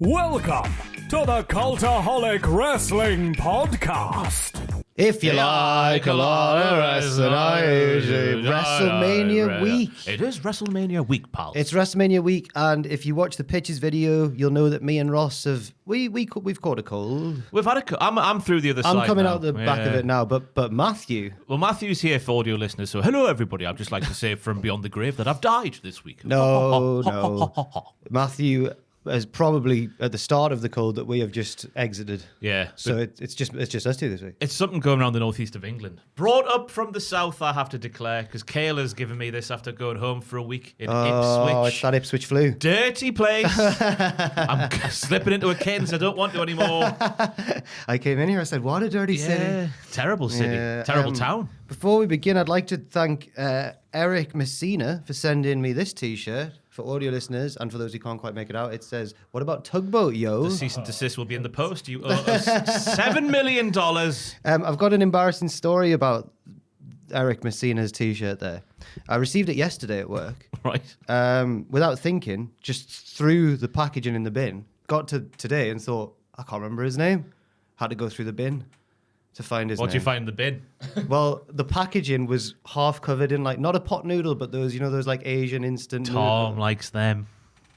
Welcome to the Cultaholic Wrestling Podcast. If you like a lot of wrestling, WrestleMania week. It is WrestleMania week, pal. It's WrestleMania week, and if you watch the pictures video, you'll know that me and Ross have we've caught a cold. We've had a. I'm through the other side. I'm coming now. out the back of it now, but Matthew. Well, Matthew's here for audio listeners, so hello everybody. I'd just like to say from beyond the grave that I've died this week. No. Matthew is probably at the start of the cold that we have just exited. Yeah. So it's just us two this week. It's something going around the northeast of England. Brought up from the south, I have to declare, because Kayla's given me this after going home for a week in Ipswich. Oh, it's that Ipswich flu. Dirty place. I'm slipping into a Kins. I don't want to anymore. I came in here, I said, what a dirty city. Terrible city. Yeah, Terrible town. Before we begin, I'd like to thank Eric Messina for sending me this T-shirt. For audio listeners, and for those who can't quite make it out, it says, what about Tugboat, yo? The cease and desist will be in the post. You owe us $7 million. I've got an embarrassing story about Eric Messina's T-shirt there. I received it yesterday at work. Right. Without thinking, just threw the packaging in the bin. Got to today and thought, I can't remember his name. Had to go through the bin to find his name. What do you find in the bin? Well, the packaging was half covered in, like, not a pot noodle, but those like Asian instant Tom noodle. likes them.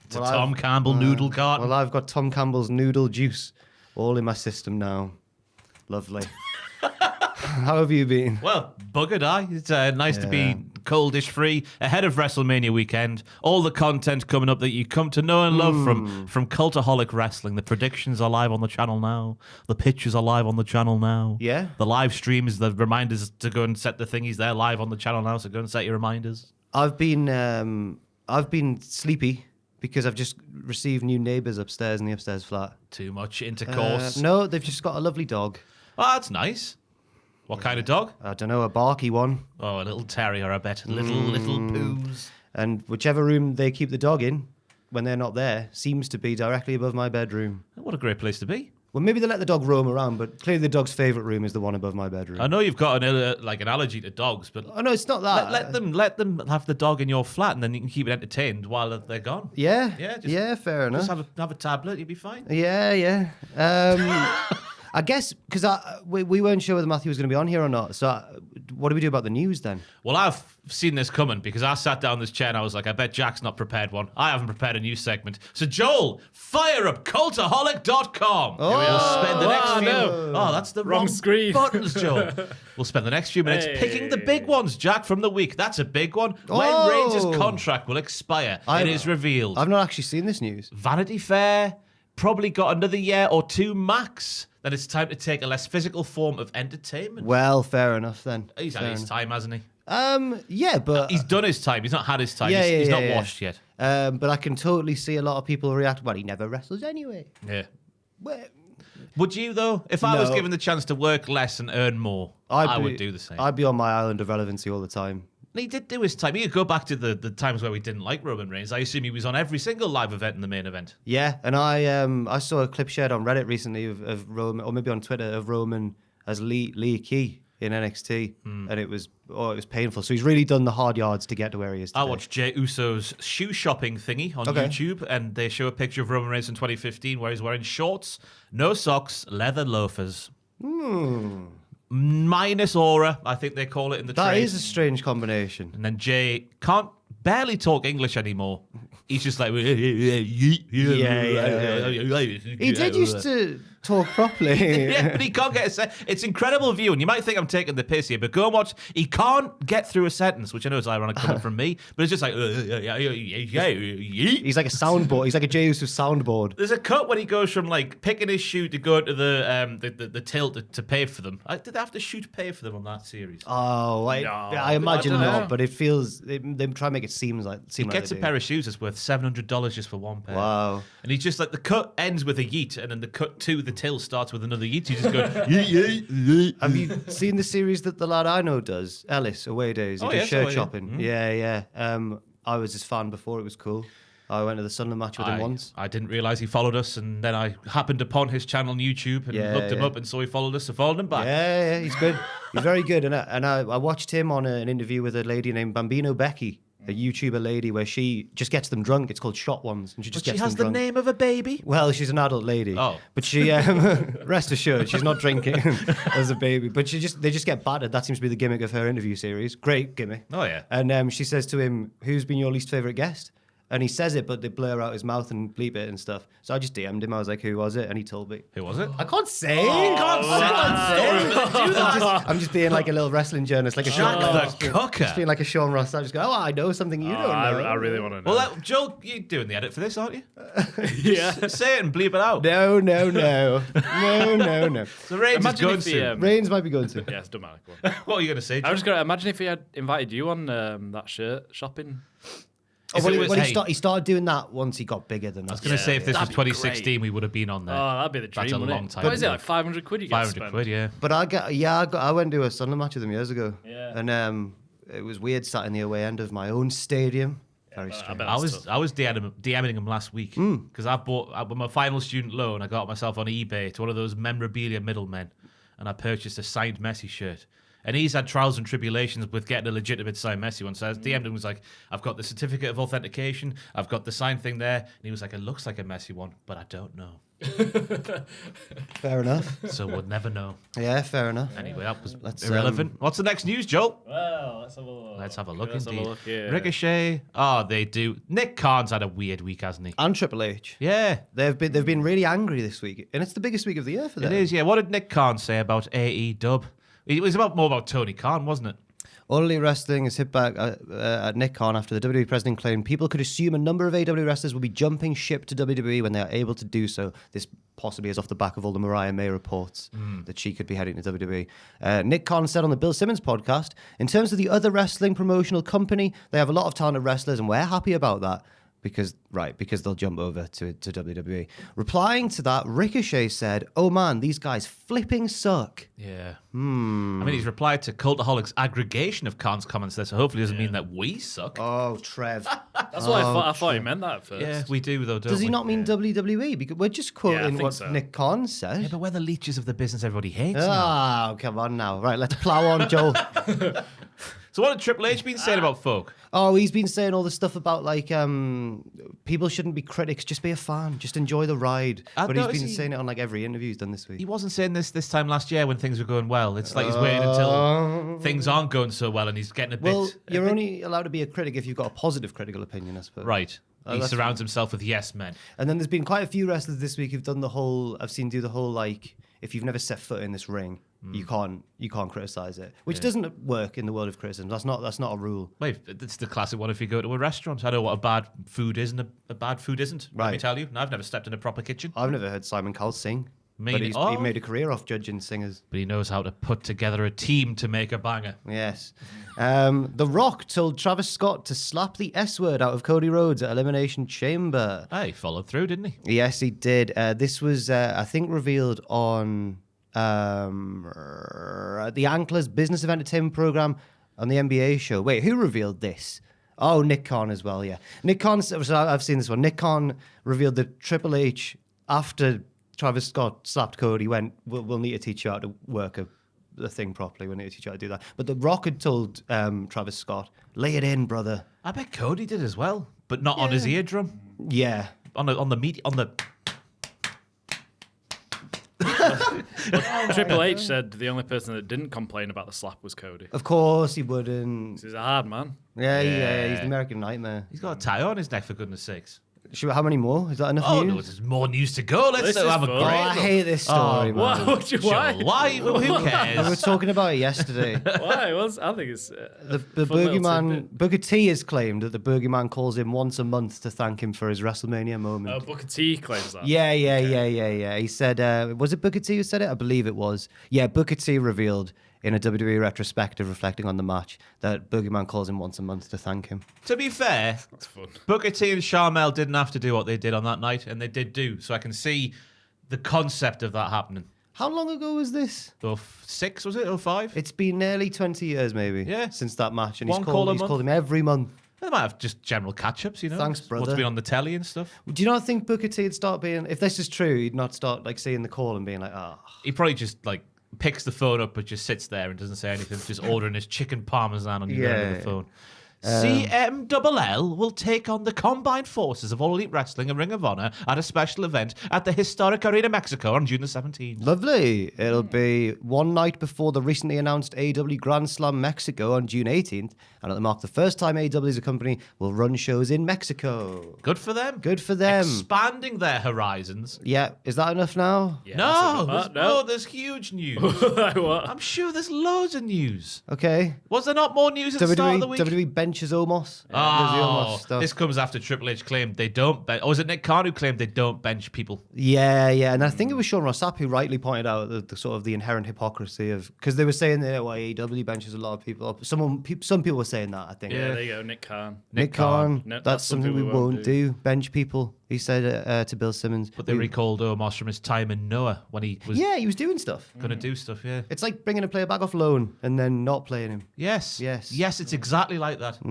It's Well, a Tom Campbell noodle carton. Well, I've got Tom Campbell's noodle juice all in my system now. Lovely. How have you been? Well, buggered eye. It's nice to be coldish free ahead of WrestleMania weekend. All the content coming up that you come to know and love from Cultaholic Wrestling. The predictions are live on the channel now. The pictures are live on the channel now. Yeah. The live streams, the reminders to go and set the thingies, they're live on the channel now, so go and set your reminders. I've been sleepy because I've just received new neighbours upstairs in the upstairs flat. Too much intercourse. No, they've just got a lovely dog. Oh, that's nice. What kind of dog? I don't know, a barky one. Oh, a little terrier, I bet. Little poos. And whichever room they keep the dog in, when they're not there, seems to be directly above my bedroom. What a great place to be. Well, maybe they let the dog roam around, but clearly the dog's favourite room is the one above my bedroom. I know you've got an allergy to dogs, but Oh, no, it's not that. let them have the dog in your flat, and then you can keep it entertained while they're gone. Yeah, Yeah, fair enough. Just have a tablet, you'll be fine. Yeah. I guess because we weren't sure whether Matthew was going to be on here or not. So what do we do about the news then? Well, I've seen this coming because I sat down this chair and I was like, I bet Jack's not prepared one. I haven't prepared a news segment. So Joel, fire up cultaholic.com. We'll spend the next few... Oh, that's the wrong screen. buttons, Joel. We'll spend the next few minutes picking the big ones, Jack, from the week. That's a big one. When Reigns' contract will expire, it is revealed. I've not actually seen this news. Vanity Fair, probably got another year or two max. Then it's time to take a less physical form of entertainment. Well, fair enough then. He's had his time, hasn't he? Yeah, but He's done his time. He's not had his time. Yeah, he's not yeah. washed yet. but I can totally see a lot of people react. Well, he never wrestles anyway. Yeah. Well, Would you, though? If I was No. given the chance to work less and earn more, I would do the same. I'd be on my island of relevancy all the time. He did do his time. You could go back to the times where we didn't like Roman Reigns. I assume he was on every single live event in the main event. Yeah, and I saw a clip shared on Reddit recently of Roman, or maybe on Twitter, of Roman as Lee Key in NXT, and it was painful. So he's really done the hard yards to get to where he is today. I watched Jey Uso's shoe shopping thingy on YouTube, and they show a picture of Roman Reigns in 2015 where he's wearing shorts, no socks, leather loafers. Minus aura, I think they call it in the That trade. is a strange combination. And then Jay can't barely talk English anymore. He's just like... He did used to talk properly. Yeah, but he can't get a sentence. It's incredible view, and you might think I'm taking the piss here, but go and watch. He can't get through a sentence, which I know is ironic coming from me, but it's just like... He's like a soundboard. He's like a Jey Uso soundboard. There's a cut when he goes from like picking his shoe to go to the till to pay for them. Did they have to shoe to pay for them on that series? Oh, I imagine I don't know. not, but it feels... They try and make it seem like He gets a pair of shoes that's worth $700 just for one pair. Wow. And he's just like, the cut ends with a yeet, and then the cut to the till starts with another yeet. He's just going, yeet. Have you seen the series that the lad I know does? Ellis, Away Days. He does shirt Away, shopping. Mm-hmm. Yeah. I was his fan before it was cool. I went to the Sunderland match with him once. I didn't realise he followed us, and then I happened upon his channel on YouTube and looked him up and saw he followed us, so followed him back. Yeah, he's good. He's very good. And I watched him on an interview with a lady named Bambino Becky. YouTuber lady where she just gets them drunk. It's called Shot Ones, and she just But she gets has them the drunk. name of a baby. Well, she's an adult lady. Oh. But she, rest assured, she's not drinking as a baby. But they just get battered. That seems to be the gimmick of her interview series. Great gimmick. Oh, yeah. And she says to him, "Who's been your least favorite guest?" And he says it, but they blur out his mouth and bleep it and stuff. So I just DM'd him. I was like, "Who was it?" And he told me. Who was it? I can't say. can't say. I'm just being like a little wrestling journalist, like a Jack Sean the Ross. Cocker. Just being like a Sean Ross. I just go, "Oh, I know something you don't know." I really want to know. Well, Joel, you're doing the edit for this, aren't you? yeah. Say it and bleep it out. No. So Reigns is Imagine going if he, to. Reigns might be going to. Yeah, it's done. Go on. What are you going to say? I was going to imagine if he had invited you on that shirt shopping. If it was- hey, He started doing that once he got bigger than that. I was going to say if this was That'd be 2016, we would have been on there. Oh, that'd be the dream. That's a wouldn't long it? time What is it, ago. like 500 quid you get 500 spent? quid, yeah. But I went to a Sunderland match with them years ago. Yeah. And it was weird sat in the away end of my own stadium. Very I strange. bet I that's was tough. I was DMing him last week because I bought with my final student loan. I got myself on eBay to one of those memorabilia middlemen, and I purchased a signed Messi shirt. And he's had trials and tribulations with getting a legitimate signed Messi one. So I DM'd him, was like, "I've got the certificate of authentication. I've got the signed thing there." And he was like, "It looks like a Messi one, but I don't know." Fair enough. So we'll never know. Yeah, fair enough. Anyway, that was Let's, irrelevant. What's the next news, Joel? Well, let's have a look. Let's have a look, Let's have a indeed. look, yeah. Ricochet. Oh, they do. Nick Khan's had a weird week, hasn't he? And Triple H. Yeah, They've been really angry this week, and it's the biggest week of the year for them. it is. Yeah. What did Nick Khan say about AEW? It was more about Tony Khan, wasn't it? All Elite Wrestling has hit back at Nick Khan after the WWE president claimed people could assume a number of AEW wrestlers will be jumping ship to WWE when they are able to do so. This possibly is off the back of all the Mariah May reports that she could be heading to WWE. Nick Khan said on the Bill Simmons podcast, "In terms of the other wrestling promotional company, they have a lot of talented wrestlers and we're happy about that. Because they'll jump over to WWE." Replying to that, Ricochet said, "Oh man, these guys flipping suck." Yeah. I mean, he's replied to Cultaholic's aggregation of Khan's comments there, so hopefully it doesn't mean that we suck. Oh, Trev. That's what I thought he meant that at first. Yeah, we do, though, don't Does we? he not mean WWE? Because we're just I quoting think what so. Nick Khan said. Yeah, but we're the leeches of the business everybody hates now. Oh, come on now. Right, let's plow on, Joel. So what had Triple H been saying about folk? Oh, he's been saying all this stuff about, like, people shouldn't be critics, just be a fan, just enjoy the ride. I've But he's noticed been saying it on, like, every interview he's done this week. He wasn't saying this time last year when things were going well. It's like he's waiting until things aren't going so well and he's getting a bit... Well, you're only allowed to be a critic if you've got a positive critical opinion, I suppose. Right. He that's- surrounds himself with yes men. And then there's been quite a few wrestlers this week who've done the whole. I've seen do the whole like, if you've never set foot in this ring, you can't criticize it, which doesn't work in the world of criticism. That's not a rule. Wait, it's the classic one if you go to a restaurant. I know what a bad food is and a bad food isn't. Let me Right. tell you. And I've never stepped in a proper kitchen. I've never heard Simon Cowell sing, Me but nei- he oh. made a career off judging singers. But he knows how to put together a team to make a banger. Yes. The Rock told Travis Scott to slap the S word out of Cody Rhodes at Elimination Chamber. Hey, followed through, didn't he? Yes, he did. This was, I think, revealed on the Anklers Business of Entertainment program on the NBA show. Wait, who revealed this? Oh, Nick Khan as well, yeah. Nick Khan, so I've seen this one. Nick Khan revealed that Triple H, after Travis Scott slapped Cody, went, we'll need to teach you how to work the thing properly. We'll need to teach you how to do that. But The Rock had told Travis Scott, lay it in, brother. I bet Cody did as well, but not on his eardrum. Yeah. On the Triple H said the only person that didn't complain about the slap was Cody. Of course he wouldn't. He's a hard man. Yeah, he's the American Nightmare. He's got a tie on his neck, for goodness sakes. How many more? Is that enough Oh, news? no, there's more news to go. Let's This have is a fun. great Oh, I look. hate this story, man. Why? Joel, why? Well, who We were cares? talking about it yesterday. Why? I think it's The fun little Boogeyman, tidbit. Booker T has claimed that the Boogeyman calls him once a month to thank him for his WrestleMania moment. Oh, Booker T claims that. Yeah. He said, was it Booker T who said it? I believe it was. Yeah, Booker T revealed in a WWE retrospective reflecting on the match that Boogeyman calls him once a month to thank him. To be fair, That's fun. Booker T and Sharmell didn't have to do what they did on that night, and they did do. So I can see the concept of that happening. How long ago was this? 06, was it? 05? It's been nearly 20 years, maybe, Yeah. since that match. And One call a he's month. called him every month. They might have just general catch-ups, you know? Thanks, What's brother. been on the telly and stuff. Do you not think Booker T would start being, if this is true, he'd not start like seeing the call and being like, He probably just like picks the phone up but just sits there and doesn't say anything, just ordering his chicken parmesan on the end of the phone. CMLL will take on the combined forces of All Elite Wrestling and Ring of Honor at a special event at the historic Arena Mexico on June the 17th. Lovely. It'll be one night before the recently announced AEW Grand Slam Mexico on June 18th, and it'll mark the first time AEW as a company will run shows in Mexico. Good for them. Good for them. Expanding their horizons. Yeah, is that enough now? Yeah, No, there's huge news. What? I'm sure there's loads of news. Okay. Was there not more news at the start of the week? WWE benches Omos. There's the Oh, Omos stuff. this comes after Triple H claimed they don't bench. Or was it Nick Khan who claimed they don't bench people? Yeah, and I think it was Sean Ross Sapp who rightly pointed out the sort of the inherent hypocrisy of, because they were saying that AEW benches a lot of people. Some people were saying that, I think. Yeah, there you go, Nick Khan. Nick Khan, No, that's something we won't do. Bench people, he said to Bill Simmons. But they recalled Omos from his time in Noah when he was Yeah, he was doing stuff. going to do stuff, yeah. It's like bringing a player back off loan and then not playing him. Yes, it's exactly like that. That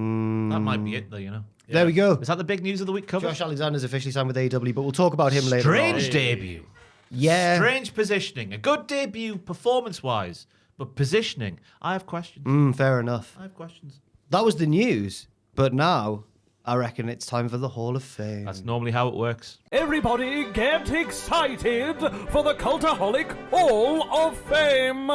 might be it, though, you know. There we go. Is that the big news of the week covered? Josh Alexander's officially signed with AEW, but we'll talk about him later on. Strange debut. Yeah. Strange positioning. A good debut performance-wise, but positioning. I have questions. Fair enough. I have questions. That was the news, but now I reckon it's time for the Hall of Fame. That's normally how it works. Everybody get excited for the Cultaholic Hall of Fame.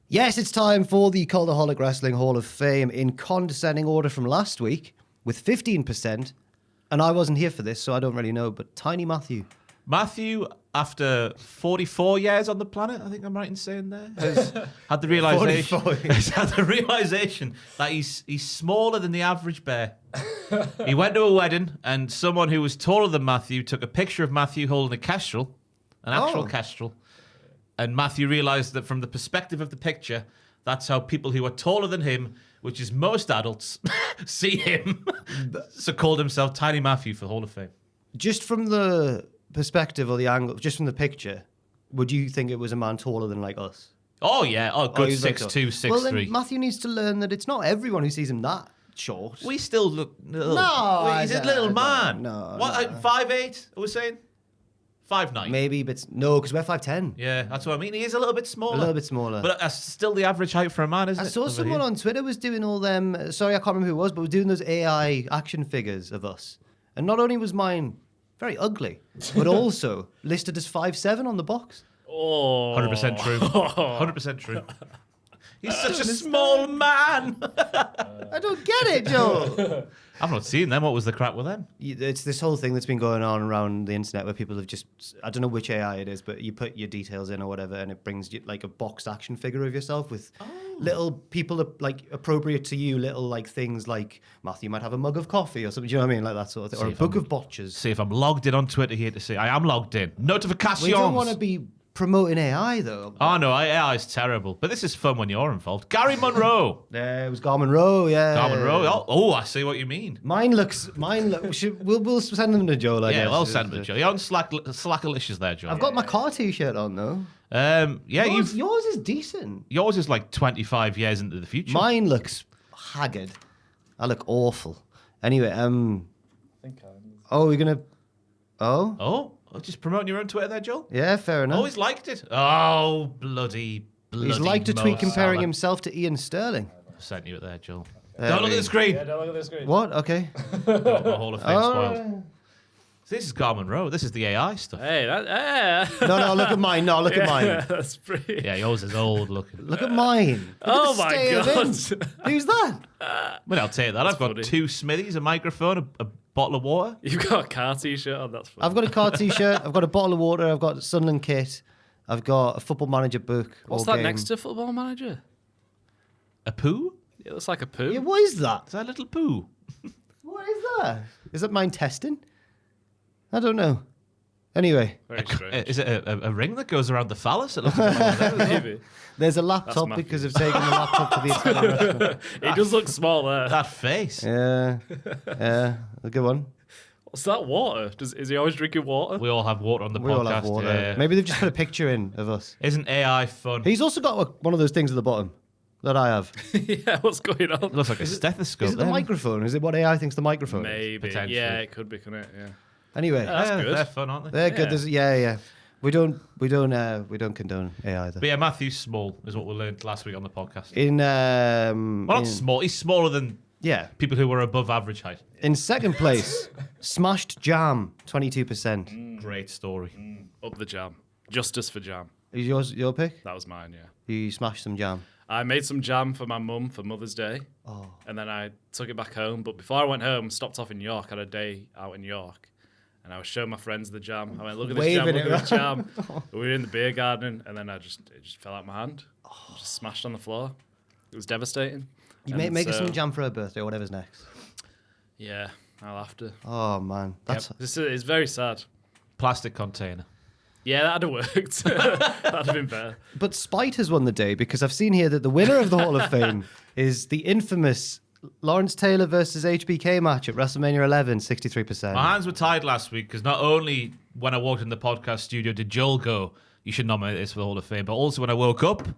Yes, it's time for the Cultaholic Wrestling Hall of Fame in condescending order from last week with 15%. And I wasn't here for this, so I don't really know, but Tiny Matthew. Matthew, after 44 years on the planet, I think I'm right in saying there, has had the realization, 44 has had the realization that he's smaller than the average bear. He went to a wedding, and someone who was taller than Matthew took a picture of Matthew holding a kestrel, an actual kestrel, and Matthew realized that from the perspective of the picture, that's how people who are taller than him, which is most adults, see him. So called himself Tiny Matthew for Hall of Fame. Just from the perspective or the angle, just from the picture, would you think it was a man taller than like us? Oh, yeah. Oh, good he's like 6'2", 6'3". Well, then Matthew needs to learn that it's not everyone who sees him that short. We still look little. No, He's a I little don't- man. no, What, no. 5'8", I was saying? 5'9". Maybe, but no, because we're 5'10". Yeah, that's what I mean. He is a little bit smaller. A little bit smaller. But that's still the average height for a man, isn't I it? saw over someone here? on Twitter was doing all them. Sorry, I can't remember who it was, but was doing those AI action figures of us. And not only was mine very ugly, but also listed as 5'7" on the box. Oh. 100% true. 100% true. He's such a small man. I don't get it, Joe. I've not seen them. What was the crap with them? It's this whole thing that's been going on around the internet where people have just, I don't know which AI it is, but you put your details in or whatever, and it brings you like a boxed action figure of yourself with little people like appropriate to you, little like things like Matthew might have a mug of coffee or something. Do you know what I mean? Like that sort of thing, or a book of botches. See if I'm logged in on Twitter here to see. I am logged in. Notifications. We don't want to be promoting AI though. Oh no, AI is terrible. But this is fun when you're involved. Gary Monroe. There was Garmin Rowe, yeah. Garmin Rowe. Oh, I see what you mean. Mine looks. We'll send them to Joel. I guess. I'll send them to Joe. You're on Slackalicious there, Joe. I've got my car T-shirt on though. Yeah, Yours is decent. yours is like 25 years into the future. Mine looks haggard. I look awful. Anyway, Oh, we're gonna. Oh, just promoting your own Twitter there, Joel. yeah, fair enough. Always liked it. Oh, bloody. He's liked a Mo tweet comparing Salah. himself to Ian Sterling. I've sent you it there, Joel. There Don't look we- at the screen. Yeah, don't look at this screen. What? Okay. Got my Hall of Fame spoiled. Oh. This is Garmin Rowe. This is the AI stuff. Hey, that. No, look at mine. No, look at mine. That's pretty. Yeah, yours is old looking. Look at mine. Look Oh at the my state of God. him. Who's that? Well, I'll take that. I've got funny. 2 Smithies, a microphone, a bottle of water. You've got a car T-shirt on. That's funny. I've got a car T-shirt. I've got a bottle of water. I've got a Sunderland kit. I've got a Football Manager book. What's all that game. next to Football Manager? A poo? It looks like a poo. Yeah, what is that? Is that a little poo? What is that? Is that mine testing? I don't know. Anyway, Very strange. Is it a ring that goes around the phallus? It looks like Maybe. there's a laptop Matthew. because of taking the laptop to the Italian restaurant. It does look small there. that face. Yeah, a good one. What's that water? Is he always drinking water? We all have water on the We podcast. all have water. Yeah. Maybe they've just put a picture in of us. Isn't AI fun? He's also got one of those things at the bottom that I have. Yeah, what's going It on? looks like a stethoscope. Is it the then. microphone? Is it what AI thinks the microphone is? Maybe. Potentially. Yeah, it could be, couldn't it? Yeah. Anyway, That's Yeah, good. they're fun, aren't they? they're good. Yeah. Yeah. We don't condone AI though. But yeah, Matthew's small is what we learned last week on the podcast. In Well, not small. He's smaller than Yeah. People who were above average height. In second place, Smashed Jam, 22%. Great story. Up the jam. Justice for jam. Is your pick? That was mine, yeah. You smashed some jam. I made some jam for my mum for Mother's Day. Oh. And then I took it back home. But before I went home, stopped off in York. I had a day out in York. And I was showing my friends the jam. I went, look at this jam, Waving look it at this jam. We were in the beer garden, and then it just fell out my hand. Just smashed on the floor. It was devastating. You And make us so- some jam for her birthday or whatever's next. Yeah, I'll have to. Oh, man. That's This is very sad. Plastic container. Yeah, that'd have worked. That'd have been better. But Spite has won the day because I've seen here that the winner of the Hall of Fame is the infamous Lawrence Taylor versus HBK match at WrestleMania 11, 63%. My hands were tied last week because not only when I walked in the podcast studio did Joel go, you should nominate this for the Hall of Fame, but also when I woke up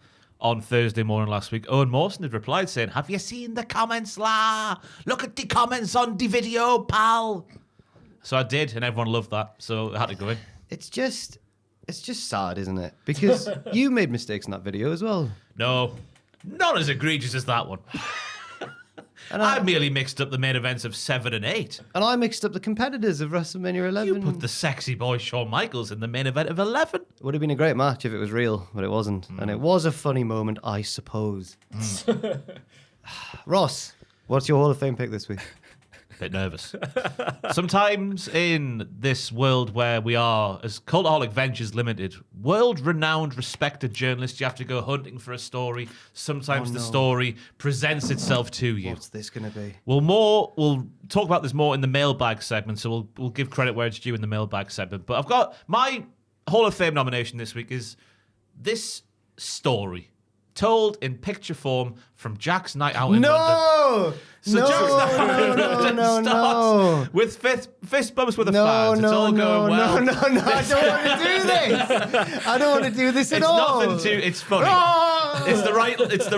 on Thursday morning last week, Owen Mawson had replied saying, have you seen the comments, la? Look at the comments on the video, pal. So I did, and everyone loved that, so I had to go in. It's just sad, isn't it? Because you made mistakes in that video as well. No, not as egregious as that one. And I merely mixed up the main events of 7 and 8. And I mixed up the competitors of WrestleMania 11. You put the sexy boy Shawn Michaels in the main event of 11. It would have been a great match if it was real, but it wasn't. And it was a funny moment, I suppose. Ross, what's your Hall of Fame pick this week? Bit nervous. Sometimes in this world where we are, as Cultaholic Ventures Limited, world-renowned, respected journalists, you have to go hunting for a story. Sometimes the story presents itself to you. What's this going to be? We'll talk about this more in the mailbag segment, so we'll give credit where it's due in the mailbag segment. But I've got my Hall of Fame nomination this week is this story. Told in picture form from Jack's night out in London. No! So Jack's night out in London starts with fist bumps with the fans. It's all going well. No, I don't want to do this. I don't want to do this at It's all. nothing too. It's funny. Ah! It's the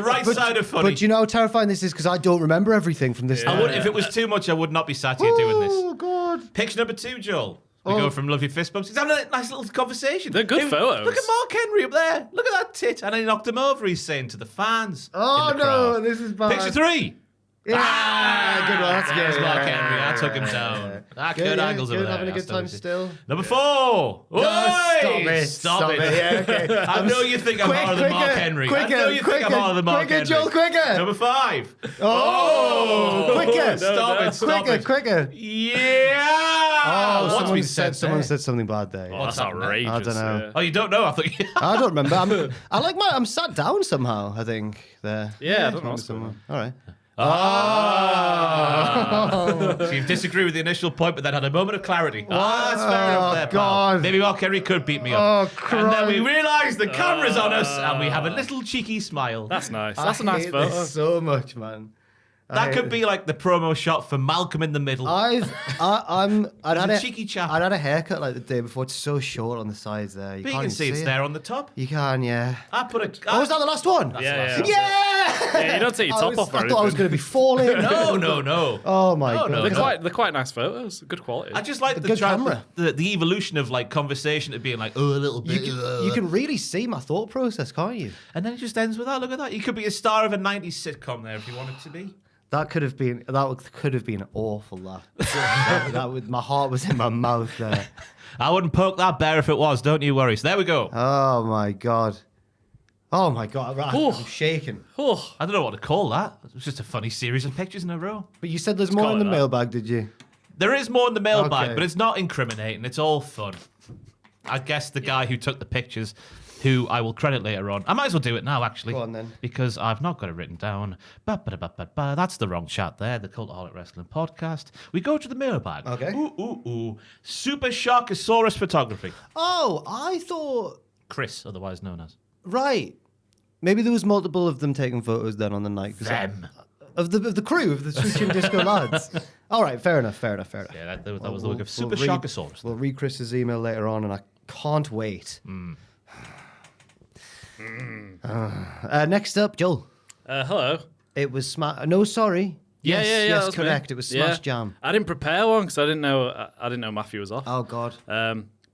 right side of funny. But you know how terrifying this is because I don't remember everything from this. I would, if it was too much, I would not be sat here doing this. Oh, God. Picture number 2, Joel. We go from lovely fist bumps. He's having a nice little conversation. They're good photos. Look at Mark Henry up there. Look at that tit. And then he knocked him over, he's saying to the fans. Oh, in the no, crowd. this is bad. Picture 3. Yeah, good one. That's There's good. Mark Henry. I took him down. Good angles over there. Having a good time still. Number 4. Stop it. Yeah, okay. I know you think I'm harder than Mark Henry. I know you think I'm harder than Mark Henry. Joel, quicker. Number 5. Oh, quicker. Stop it. Quicker. Yeah. Oh, What's been said someone there? said something bad there. Oh, that's happening? outrageous. I don't know. Yeah. Oh, you don't know? I thought you... I don't remember. I'm sat down somehow, I think, there. Yeah, I don't know what's going somewhere. All right. So you disagree with the initial point, but then had a moment of clarity. That's fair enough there, pal. God. Maybe Mark Henry could beat me Oh, up. And then we Christ. realise the camera's on us, and we have a little cheeky smile. That's nice. I That's a nice hate photo. this so much, man. That could be like the promo shot for Malcolm in the Middle. I'd had a a cheeky chap. I'd had a haircut like the day before. It's so short on the sides there. You But you can't can even see it's it. there on the top. You can, yeah. I put a... Oh, was that the last one? Yeah. Yeah! You don't take your I top off or thought I was anything. going to be falling. No. Oh my No, god. no, They're quite nice photos. Good quality. I just like the good camera. the evolution of like conversation to being like, oh, a little bit. You can really see my thought process, can't you? And then it just ends with that. Look at that. You could be a star of a 90s sitcom there if you wanted to be. That could have been awful. That would, my heart was in my mouth there. I wouldn't poke that bear if it was. Don't you worry. So there we go. Oh my god. Right, I'm shaking. Oh, I don't know what to call that. It was just a funny series of pictures in a row. But you said there's more call in it the that. mailbag, did you? There is more in the mailbag, Okay. but it's not incriminating. It's all fun. I guess the guy who took the pictures, who I will credit later on. I might as well do it now, actually. Go on, then. Because I've not got it written down. Ba-ba-da-ba-ba-ba. That's the wrong chat there, the Cultaholic Wrestling Podcast. We go to the mailbag. Okay. Ooh. Super Sharkosaurus Photography. Oh, I thought Chris, otherwise known as. right. Maybe there was multiple of them taking photos then on the night. 'Cause Them. of the crew of the Switch and Disco lads. All right, fair enough. Yeah, that was the look of Super Sharkosaurus. We'll read Chris's email later on, and I can't wait. Next up, Joel. hello. It was No, sorry. Yeah, Yes, that was correct. me. It was Yeah. Smash Jam. I didn't prepare one because I didn't know Matthew was off. Oh God.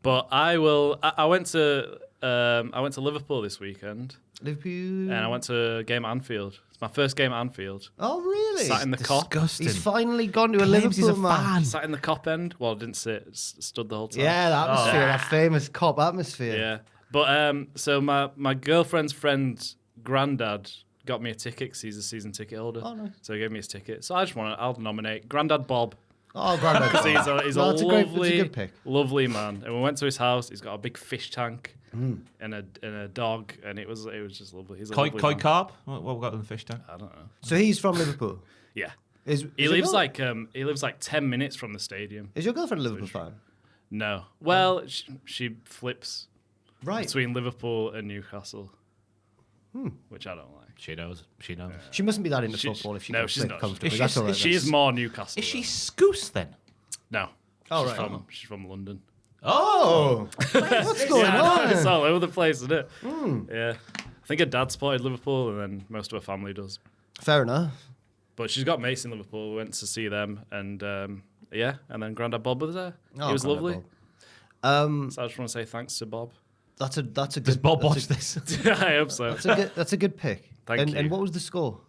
But I will. I went to I went to Liverpool this weekend. Liverpool. And I went to a game at Anfield. It's my first game at Anfield. Oh, really? Sat in the cop. Disgusting. He's finally gone to a Claims Liverpool he's a man. fan. Sat in the cop end. Well, I didn't sit. Stood the whole time. Yeah, the atmosphere, that famous cop atmosphere. Yeah. But so my girlfriend's friend's granddad got me a ticket because he's a season ticket holder. Oh, nice. So he gave me his ticket. So I'll nominate Grandad Bob. Oh, Grandad. Because he's a lovely, good pick. lovely man. And we went to his house. He's got a big fish tank and a dog, and it was just lovely. He's a lovely Koi man. carp? What we got in the fish tank? I don't know. So he's from Liverpool. Yeah. Is He lives like 10 minutes from the stadium. Is your girlfriend a Liverpool fan? No. Well, she flips Right. between Liverpool and Newcastle, which I don't like. She knows. She knows. She mustn't be that into She- football if she no, can she's flip not. comfortably. Is That's she- all right. She is more Newcastle. Is she though. Scouse then? No. Oh, she's right. She's from London. Oh, what's going on? It's all over the place, isn't it? Yeah. I think her dad supported Liverpool, and then most of her family does. Fair enough. But she's got mates in Liverpool. We went to see them, and and then Grandad Bob was there. Oh, He was Grandad lovely. Bob. So I just want to say thanks to Bob. That's a good. Does Bob that's watch a- this? I hope so. That's a good pick. Thank you. And what was the score?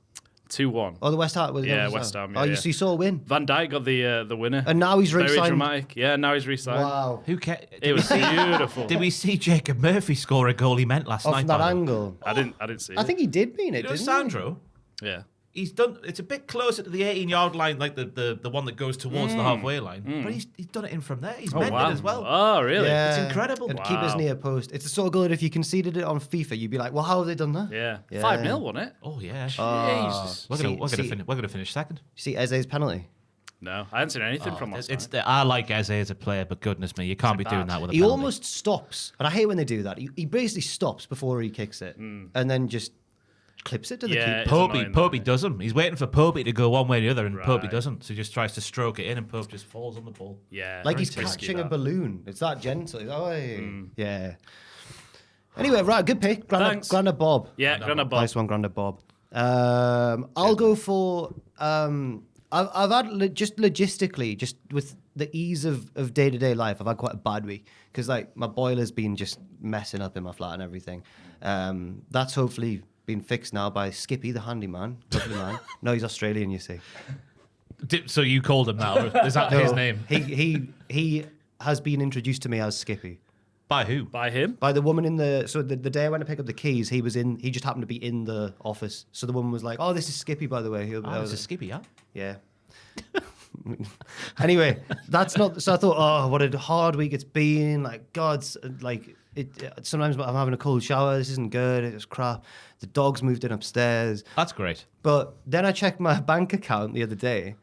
2-1. Oh, the West Ham. Was it Yeah, West West Ham. Ham, Oh, yeah, so you saw a win. Van Dijk got the winner. And now he's Very re-signed. dramatic. Yeah, now he's re-signed. Wow. Who cares? It was beautiful. Did we see Jacob Murphy score a goal he meant last Off night? from that by the way? angle. I didn't see it. I think he did mean it, You know, didn't Sandro, Yeah. he's done. It's a bit closer to the 18-yard line, like the one that goes towards the halfway line. But he's done it in from there. He's meant it as well. Oh, he? really? Yeah. It's incredible. And keep his Wow. near post. It's so good if you conceded it on FIFA, you'd be like, well, how have they done that? Yeah. Yeah. 5-0, wasn't it? Oh yeah. Jesus. We're gonna finish second. You see Eze's penalty? No, I haven't seen anything from last night. I like Eze as a player, but goodness me, you can't be doing bad. that with a He penalty. almost stops. And I hate when they do that. He basically stops before he kicks it. And then just clips it to the Yeah, keeper. it's annoying, Popey though, doesn't. He's waiting for Popey to go one way or the other, and Popey Right. doesn't. So he just tries to stroke it in, and Pope just falls on the ball. Yeah. Like he's very risky, catching a that. balloon. It's that gentle. Oh, yeah. Anyway, right, good pick. Thanks. Grandad Bob. Yeah, Grandad Bob. Nice one, Grandad Bob. I'll go for. I've had just logistically, just with the ease of day-to-day life, I've had quite a bad week because like my boiler's been just messing up in my flat and everything. That's hopefully been fixed now by Skippy, the handyman. Lovely man. No, he's Australian, you see. So you called him that? Or is that his name? He has been introduced to me as Skippy. By who? By him? By the woman in the the day I went to pick up the keys, he just happened to be in the office. So the woman was like, "Oh, this is Skippy, by the way." Oh, it's a Skippy, yeah. Yeah. Anyway, that's not. So I thought, oh, what a hard week it's been. Like God's like it. Sometimes I'm having a cold shower. This isn't good. It was crap. The dog's moved in upstairs. That's great. But then I checked my bank account the other day,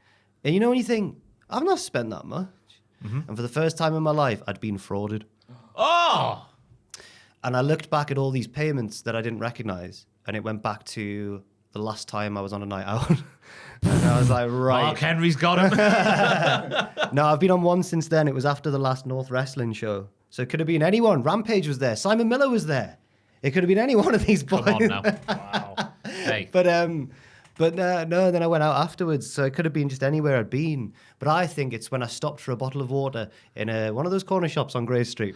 and you know when you think I've not spent that much, and for the first time in my life, I'd been frauded. Oh! And I looked back at all these payments that I didn't recognize, and it went back to the last time I was on a night out. And I was like, right. Mark Henry's got him. No, I've been on one since then. It was after the last North Wrestling show. So it could have been anyone. Rampage was there. Simon Miller was there. It could have been any one of these boys. Come on now. Wow. Hey. But no, then I went out afterwards. So it could have been just anywhere I'd been. But I think it's when I stopped for a bottle of water in one of those corner shops on Grey Street.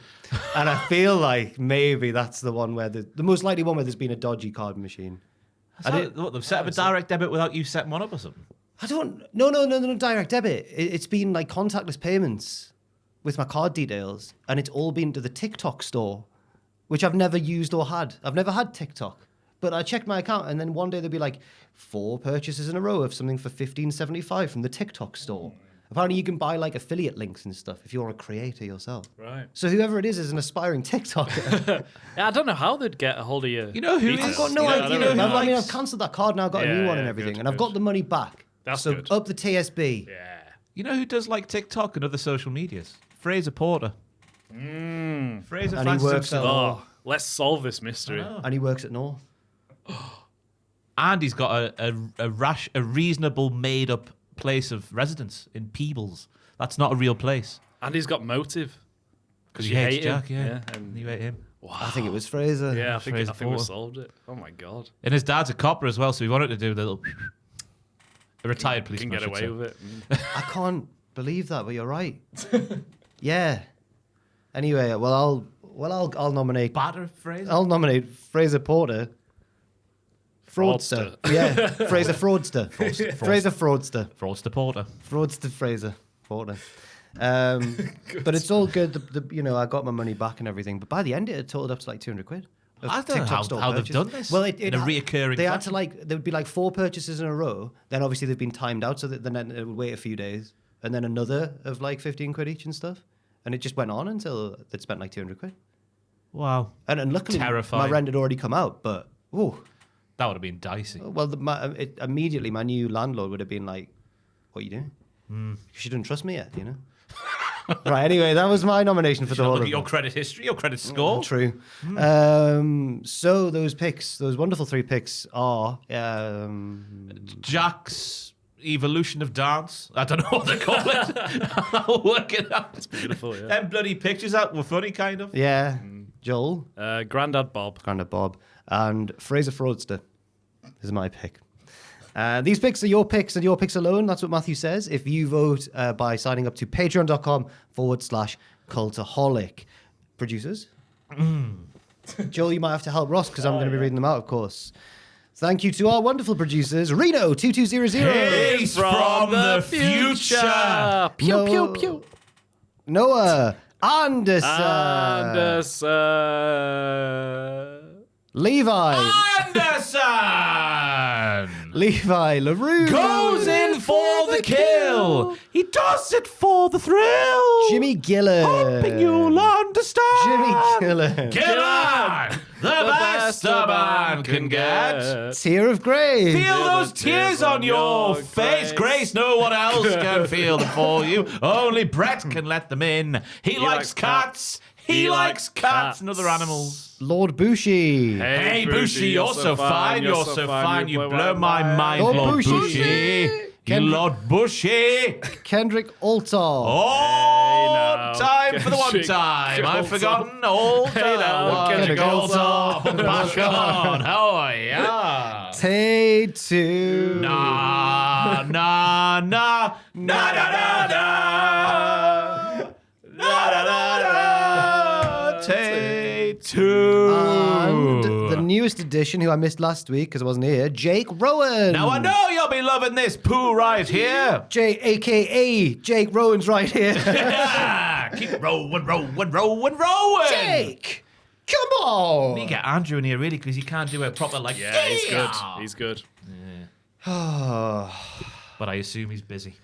And I feel like maybe that's the one where the most likely one where there's been a dodgy card machine. What, they've set up a direct debit without you setting one up or something? I don't. No, direct debit. It's been like contactless payments with my card details, and it's all been to the TikTok store, which I've never used or had. I've never had TikTok, but I checked my account, and then one day there'd be like 4 purchases in a row of something for $15.75 from the TikTok store. Apparently, you can buy like affiliate links and stuff if you're a creator yourself. Right. So whoever it is an aspiring TikToker. Yeah, I don't know how they'd get a hold of you. You know who I've is? got no You know- idea. you know who I mean, likes- I've cancelled that card now, got a Yeah, new one and yeah, everything, good, and I've good. got the money back. That's so good. up the TSB. Yeah. You know who does like TikTok and other social medias? Fraser Porter. Fraser And he fancies works himself. Oh, let's solve this mystery. And he works at North. And he's got a reasonable made up place of residence in Peebles. That's not a real place. And he's got motive. Because you he hates hate him. Jack, yeah. Yeah, and- You hate him. I think it was Fraser. Yeah, I think Fraser we Porter. solved it. Oh my god. And his dad's a copper as well, so he wanted to do the little... A retired Can policeman, get I should away say. with it. I can't believe that, but you're right. Yeah. Anyway, well, Well, I'll nominate. Batter Fraser? I'll nominate Fraser Porter. Fraudster. Yeah, Fraser Fraudster. Fraser Fraudster. Fraudster Porter. Fraudster Fraser Porter. But it's all good. I got my money back and everything. But by the end, it totaled up to like 200 quid. I don't know how they've done this. Well, in a reoccurring They had fashion. to there would be like 4 purchases in a row. Then obviously they've been timed out, so that then it would wait a few days, and then another of like 15 quid each and stuff. And it just went on until they'd spent like 200 quid. Wow. And luckily, Terrifying. my rent had already come out. But That would have been dicey. well, immediately my new landlord would have been like, "What are you doing? She doesn't trust me yet, you know." Right. Anyway, that was my nomination for the whole Look of at your them. credit history, your credit score. True. So those picks, those wonderful 3 picks are Jack's evolution of dance. I don't know what they call it. I'll work it out. It's beautiful, yeah. Them bloody pictures out were funny, kind of. Joel, Grandad Bob. Grandad Bob, and Fraser Fraudster. This is my pick. These picks are your picks and your picks alone. That's what Matthew says. If you vote by signing up to patreon.com/cultaholic. Producers? Joel, you might have to help Ross because I'm going to be reading them out, of course. Thank you to our wonderful producers, Reno2200. He's from the future. Pew, pew, pew. Noah Anderson. Levi. Anderson Levi LaRue. goes in for the kill. He does it for the thrill. Jimmy Gillen. Hoping you'll understand. Jimmy Gillen. Gillen, the best a man can get. Tear of Grace. Feel those tears on your face. Grace, no one else can feel them for you. Only Brett can let them in. He likes cats. He likes cats and other animals. Lord Bushi. Hey, Bushy, you're so fine. You're so fine. You blow my mind, Lord Lord Bushy. Bushy. You Lord Bushy. Kendrick Altar. Oh, now, time for the one Kendrick time. I've Altar. forgotten all Hey time. now, Kendrick Kendrick Altar. Back on. Oh, yeah. Tay2. Na, na, na, na, na, na, na. Na, na, na, na. Tay2. And the newest addition, who I missed last week because I wasn't here, Jake Rowan. Now I know you'll be loving this poo right here. A.K.A. Jake Rowan's right here. Yeah, keep rolling. Jake, come on. We get Andrew in here really because he can't do it proper like. Yeah, he's good. He's good. But I assume he's busy.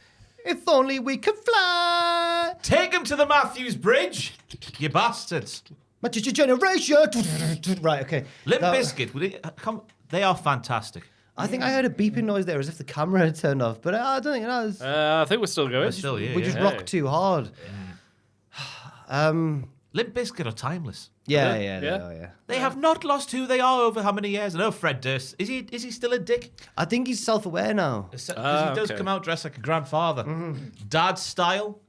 If only we could fly. Take him to the Matthews Bridge, you bastards. My generation. Right, okay. Limp That- Bizkit, they are fantastic. I think I heard a beeping noise there as if the camera had turned off, but I don't think it has. I think we're still going. Still here. we just yeah. rocked too hard. Limp Bizkit are timeless. Yeah, Yeah. they are, yeah. They have not lost who they are over how many years. I know Fred Durst. Is he still a dick? I think he's self-aware now. Because he does okay. come out dressed like a grandfather. Dad style.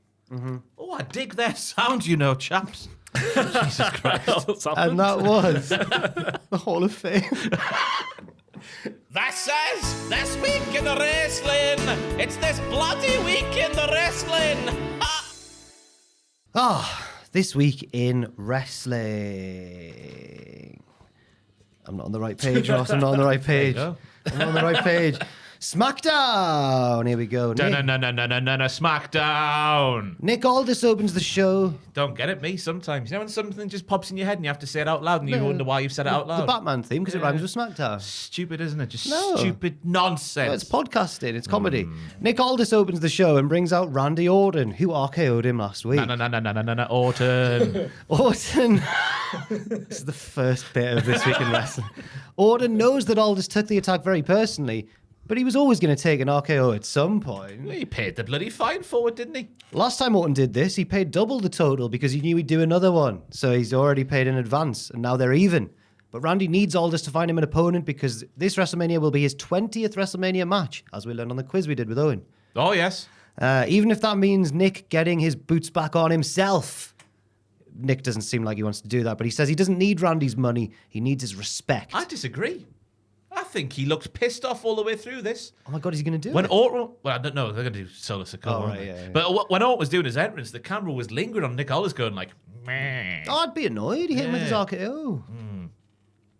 Oh, I dig their sound, you know, chaps. Jesus Christ. And that was the Hall of Fame. That says this week in the wrestling. It's this bloody week in the wrestling. This week in wrestling. I'm not on the right page, Ross. I'm not on the right page. go. I'm not on the right page. SmackDown. Here we go. No, SmackDown. Nick Aldis opens the show. Don't get it, me, sometimes. You know when something just pops in your head and you have to say it out loud and you wonder why you've said it out The loud? Batman theme, because it rhymes with SmackDown. Stupid, isn't it? Just No. stupid nonsense. No, it's podcasting. It's comedy. Nick Aldis opens the show and brings out Randy Orton, who RKO'd him last week. No, Orton. Orton. This is the first bit of This Week in Wrestling. Orton knows that Aldis took the attack very personally, but he was always going to take an RKO at some point. He paid the bloody fine for it, didn't he? Last time Orton did this, he paid double the total because he knew he'd do another one. So he's already paid in advance, and now they're even. But Randy needs Aldis to find him an opponent because this WrestleMania will be his 20th WrestleMania match, as we learned on the quiz we did with Owen. Oh, yes. Even if that means Nick getting his boots back on himself. Nick doesn't seem like he wants to do that, but he says he doesn't need Randy's money. He needs his respect. I disagree. I think he looked pissed off all the way through this. Oh my God, he's going to do When it. Orton, well, I don't know, they're going to do Solo Sikoa. Oh, aren't right, they? yeah. But when Orton was doing his entrance, the camera was lingering on Nick Aldis going like, I'd be annoyed. He hit him with his RKO.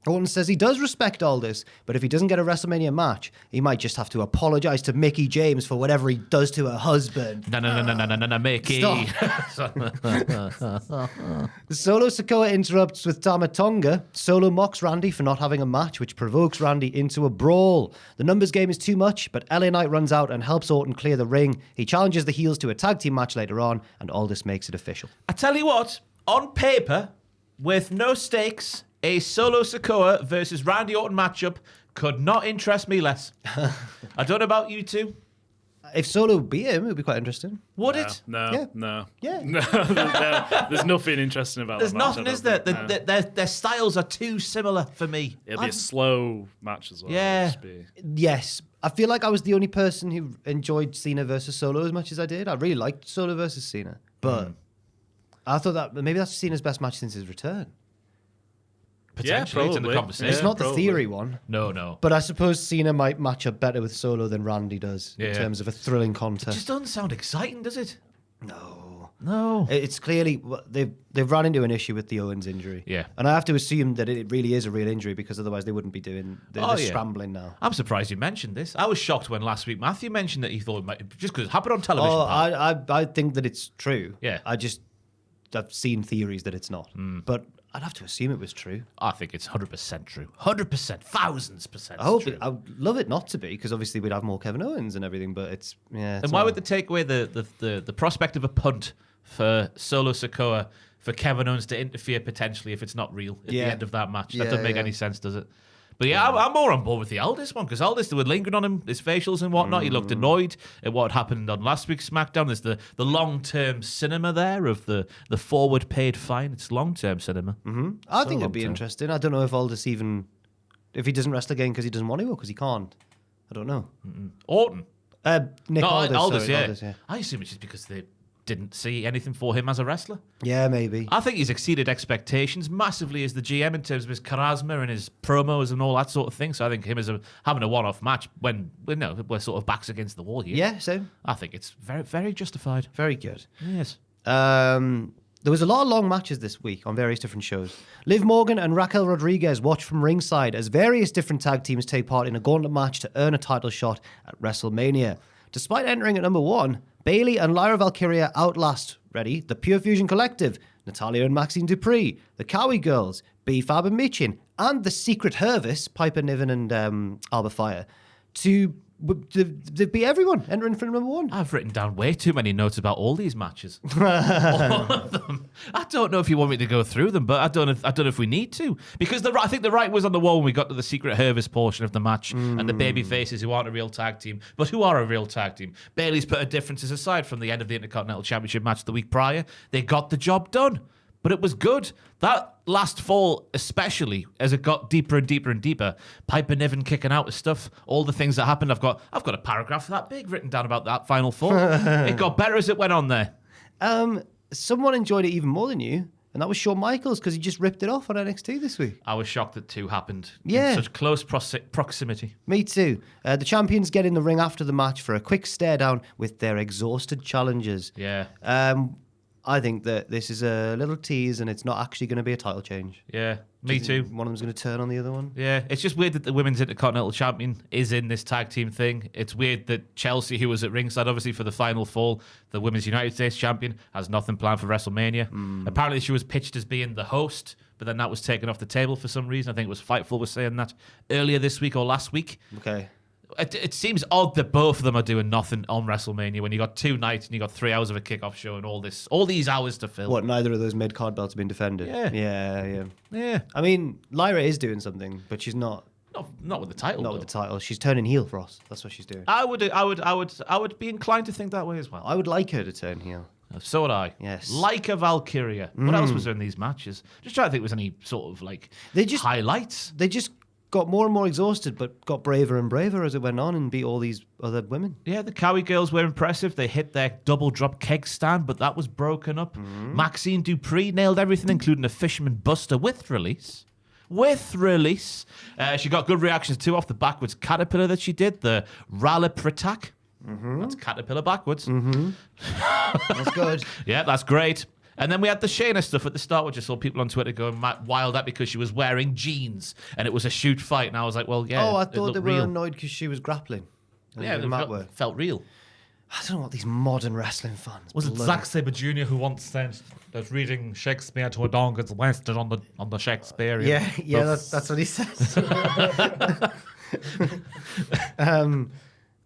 Orton says he does respect all this, but if he doesn't get a WrestleMania match, he might just have to apologize to Mickie James for whatever he does to her husband. No, Mickey. Solo Sikoa interrupts with Tama Tonga. Solo mocks Randy for not having a match, which provokes Randy into a brawl. The numbers game is too much, but LA Knight runs out and helps Orton clear the ring. He challenges the heels to a tag team match later on, and Aldis makes it official. I tell you what, on paper, with no stakes, a Solo Sikoa versus Randy Orton matchup could not interest me less. I don't know about you two. If Solo beat him, it would be quite interesting. Would it? Yeah. No. Yeah. There's nothing interesting about There's that match, nothing, I is don't there? think. Their styles are too similar for me. It'll be a slow match as well. Yeah. It'll just be- Yes. I feel like I was the only person who enjoyed Cena versus Solo as much as I did. I really liked Solo versus Cena. But I thought that maybe that's Cena's best match since his return. Potentially, it's in the probably. conversation. It's not the probably. theory one. No. But I suppose Cena might match up better with Solo than Randy does in terms of a thrilling It contest. just doesn't sound exciting, does it? No. It's clearly they've run into an issue with the Owens injury. Yeah. And I have to assume that it really is a real injury because otherwise they wouldn't be doing they're scrambling now. I'm surprised you mentioned this. I was shocked when last week Matthew mentioned that he thought it might, just because it happened on television. Oh, pal. I think that it's true. Yeah. I've seen theories that it's not. But I'd have to assume it was true. I think it's 100% true. 100%, thousands percent. I hope true. I would love it not to be because obviously we'd have more Kevin Owens and everything. But it's And why would they take away the prospect of a punt for Solo Sikoa for Kevin Owens to interfere potentially if it's not real at the end of that match? That doesn't make any sense, does it? But yeah, I'm more on board with the Aldis one because Aldis, they were lingering on him, his facials and whatnot. He looked annoyed at what happened on last week's SmackDown. There's the long-term cinema there of the forward paid fine. It's long-term cinema. I think it'd be interesting. I don't know if Aldis if he doesn't wrestle again because he doesn't want to or because he can't. I don't know. Orton. Nick Aldis. Sorry, yeah. Aldis, yeah. I assume it's just because they didn't see anything for him as a wrestler. Yeah, maybe. I think he's exceeded expectations massively as the GM in terms of his charisma and his promos and all that sort of thing. So I think him as having a one-off match when we're sort of backs against the wall here. Yeah, same. I think it's very, very justified. Very good. Yes. There was a lot of long matches this week on various different shows. Liv Morgan and Raquel Rodriguez watched from ringside as various different tag teams take part in a gauntlet match to earn a title shot at WrestleMania. Despite entering at number 1, Bayley and Lyra Valkyria outlast, the Pure Fusion Collective, Natalya and Maxine Dupree, the Cowie Girls, B-Fab and Michin, and the Secret Hervis, Piper Niven and Alba Fire, to beat everyone entering for number 1. I've written down way too many notes about all these matches. All of them. I don't know if you want me to go through them, but I don't know if we need to. Because I think the right was on the wall when we got to the Secret Hervis portion of the match and the baby faces who aren't a real tag team, but who are a real tag team. Bayley's put her differences aside from the end of the Intercontinental Championship match the week prior. They got the job done. But it was good. That last fall, especially as it got deeper and deeper and deeper, Piper Niven kicking out with stuff, all the things that happened. I've got a paragraph that big written down about that final fall. It got better as it went on there. Someone enjoyed it even more than you, and that was Shawn Michaels because he just ripped it off on NXT this week. I was shocked that 2 happened Yeah. in such close proximity. Me too. The champions get in the ring after the match for a quick stare down with their exhausted challengers. Yeah. I think that this is a little tease and it's not actually going to be a title change. Yeah, me too. One of them's going to turn on the other one. Yeah, it's just weird that the Women's Intercontinental Champion is in this tag team thing. It's weird that Chelsea, who was at ringside obviously for the final fall, the Women's United States Champion, has nothing planned for WrestleMania. Apparently she was pitched as being the host, but then that was taken off the table for some reason. I think it was Fightful was saying that earlier this week or last week. Okay. It seems odd that both of them are doing nothing on WrestleMania when you got 2 nights and you got 3 hours of a kickoff show and all these hours to fill. What, neither of those mid-card belts have been defended? Yeah. Yeah. I mean, Lyra is doing something, but she's not Not with the title. with the title. She's turning heel for us. That's what she's doing. I would be inclined to think that way as well. I would like her to turn heel. So would I. Yes. Like a Valkyria. What else was there in these matches? Just trying to think if there was any sort of highlights. They just got more and more exhausted, but got braver and braver as it went on and beat all these other women. Yeah, the Cowie Girls were impressive. They hit their double drop keg stand, but that was broken up. Maxine Dupree nailed everything, including a Fisherman Buster with release. She got good reactions too off the backwards caterpillar that she did, the Rallip attack. That's caterpillar backwards. That's good. Yeah, that's great. And then we had the Shayna stuff at the start, which I saw people on Twitter going wild at because she was wearing jeans and it was a shoot fight. And I was like, well, yeah. Oh, I thought they were real. annoyed because she was grappling. Yeah, it felt real. I don't know what these modern wrestling fans. Was it Zack Sabre Jr. who once said that reading Shakespeare to a dog is wasted on the Shakespearean? Yeah, that's what he says.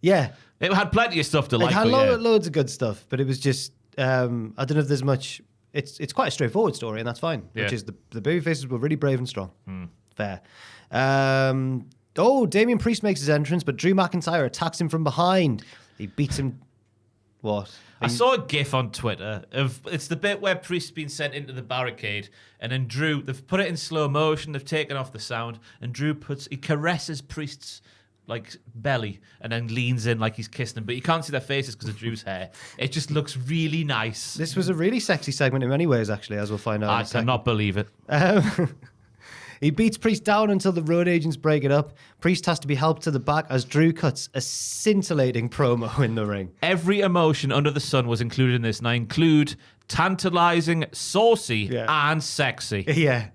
Yeah. It had plenty of stuff to like. It had loads of good stuff, but it was just I don't know if there's much. It's quite a straightforward story, and that's fine. Yeah. Which is the babyfaces were really brave and strong. Fair. Damian Priest makes his entrance, but Drew McIntyre attacks him from behind. He beats him. What? I saw a GIF on Twitter of it's the bit where Priest's been sent into the barricade, and then Drew they've put it in slow motion. They've taken off the sound, and Drew he caresses Priest's like belly, and then leans in like he's kissing him. But you can't see their faces because of Drew's hair. It just looks really nice. This was a really sexy segment in many ways, actually, as we'll find out. I cannot believe it. He beats Priest down until the road agents break it up. Priest has to be helped to the back as Drew cuts a scintillating promo in the ring. Every emotion under the sun was included in this, and I include tantalizing, saucy, and sexy. Yeah.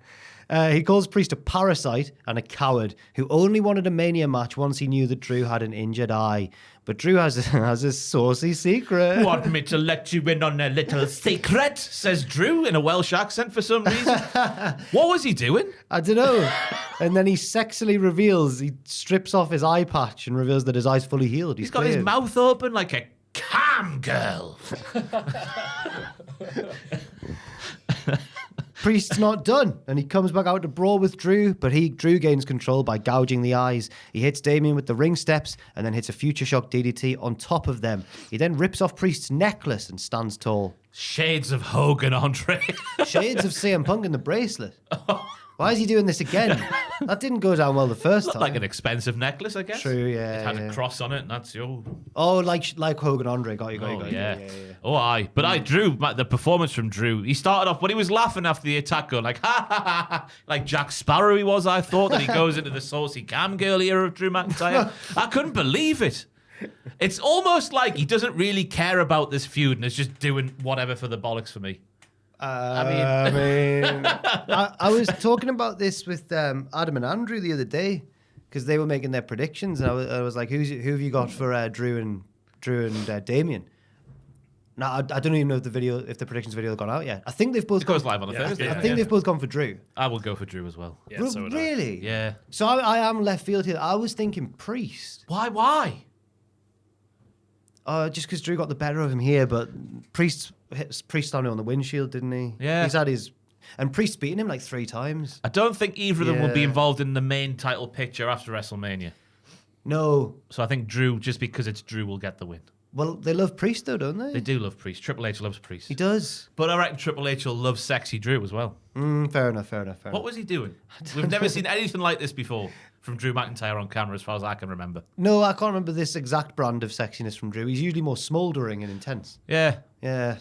He calls Priest a parasite and a coward who only wanted a Mania match once he knew that Drew had an injured eye. But Drew has a saucy secret. Want me to let you in on a little secret? Says Drew in a Welsh accent for some reason. What was he doing? I don't know. And then he sexily reveals, he strips off his eye patch and reveals that his eye's fully healed. He's got his mouth open like a cam girl. Priest's not done, and he comes back out to brawl with Drew, but Drew gains control by gouging the eyes. He hits Damien with the ring steps and then hits a Future Shock DDT on top of them. He then rips off Priest's necklace and stands tall. Shades of Hogan, Andre. Shades of CM Punk in the bracelet. Why is he doing this again? That didn't go down well the first time. Like an expensive necklace, I guess. True, yeah. It had a cross on it, and that's your... Oh, like Hogan Andre. Got you. Yeah. Oh, aye. But Drew, the performance from Drew, he started off, when he was laughing after the attack, going like, ha, ha, ha, ha, like Jack Sparrow he was, I thought, that he goes into the saucy cam girl era of Drew McIntyre. I couldn't believe it. It's almost like he doesn't really care about this feud and is just doing whatever for the bollocks for me. I was talking about this with Adam and Andrew the other day because they were making their predictions, and I was like, "Who have you got for Drew and Damien?" Now I don't even know if the predictions video has gone out yet. I think they've both. It goes live on a Thursday. I think they've both gone for Drew. I will go for Drew as well. Yeah, so would I. Really? Yeah. So I am left field here. I was thinking Priest. Why? Just because Drew got the better of him here, but Priest on the windshield, didn't he? Yeah. He's had his... And Priest beating him like 3 times. I don't think either of them will be Yeah. involved in the main title picture after WrestleMania. No. So I think Drew, just because it's Drew, will get the win. Well, they love Priest though, don't they? They do love Priest. Triple H loves Priest. He does. But I reckon Triple H will love sexy Drew as well. Fair enough. What was he doing? We've never seen anything like this before from Drew McIntyre on camera as far as I can remember. No, I can't remember this exact brand of sexiness from Drew. He's usually more smouldering and intense. Yeah. Yeah.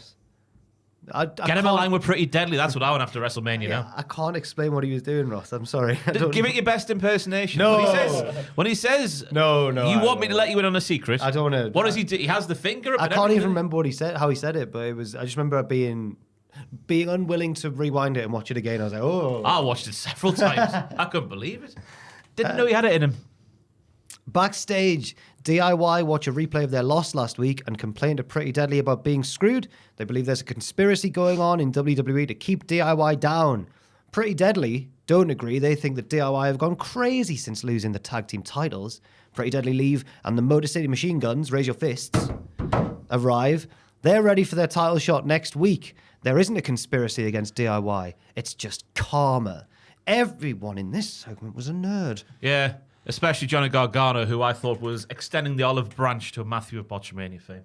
Get him in line with Pretty Deadly. That's what I want after WrestleMania now. I can't explain what he was doing, Ross. I'm sorry. Give it your best impersonation. No. When he says No, you want me to let you in on a secret. I don't want to. What does he do? He has the finger up. I and can't even everything. remember what he said, how he said it, but it was. I just remember being unwilling to rewind it and watch it again. I was like, oh. I watched it several times. I couldn't believe it. Didn't know he had it in him. Backstage, DIY watch a replay of their loss last week and complained to Pretty Deadly about being screwed. They believe there's a conspiracy going on in WWE to keep DIY down. Pretty Deadly don't agree. They think that DIY have gone crazy since losing the tag team titles. Pretty Deadly leave and the Motor City Machine Guns, raise your fists, arrive. They're ready for their title shot next week. There isn't a conspiracy against DIY. It's just karma. Everyone in this segment was a nerd. Yeah, especially Johnny Gargano, who I thought was extending the olive branch to Matthew of Botchamania fame.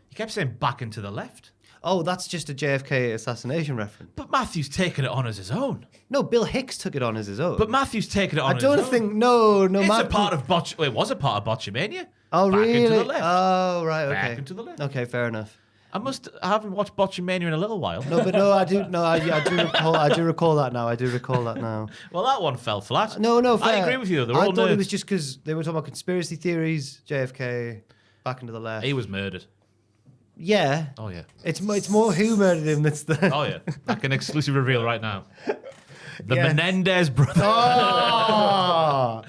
He kept saying back and to the left. Oh, that's just a JFK assassination reference. But Matthew's taken it on as his own. No, Bill Hicks took it on as his own. But Matthew's taken it on I as his don't own. think... No, It's Matthew... a part of it was a part of Botchamania. Oh, back really? and to the left. Oh, right, okay. Back and to the left. Okay, fair enough. I haven't watched Botchamania in a little while. No, but no, I do recall that now. Well, that one fell flat. No, fair. I agree with you. They're I all thought nerds. it was just because they were talking about conspiracy theories, JFK, back into the left. He was murdered. Yeah. Oh, yeah. It's more humor in him that's the. Oh, yeah. Like an exclusive reveal right now. The Yes. Menendez brothers. Oh!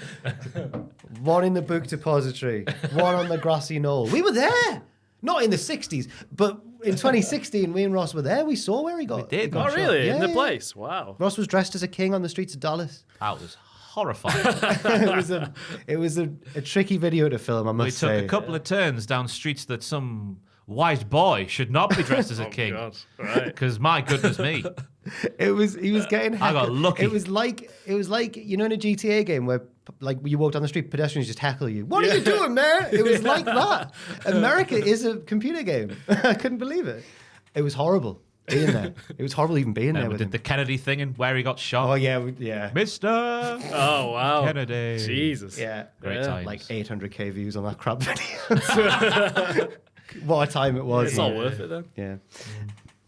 One in the book depository, one on the grassy knoll. We were there. Not in the 60s, but in 2016, me and Ross were there. We saw where he got. did. he got Oh, shot. really? Yeah, In the yeah. place? Wow. Ross was dressed as a king on the streets of Dallas. That was horrifying. it was a tricky video to film, I We must took say. a couple of turns down streets that some wise boy should not be dressed as a king. God. Right. Because my goodness me. He was getting I got heckled. lucky. It was like you know in a GTA game where like you walk down the street, pedestrians just heckle you. What are you doing, man? It was like that. America is a computer game. I couldn't believe it. It was horrible being there. It was horrible even being there We with did him. the Kennedy thing and where he got shot. Oh yeah, yeah, Mr. Oh, wow. Kennedy. Jesus. yeah. Great Yeah. times. Like 800k views on that crap video. What a time it was. It's all worth it then. Yeah.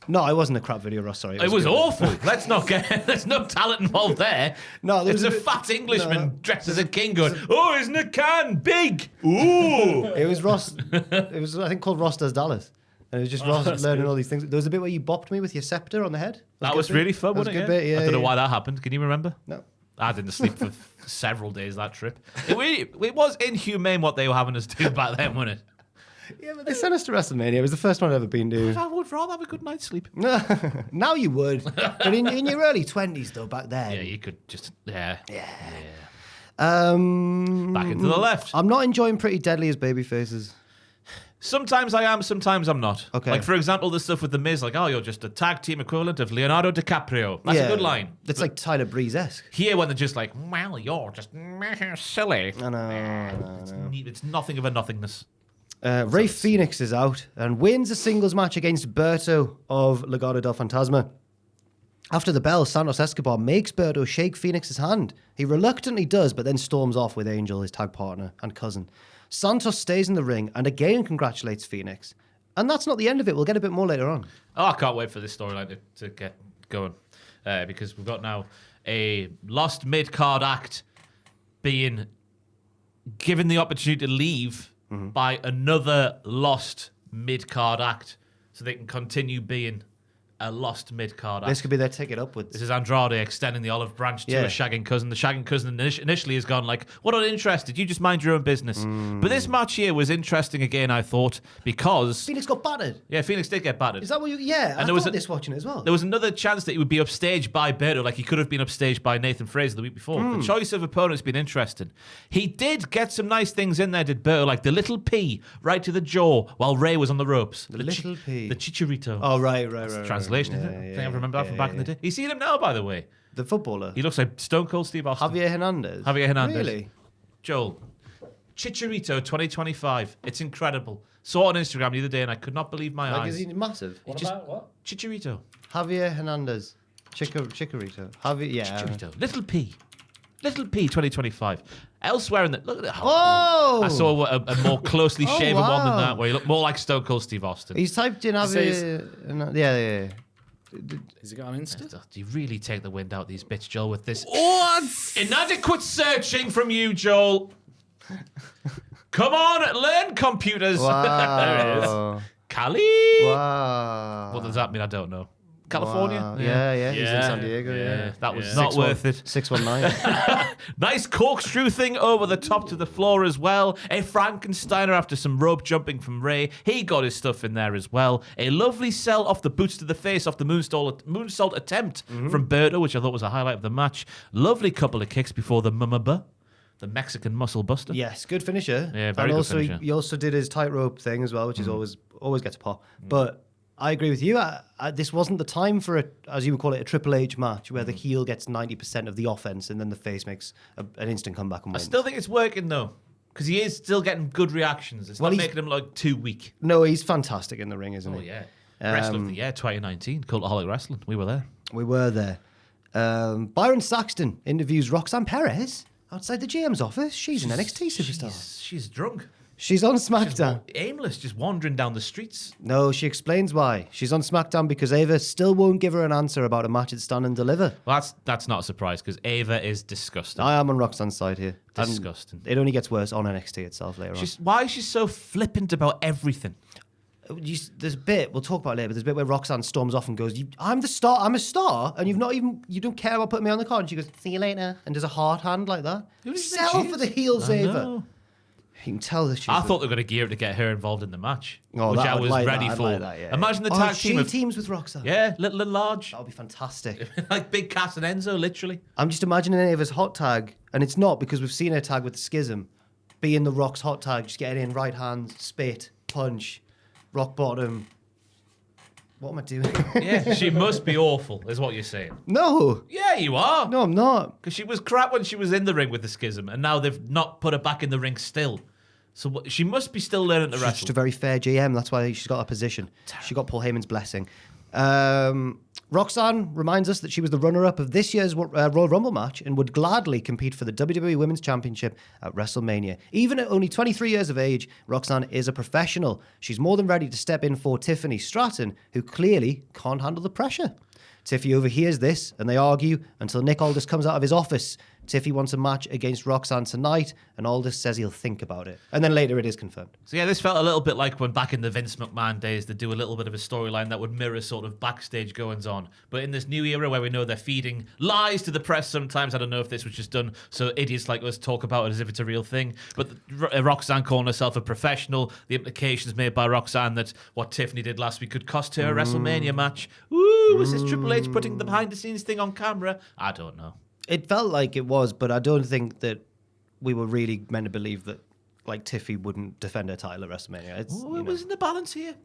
No, it wasn't a crap video, Ross. Sorry, It was good. awful. Let's not get. There's no talent involved there. No, there it's was a a bit- fat Englishman no. dressed as a king going, "Oh, isn't it can big? Ooh." It was Ross. It was I think called Ross Does Dallas. And it was just Ross that's learning good. all these things. There was a bit where you bopped me with your scepter on the head. That a was good bit. really fun, That was wasn't a it? good bit, yeah, I don't know yeah. why that happened. Can you remember? No. I didn't sleep for several days that trip. It was inhumane what they were having us do back then, wasn't it? Yeah, but they sent us to WrestleMania. It was the first one I'd ever been to. I would rather have a good night's sleep. Now you would. But in your early 20s, though, back then. Yeah, you could just yeah. Back Back into the left. I'm not enjoying Pretty Deadly as baby faces. Sometimes I am, sometimes I'm not. Okay. Like, for example, the stuff with The Miz, like, oh, you're just a tag team equivalent of Leonardo DiCaprio. That's a good line. It's like Tyler Breeze-esque. Here, when they're just like, well, you're just silly. I know. It's nothing of a nothingness. Ray Phoenix is out and wins a singles match against Berto of Legado del Fantasma. After the bell, Santos Escobar makes Berto shake Phoenix's hand. He reluctantly does, but then storms off with Angel, his tag partner and cousin. Santos stays in the ring and again congratulates Phoenix. And that's not the end of it. We'll get a bit more later on. Oh, I can't wait for this storyline to get going. Because we've got now a lost mid-card act being given the opportunity to leave by another lost mid-card act so they can continue being a lost mid-card act. This could be their ticket upwards. This is Andrade extending the olive branch to Yeah. a shagging cousin. The shagging cousin initially has gone like, "What uninterested? You just mind your own business." But this match here was interesting again, I thought, because Phoenix got battered. Phoenix did get battered. Is that what you... Yeah, I there was thought a- this watching it as well. There was another chance that he would be upstaged by Berto, like he could have been upstaged by Nathan Fraser the week before. The choice of opponent's been interesting. He did get some nice things in there, did Berto, like the little P right to the jaw while Ray was on the ropes. The little P. The Chicharito. Oh, right. Translation, isn't it? I think I remember that from back in the day. You seen him now, by the way. The footballer. He looks like Stone Cold Steve Austin. Javier Hernandez. Really? Joel, Chicharito 2025. It's incredible. Saw it on Instagram the other day and I could not believe my Like, eyes. is he massive? What about what? Chicharito. Javier Hernandez. Chikorito. Javier, yeah. Chicharito. Little P 2025. Elsewhere in the look at it. Oh! I saw a more closely Oh, shaven one than wow. that, where he looked more like Stone Cold Steve Austin. He's typed in says- Javier... Yeah. Has he got an Insta? Do you really take the wind out these bits, Joel, with this What? inadequate searching from you, Joel? Come on, learn computers. Wow. Cali? Wow. What does that mean? I don't know. California? Wow. Yeah. He's in Yeah. San Diego, yeah. That was Yeah. not worth it. 619. Nice corkscrew thing over the top to the floor as well. A Frankensteiner after some rope jumping from Ray. He got his stuff in there as well. A lovely sell off the boots to the face off the moonsault attempt from Berto, which I thought was a highlight of the match. Lovely couple of kicks before the Mumaba, the Mexican muscle buster. Yes, good finisher. Yeah, very and good also, finisher. he also did his tightrope thing as well, which is always gets a pop. But I agree with you. This wasn't the time for it, as you would call it, a Triple H match where the heel gets 90% of the offense and then the face makes an instant comeback and I wins. still think it's working though, because he is still getting good reactions. It's Well, not he's- making him like too weak. No, he's fantastic in the ring, isn't Oh he? yeah. Wrestler of the Year 2019, Cultaholic Wrestling. We were there. We were there. Byron Saxton interviews Roxanne Perez outside the GM's office. She's an NXT superstar. She's drunk. She's on SmackDown. Aimless, just wandering down the streets. No, she explains why. She's on SmackDown because Ava still won't give her an answer about a match at Stand and Deliver. Well, that's not a surprise because Ava is disgusting. I am on Roxanne's side here. And Disgusting. it only gets worse on NXT itself later on. Why is she so flippant about everything? there's a bit, we'll talk about it later, but there's a bit where Roxanne storms off and goes, I'm the star, I'm a star, and you don't care about putting me on the card. And she goes, see you later, and does a hard hand like that. Sell for the heel saver. You can tell that she's... I thought they were going to gear up to get her involved in the match, Oh, which that- I I'd was like ready that, I'd for. like that, yeah. Imagine the tag team she of... teams with Roxanne. Yeah, little and large. That would be fantastic. Like Big Cass and Enzo, literally. I'm just imagining any of his hot tag, and it's not because we've seen her tag with the Schism, being the Rock's hot tag, just getting in right hand, spit, punch, rock bottom. What am I doing? Yeah, she must be awful, is what you're saying. No. Yeah, you are. No, I'm not. Because she was crap when she was in the ring with the Schism, and now they've not put her back in the ring still. So she must be still learning to She's wrestle. just a very fair GM. That's why she's got her position. She got Paul Heyman's blessing. Roxanne reminds us that she was the runner-up of this year's Royal Rumble match and would gladly compete for the WWE Women's Championship at WrestleMania. Even at only 23 years of age, Roxanne is a professional. She's more than ready to step in for Tiffany Stratton, who clearly can't handle the pressure. Tiffy overhears this, and they argue until Nick Aldis comes out of his office. Tiffy wants a match against Roxanne tonight, and Aldis says he'll think about it. And then later it is confirmed. So yeah, this felt a little bit like when back in the Vince McMahon days, they do a little bit of a storyline that would mirror sort of backstage goings on. But in this new era where we know they're feeding lies to the press sometimes, I don't know if this was just done so idiots like us talk about it as if it's a real thing. But Roxanne calling herself a professional, the implications made by Roxanne that what Tiffany did last week could cost her a WrestleMania match. Ooh, was this Triple H putting the behind the scenes thing on camera? I don't know. It felt like it was, but I don't think that we were really meant to believe that like Tiffy wouldn't defend her title at WrestleMania. It's, Oh, it was in the balance here.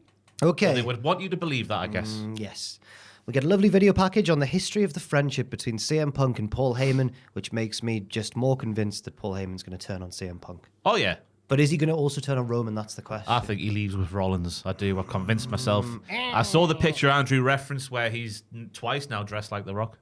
Okay. Well, they would want you to believe that, I guess. Yes. We get a lovely video package on the history of the friendship between CM Punk and Paul Heyman, which makes me just more convinced that Paul Heyman's going to turn on CM Punk. Oh, yeah. But is he going to also turn on Roman? That's the question. I think he leaves with Rollins. I do. I've convinced myself. I saw the picture Andrew referenced where he's twice now dressed like The Rock.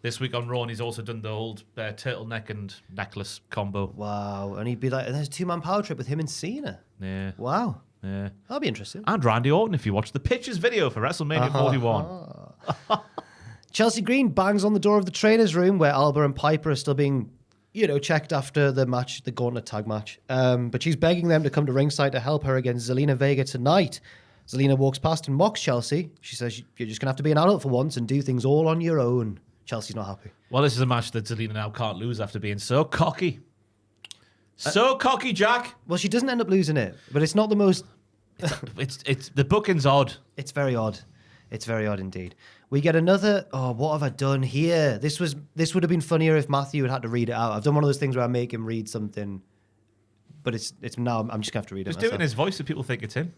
This week on Raw, and he's also done the old turtleneck and necklace combo. Wow. And he'd be like, and there's a two-man power trip with him and Cena. Yeah. Wow. Yeah. That'll be interesting. And Randy Orton, if you watch the pictures video for WrestleMania 41. Chelsea Green bangs on the door of the trainer's room where Alba and Piper are still being, checked after the match, the gauntlet tag match. But she's begging them to come to ringside to help her against Zelina Vega tonight. Zelina walks past and mocks Chelsea. She says, you're just going to have to be an adult for once and do things all on your own. Chelsea's not happy. Well, this is a match that Zelina now can't lose after being so cocky. So cocky, Jack. Well, she doesn't end up losing it, but it's not the most... It's the booking's odd. It's very odd. It's very odd indeed. We get another... Oh, what have I done here? This would have been funnier if Matthew had to read it out. I've done one of those things where I make him read something, but it's now I'm just going to have to read it He's myself. doing his voice so people think it's him.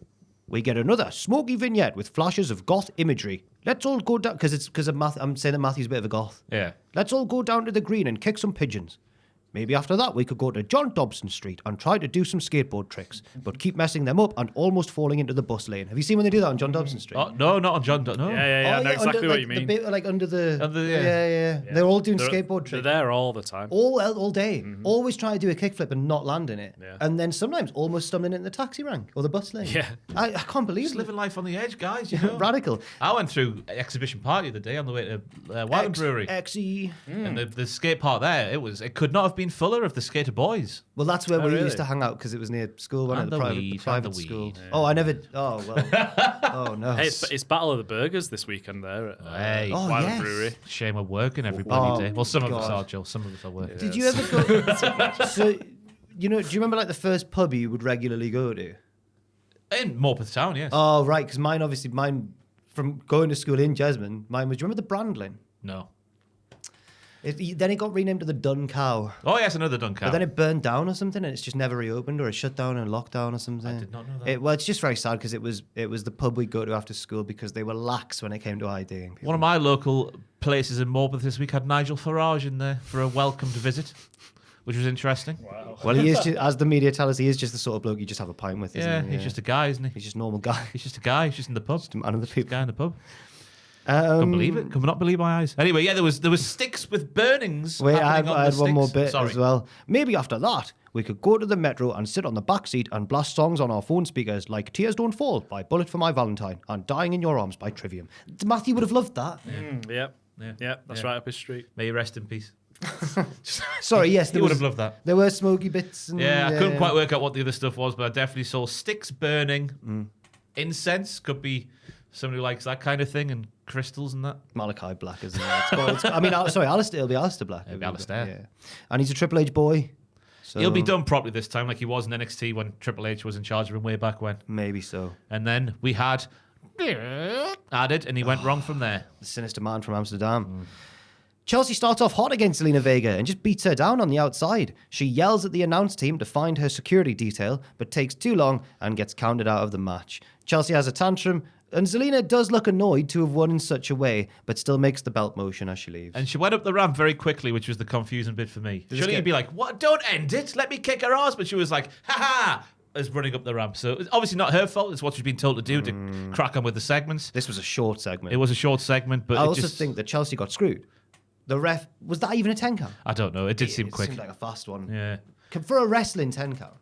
We get another smoky vignette with flashes of goth imagery. Let's all go down... Because I'm saying that Matthew's a bit of a goth. Yeah. Let's all go down to the green and kick some pigeons. Maybe after that we could go to John Dobson Street and try to do some skateboard tricks, but keep messing them up and almost falling into the bus lane. Have you seen when they do that on John Dobson Street? Oh, no, not on John. No. Yeah. I know exactly under, what like, you mean. The bit, like under the... Yeah. They're all doing They're- skateboard tricks. They're there all the time. All day. Always trying to do a kickflip and not landing it. Yeah. And then sometimes almost stumbling into the taxi rank or the bus lane. Yeah. I can't believe Just it. living life on the edge, guys. You know? Radical. I went through an exhibition party the other day on the way to Wyland Brewery. XE. And the skate park there, it could not have been fuller of the skater boys. Well, that's where we really? used to hang out because it was near school, wasn't And it? the Private, weed, private and the school. weed. Oh, I never... Oh, well. Oh, no. Hey, it's Battle of the Burgers this weekend there at Hey. Oh, Wyland yes. Brewery. Shame we're working every bloody day. Well, some of us God. are, Joe. Some of us are working. Did you ever go... So, do you remember like the first pub you would regularly go to? In Morpeth Town, yes. Oh, right, because mine, from going to school in Jesmond, mine was... Do you remember the Brandlin? No. Then it got renamed to the Dun Cow. Oh, yes, another Duncow. But then it burned down or something, and it's just never reopened, or it shut down and locked down or something. I did not know that. Well, it's just very sad because it was the pub we'd go to after school because they were lax when it came to IDing people. One of my local places in Morpeth this week had Nigel Farage in there for a welcomed visit, which was interesting. Wow. Well, he is, as the media tell us, he is just the sort of bloke you just have a pint with, Yeah, isn't he? he's just a guy, isn't he? He's just a normal guy. He's just a guy. He's just in the pub. Just a man of the Just a people. guy in the pub. Can't believe it. Could not believe my eyes. Anyway, yeah, there was sticks with burnings. Wait, I happening on had the one more sticks. bit Sorry. as well. Maybe after that, we could go to the metro and sit on the back seat and blast songs on our phone speakers like Tears Don't Fall by Bullet for My Valentine and Dying in Your Arms by Trivium. Matthew would have loved that. Yep. Yeah. Yep. That's Yeah. right up his street. May you rest in peace. Sorry, yes, He would have loved that. There were smoky bits. And, Yeah, I couldn't quite work out what the other stuff was, but I definitely saw sticks burning incense. Could be somebody who likes that kind of thing and crystals and that. Malachi Black, isn't it? Alistair. It'll be Alistair Black. It'll be Alistair. Yeah. And he's a Triple H boy. So He'll be done properly this time, like he was in NXT when Triple H was in charge of him way back when. Maybe so. And then we had added, and he went wrong from there. The sinister man from Amsterdam. Chelsea starts off hot against Zelina Vega and just beats her down on the outside. She yells at the announce team to find her security detail, but takes too long and gets counted out of the match. Chelsea has a tantrum, and Zelina does look annoyed to have won in such a way, but still makes the belt motion as she leaves. And she went up the ramp very quickly, which was the confusing bit for me. Just Surely get- you'd be like, what? Don't end it. Let me kick her ass. But she was like, ha-ha, as running up the ramp. So it's obviously not her fault. It's what she's been told to do to crack on with the segments. This was a short segment. It was a short segment, but I it also just, think that Chelsea got screwed. The ref, was that even a 10 count? I don't know. It did seem It quick. seemed like a fast one. Yeah. For a wrestling 10 count.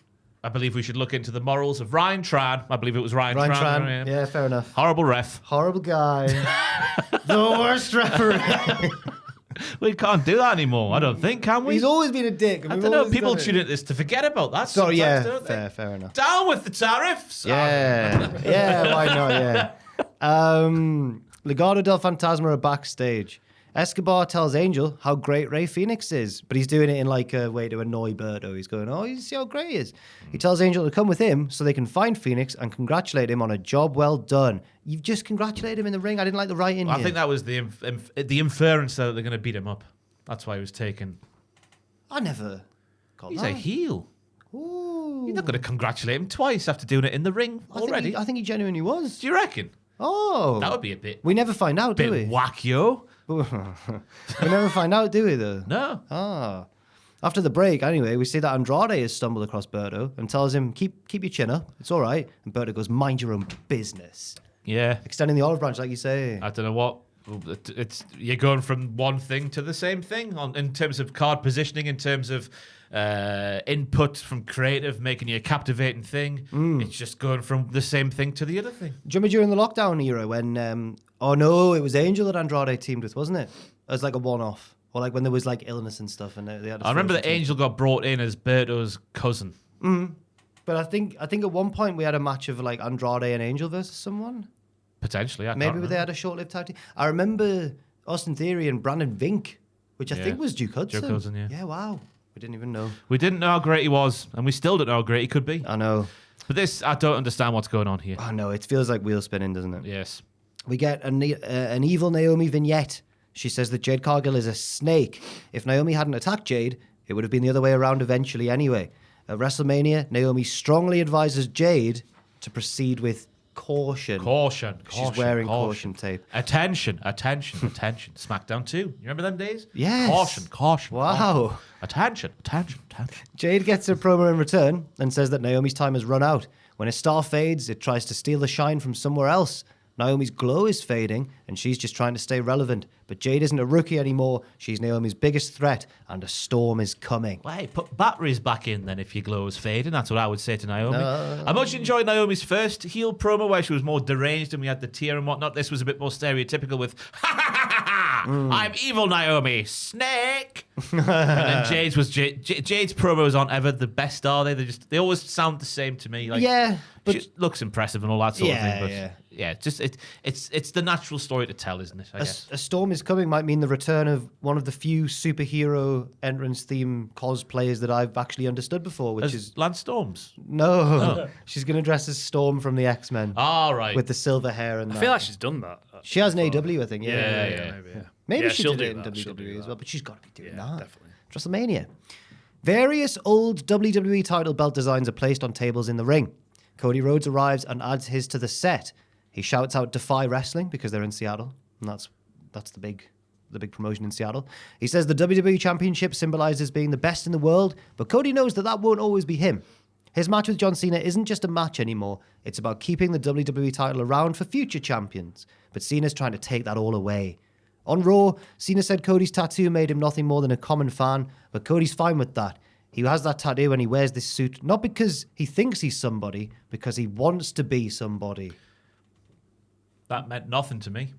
I believe we should look into the morals of Ryan Tran. I believe it was Ryan Ryan Tran. Tran, yeah, fair enough. Horrible ref. Horrible guy. The worst referee. We can't do that anymore, I don't think, can we? He's always been a dick. I don't know. People tune into this to forget about that. Sorry, sometimes, yeah, don't they? fair enough. Down with the tariffs. Yeah, why not, yeah. Legado del Fantasma are backstage. Escobar tells Angel how great Rey Fenix is, but he's doing it in like a way to annoy Berto. He's going, you see how great he is? He tells Angel to come with him so they can find Phoenix and congratulate him on a job well done. You've just congratulated him in the ring. I didn't like the writing I here. think that was the inference that they're going to beat him up. That's why he was taken. I never got He's that. a heel. Ooh. You're not going to congratulate him twice after doing it in the ring already. I think he genuinely was. Do you reckon? Oh. That would be a bit We never find out, do we? wackio. We never find out, do we, though? No. Ah. After the break, anyway, we see that Andrade has stumbled across Berto and tells him, keep your chin up. It's all right. And Berto goes, mind your own business. Yeah. Extending the olive branch, like you say. I don't know what. It's you're going from one thing to the same thing in terms of card positioning, in terms of input from creative, making you a captivating thing. It's just going from the same thing to the other thing. Do you remember during the lockdown era when, it was Angel that Andrade teamed with, wasn't it? As like a one-off. Or like when there was like illness and stuff. And they had to I remember throw that Angel got brought in as Berto's cousin. But I think at one point we had a match of like Andrade and Angel versus someone. Potentially, I Maybe can't they remember. had a short-lived tag team. I remember Austin Theory and Brandon Vink, which I Yeah. think was Duke Hudson. Duke Hudson, yeah. Yeah, wow. We didn't even know. We didn't know how great he was, and we still don't know how great he could be. I know. But this, I don't understand what's going on here. I know. It feels like wheel spinning, doesn't it? Yes. We get an evil Naomi vignette. She says that Jade Cargill is a snake. If Naomi hadn't attacked Jade, it would have been the other way around eventually anyway. At WrestleMania, Naomi strongly advises Jade to proceed with caution. Caution. She's wearing caution tape. Attention. SmackDown 2. You remember them days? Yes. Caution. Wow. Attention. Jade gets her promo in return and says that Naomi's time has run out. When a star fades, it tries to steal the shine from somewhere else. Naomi's glow is fading, and she's just trying to stay relevant. But Jade isn't a rookie anymore. She's Naomi's biggest threat, and a storm is coming. Well, hey, put batteries back in then if your glow is fading. That's what I would say to Naomi. I much enjoyed Naomi's first heel promo where she was more deranged and we had the tear and whatnot. This was a bit more stereotypical with, I'm evil Naomi, snake. And then Jade's promos aren't ever the best, are they? They always sound the same to me. Like, Yeah, but she looks impressive and all that sort of Yeah, thing. But yeah. it's the natural story to tell, isn't it? I guess. a storm is coming might mean the return of one of the few superhero entrance theme cosplayers that I've actually understood before, which As is Lance Storms. no. She's going to dress as Storm from the X-Men All right. with the silver hair and I that. feel like she's done that. She has an AW, I think. Yeah. Maybe. Yeah. Maybe Yeah, she she'll did it do in that, she'll do WWE as that. well, but she's got to be doing Yeah, that. definitely. WrestleMania. Various old WWE title belt designs are placed on tables in the ring. Cody Rhodes arrives and adds his to the set. He shouts out Defy Wrestling because they're in Seattle, and that's the big promotion in Seattle. He says the WWE Championship symbolizes being the best in the world, but Cody knows that won't always be him. His match with John Cena isn't just a match anymore. It's about keeping the WWE title around for future champions. But Cena's trying to take that all away. On Raw, Cena said Cody's tattoo made him nothing more than a common fan, but Cody's fine with that. He has that tattoo and he wears this suit, not because he thinks he's somebody, because he wants to be somebody. That meant nothing to me.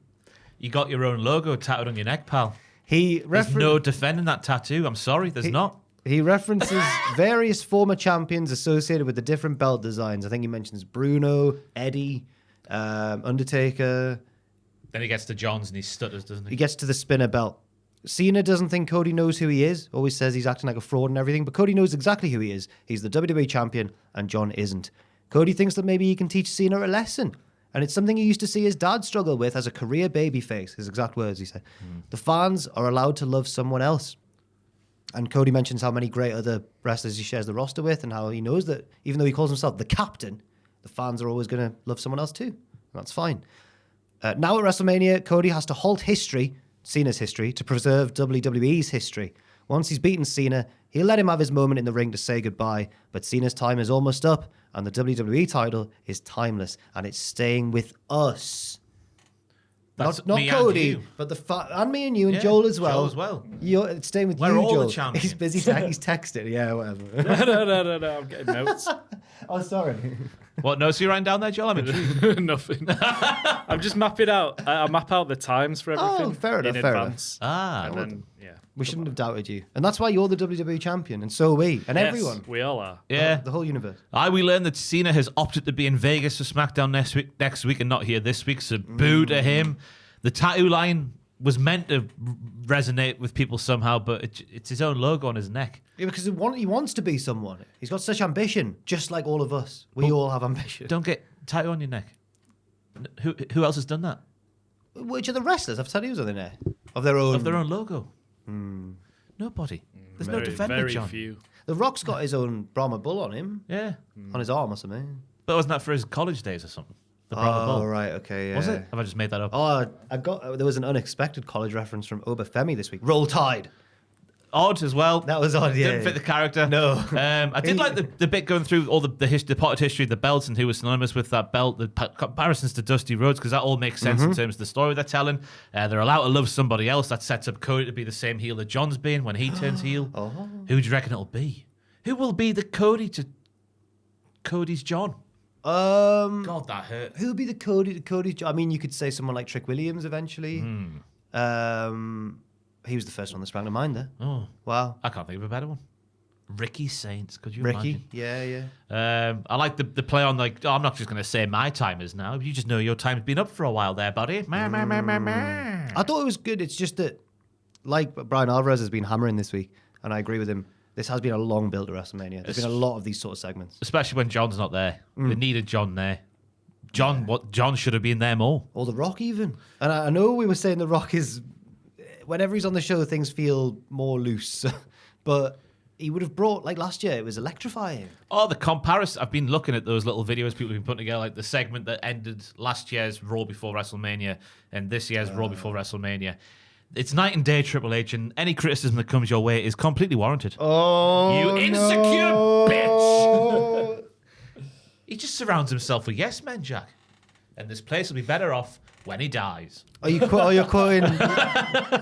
You got your own logo tattooed on your neck, pal. There's There's no defending that tattoo. I'm sorry, there's not. He references various former champions associated with the different belt designs. I think he mentions Bruno, Eddie, Undertaker. Then he gets to Johns and he stutters, doesn't he? He gets to the spinner belt. Cena doesn't think Cody knows who he is. Always says he's acting like a fraud and everything. But Cody knows exactly who he is. He's the WWE champion and John isn't. Cody thinks that maybe he can teach Cena a lesson. And it's something he used to see his dad struggle with as a career babyface. His exact words, he said. The fans are allowed to love someone else. And Cody mentions how many great other wrestlers he shares the roster with and how he knows that even though he calls himself the captain, the fans are always going to love someone else too. And that's fine. Now at WrestleMania, Cody has to halt history, Cena's history, to preserve WWE's history. Once he's beaten Cena, he'll let him have his moment in the ring to say goodbye, but Cena's time is almost up, and the WWE title is timeless, and it's staying with us. That's Not me and Cody, you. but and me and you and Joel as well. Joel as well. It's staying with We're you, all the Joel. champions. He's busy. He's texting. Yeah, whatever. No, I'm getting notes. Oh, sorry. What notes are you writing down there, Joel? I'm intrigued. Nothing. I'm just mapping out. I map out the times for everything. Oh, fair enough, in fair advance. Ah, And then, yeah. We shouldn't have doubted you. And that's why you're the WWE champion, and so are we, and Yes, everyone. we all are. yeah. The whole universe. We learned that Cena has opted to be in Vegas for SmackDown next week and not here this week, so boo to him. The tattoo line was meant to resonate with people somehow, but it's his own logo on his neck. Yeah, because he wants to be someone. He's got such ambition, just like all of us. We all have ambition. Don't get tattoo on your neck. Who else has done that? Which of the wrestlers have tattoos on their neck? Of their own logo. Nobody. There's no defender, very John. few. The Rock's got his own Brahma bull on him. Yeah. On his arm or something. But wasn't that for his college days or something? The Brahma Oh, Bull. right, okay, yeah. Was it? Have I just made that up? Oh, there was an unexpected college reference from Obafemi this week. Roll Tide. Odd as well. That was odd, yeah. Didn't fit the character. No. I did like the bit going through all the potted history of the belts and who was synonymous with that belt, the comparisons to Dusty Rhodes, because that all makes sense in terms of the story they're telling. They're allowed to love somebody else. That sets up Cody to be the same heel that John's been when he turns heel. Who do you reckon it'll be? Who will be the Cody to Cody's John? God, that hurt. Who'll be the Cody? I mean, you could say someone like Trick Williams eventually. He was the first one that sprang to mind there. Oh, Wow. I can't think of a better one. Ricky Saints. Could you Ricky? imagine? Yeah. I like the play on I'm not just going to say my time is now. You just know your time's been up for a while there, buddy. I thought it was good. It's just that, like Brian Alvarez has been hammering this week, and I agree with him. This has been a long build to WrestleMania. There's been a lot of these sort of segments. Especially when John's not there. They needed John there. John should have been there more. Or The Rock even. And I know we were saying The Rock is, whenever he's on the show, things feel more loose. But he would have brought, like last year, it was electrifying. Oh, the comparison. I've been looking at those little videos people have been putting together, like the segment that ended last year's Raw before WrestleMania and this year's Raw before WrestleMania. It's night and day, Triple H, and any criticism that comes your way is completely warranted. Oh, You insecure bitch! He just surrounds himself with yes men, Jack. And this place will be better off when he dies. Are you quoting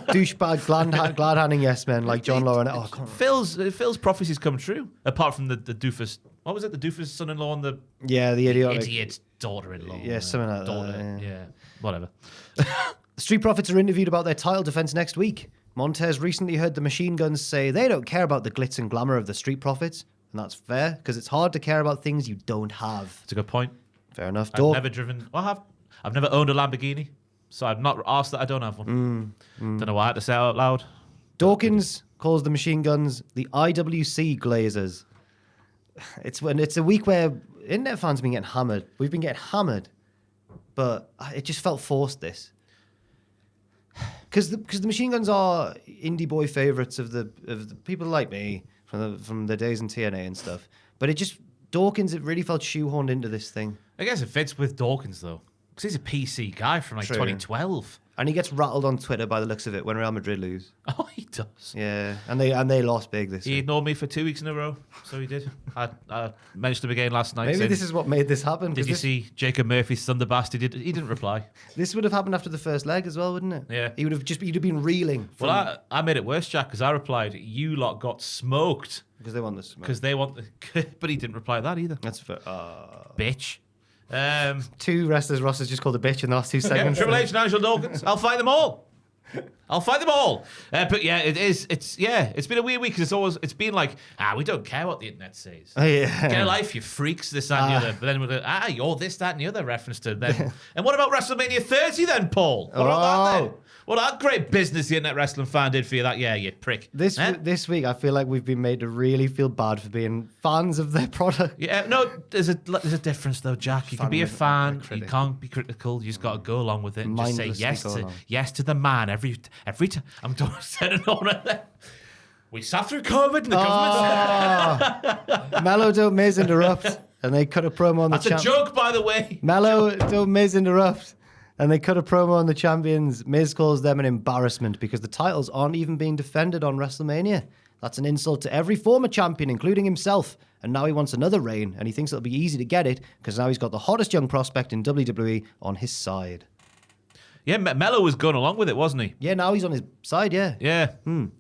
douchebag glad-handing yes men like John Lauren? Oh, come on. Phil's prophecies come true, apart from the doofus. What was it? The doofus son-in-law and the Yeah, the idiotic. idiot daughter-in-law. Yeah, something like that, daughter. Yeah, whatever. The Street Profits are interviewed about their title defense next week. Montez recently heard the Machine Guns say they don't care about the glitz and glamour of the Street Profits, and that's fair because it's hard to care about things you don't have. That's a good point. Fair enough. I've never driven. Well, I've never owned a Lamborghini, so I've not asked that I don't have one. Don't know why I had to say it out loud. Dawkins calls the Machine Guns the IWC Glazers. It's a week where internet fans have been getting hammered. We've been getting hammered, but it just felt forced. This because the Machine Guns are indie boy favorites of the people like me from the days in TNA and stuff. But Dawkins, it really felt shoehorned into this thing. I guess it fits with Dawkins though, because he's a PC guy from like True. 2012. And he gets rattled on Twitter by the looks of it when Real Madrid lose. Oh, he does. Yeah, and they lost big this He week. ignored me for 2 weeks in a row, so he did. I mentioned him again last night. Maybe saying, this is what made this happen. Did you see Jacob Murphy's Thunderbast? He didn't reply. This would have happened after the first leg as well, wouldn't it? Yeah. He'd have been reeling. Well, I made it worse, Jack, because I replied, "You lot got smoked." Because they want this. Because they want the... But he didn't reply that either. That's fair. Bitch. Two wrestlers Ross has just called a bitch in the last two Yeah, segments. Triple H, Nigel Dawkins. I'll fight them all. I'll fight them all. But yeah, it's been a weird week because it's been like, we don't care what the internet says. Oh, yeah. Get a life, you freaks, this, that, and the other. But then we're like, you're this, that, and the other reference to them. And what about WrestleMania 30 then, Paul? What about that then? What that great business the internet wrestling fan did for you that year, you prick. This week, I feel like we've been made to really feel bad for being fans of their product. Yeah, no, there's a difference though, Jack. You can be a fan, you can't be critical. You just got to go along with it and just say yes to the man every time. I'm saying it all right there. We sat through COVID and the government. Mello don't Miz interrupt, and they cut a promo on the. That's a joke, by the way. Mello don't Miz interrupt. And they cut a promo on the champions. Miz calls them an embarrassment because the titles aren't even being defended on WrestleMania. That's an insult to every former champion, including himself. And now he wants another reign, and he thinks it'll be easy to get it because now he's got the hottest young prospect in WWE on his side. Yeah, Mello was going along with it, wasn't he? Yeah, now he's on his side, yeah. Yeah.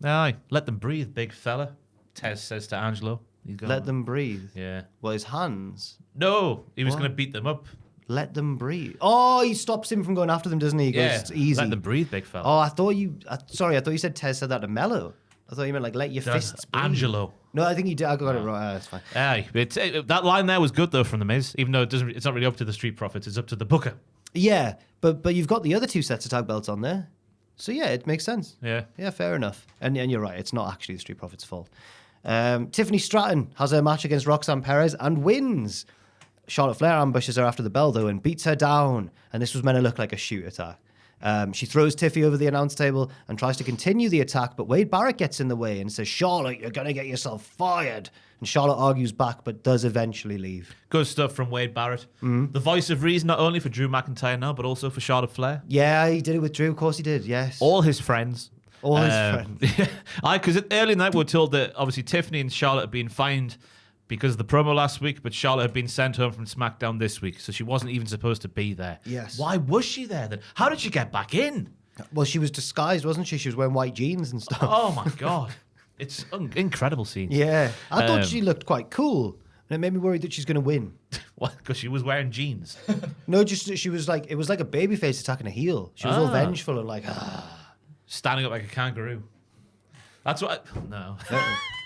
Aye. Let them breathe, big fella. Tez says to Angelo. Let them breathe. Yeah. Well, his hands. No, he was going to beat them up. Let them breathe. Oh, he stops him from going after them, doesn't he? He goes, it's easy. Let them breathe, big fella. Oh, I thought you said Tez said that to Mello. I thought you meant like let your fists breathe. Angelo. No, I think you did. I got it right. That's fine. Aye, that line there was good though from the Miz, even though it's not really up to the Street Profits, it's up to the Booker. Yeah, but you've got the other two sets of tag belts on there, so yeah, it makes sense. Yeah, fair enough. And you're right, it's not actually the Street Profits' fault. Tiffany Stratton has her match against Roxanne Perez and wins. Charlotte Flair ambushes her after the bell, though, and beats her down. And this was meant to look like a shoot attack. She throws Tiffy over the announce table and tries to continue the attack, but Wade Barrett gets in the way and says, Charlotte, you're going to get yourself fired. And Charlotte argues back, but does eventually leave. Good stuff from Wade Barrett. The voice of reason, not only for Drew McIntyre now, but also for Charlotte Flair. Yeah, he did it with Drew. Of course he did, yes. All his friends. All his friends. Because early in the night we were told that obviously Tiffany and Charlotte had been fined because of the promo last week, but Charlotte had been sent home from SmackDown this week, so she wasn't even supposed to be there. Yes. Why was she there then? How did she get back in? Well, she was disguised, wasn't she? She was wearing white jeans and stuff. Oh my God. It's incredible scene. Yeah. I thought she looked quite cool, and it made me worried that she's going to win. What? Because she was wearing jeans? No, just she was like, it was like a babyface attacking a heel. She was all vengeful and like, standing up like a kangaroo. That's what. No.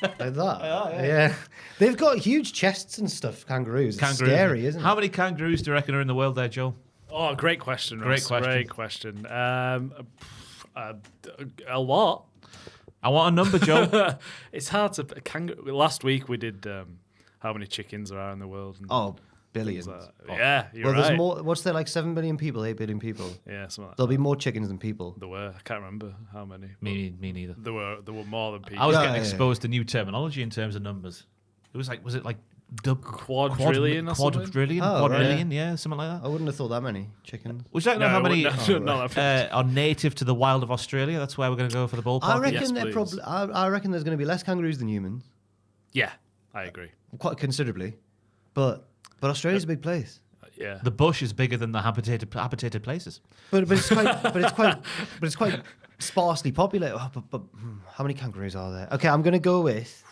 Like that. Yeah. They've got huge chests and stuff, kangaroos. It's scary, isn't it? How many kangaroos do you reckon are in the world there, Joel? Oh, great question, Great Ross. Great question. A lot. I want a number, Joel. It's hard to... Last week we did how many chickens there are in the world. And billions. Yeah, you're right. There's more. What's there, like 7 billion people, 8 billion people? Yeah, something like There'll that. be more chickens than people. There were. I can't remember how many. Me neither. There were more than people. I was getting exposed to new terminology in terms of numbers. It was it like quadrillion or something? Quadrillion, yeah, something like that. I wouldn't have thought that many chickens. Would you like to know how many not are native to the wild of Australia? That's where we're going to go for the ballpark. I reckon Yes, they're probably. I reckon there's going to be less kangaroos than humans, Yeah, I agree. quite considerably. But Australia's a big place. Yeah. The bush is bigger than the habitated places. But it's quite sparsely populated. But how many kangaroos are there? Okay, I'm going to go with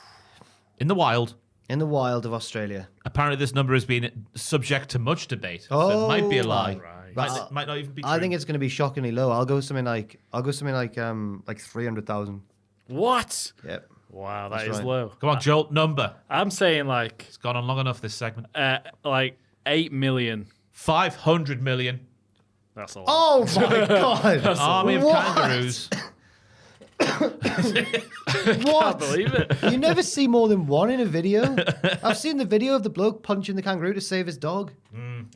In the wild. in the wild of Australia. Apparently, this number has been subject to much debate. So it might be a lie. Right. Might not even be true. I think it's going to be shockingly low. I'll go something like 300,000. What? Yep. Wow, That's that is right. low. Come on, Joel, number. I'm saying like It's gone on long enough, this segment. 8 million. 500 million. That's a lot. Oh my god! Army of What? kangaroos. What? I believe it. You never see more than one in a video. I've seen the video of the bloke punching the kangaroo to save his dog.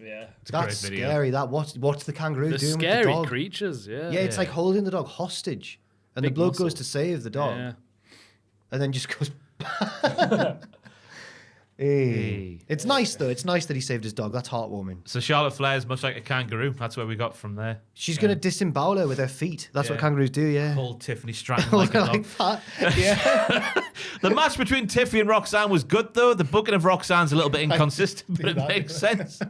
Yeah. It's a That's great video. scary. That what's the kangaroo They're doing with the scary dog? creatures, yeah. Yeah, it's like holding the dog hostage, and Big the bloke muscle. goes to save the dog, Yeah. and then just goes. Hey. It's nice though. It's nice that he saved his dog. That's heartwarming. So Charlotte Flair is much like a kangaroo. That's where we got from there. She's gonna disembowel her with her feet. That's what Yeah. kangaroos do. Yeah. Hold Tiffany Stratton like a dog. that. Yeah. The match between Tiffy and Roxanne was good, though. The booking of Roxanne's a little bit inconsistent, but it makes sense.